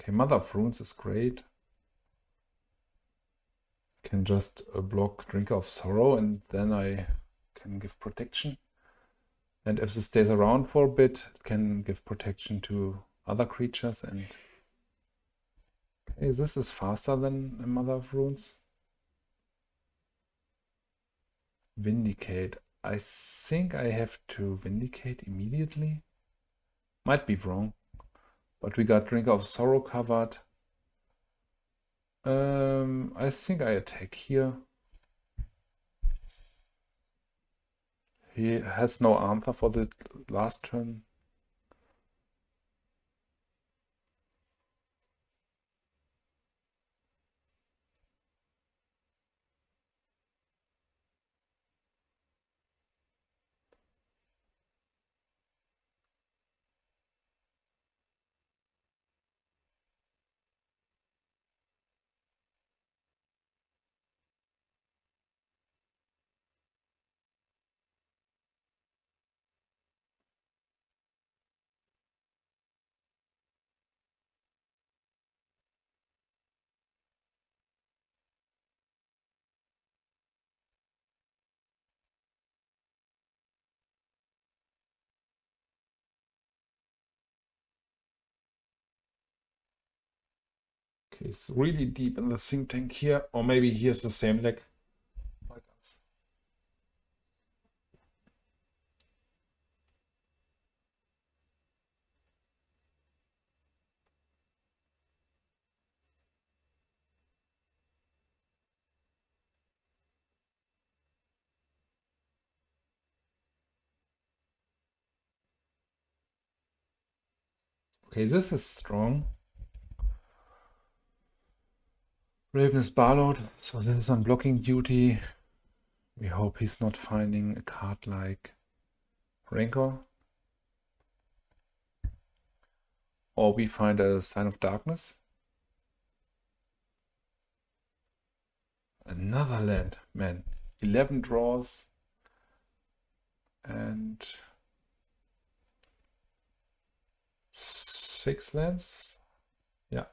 Okay, Mother of Runes is great. Can just block Drinker of Sorrow and then I can give protection. And if this stays around for a bit, it can give protection to other creatures. And okay, this is faster than a Mother of Runes. Vindicate. I think I have to Vindicate immediately. Might be wrong. But we got Drinker of Sorrow covered. I think I attack here. He has no answer for the last turn. Okay, it's really deep in the think tank here. Or maybe here's the same deck. Like us. Okay, this is strong. Raven is Barlord, so this is on blocking duty. We hope he's not finding a card like Rancor. Or we find a Sign of Darkness. Another land, man. 11 draws. And 6 lands. Yeah.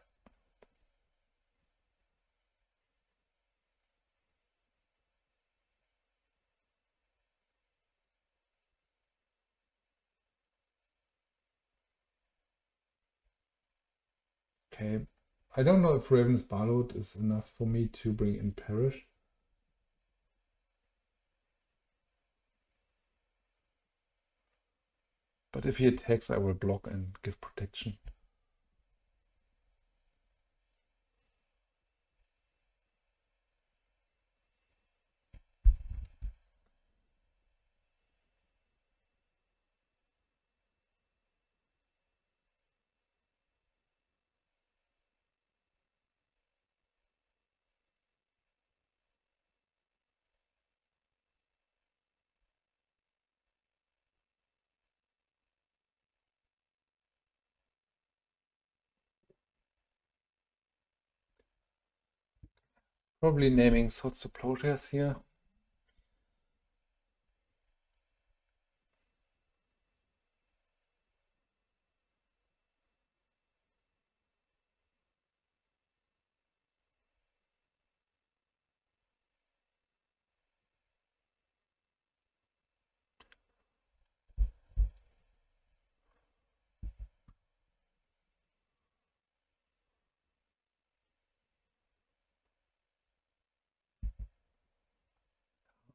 Okay. I don't know if Raven's Barlord is enough for me to bring in Perish. But if he attacks, I will block and give protection. Probably naming sorts of Plowshares here.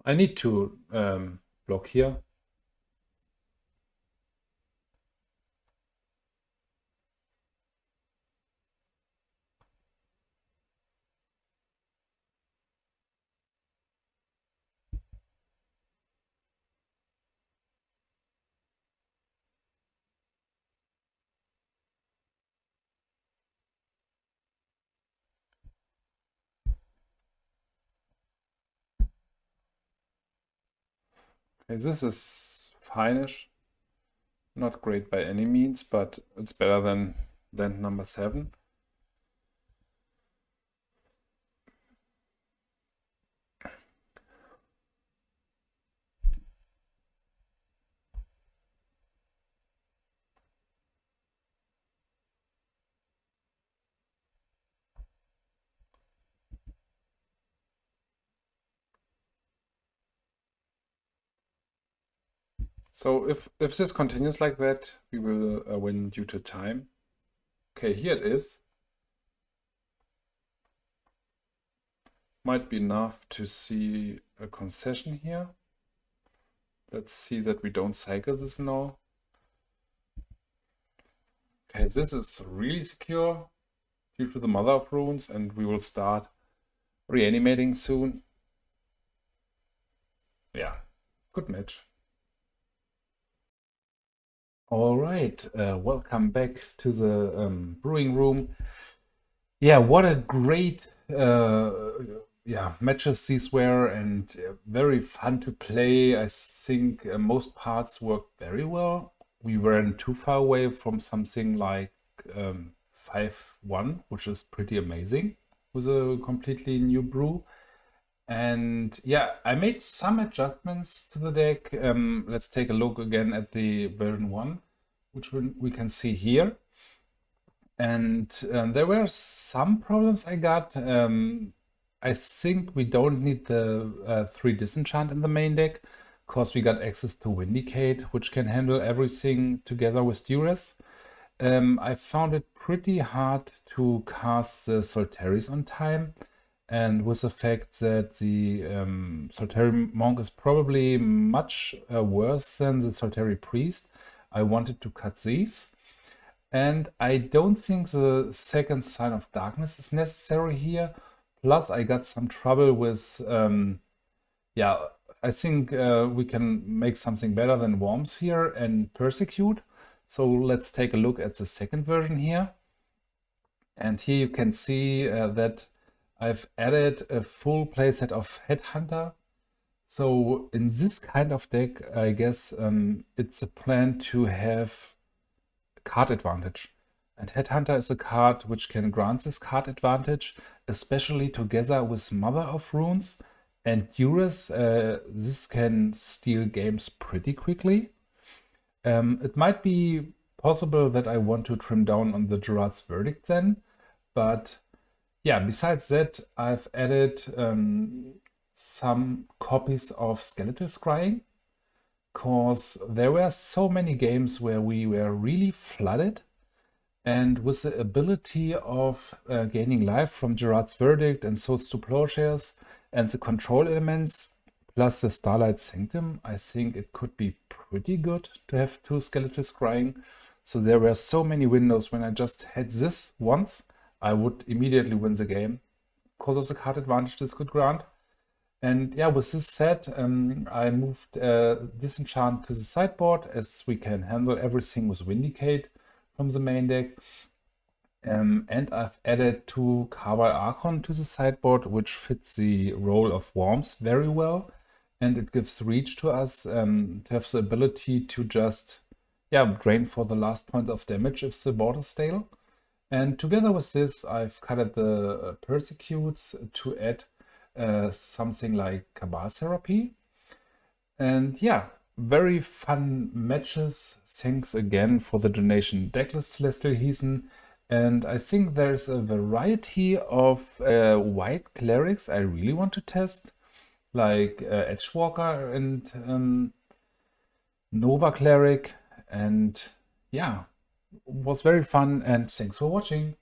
I need to block here. Okay, this is fine-ish. Not great by any means, but it's better than land number 7. So if this continues like that, we will win due to time. Okay, here it is. Might be enough to see a concession here. Let's see that we don't cycle this now. Okay, this is really secure due to the Mother of Runes, and we will start reanimating soon. Yeah, good match. All right, welcome back to the brewing room. Yeah, what a great matches these were, and very fun to play. I think most parts worked very well. We weren't too far away from something like 5-1, which is pretty amazing with a completely new brew. And yeah, I made some adjustments to the deck. Let's take a look again at the version 1, which we can see here. And there were some problems I got. I think we don't need the 3 Disenchant in the main deck, because we got access to Vindicate, which can handle everything together with Duress. I found it pretty hard to cast the Soltaris on time, and with the fact that the Soltari Monk is probably much worse than the Soltari Priest, I wanted to cut these. And I don't think the second Scion of Darkness is necessary here. Plus, I got some trouble with, I think we can make something better than Worms here and Persecute. So let's take a look at the second version here. And here you can see that I've added a full playset of Headhunter. So in this kind of deck, I guess it's a plan to have card advantage. And Headhunter is a card which can grant this card advantage, especially together with Mother of Runes and Duress. This can steal games pretty quickly. It might be possible that I want to trim down on the Gerrard's Verdict then, but yeah, besides that, I've added some copies of Skeletal Scrying, because there were so many games where we were really flooded, and with the ability of gaining life from Gerrard's Verdict and Swords to Plowshares and the control elements, plus the Starlit Sanctum, I think it could be pretty good to have 2 Skeletal Scrying. So there were so many windows when I just had this once, I would immediately win the game because of the card advantage this could grant. And yeah, with this said, I moved Disenchant to the sideboard, as we can handle everything with Vindicate from the main deck. And I've added 2 Cabal Archon to the sideboard, which fits the role of Worms very well. And it gives reach to us to have the ability to just drain for the last point of damage if the board is stale. And together with this, I've cut the Persecutes to add something like Cabal Therapy. And yeah, very fun matches. Thanks again for the donation, Decklist Celestial Heathen. And I think there's a variety of white clerics I really want to test, like Edgewalker and Nova Cleric. And yeah, it was very fun, and thanks for watching.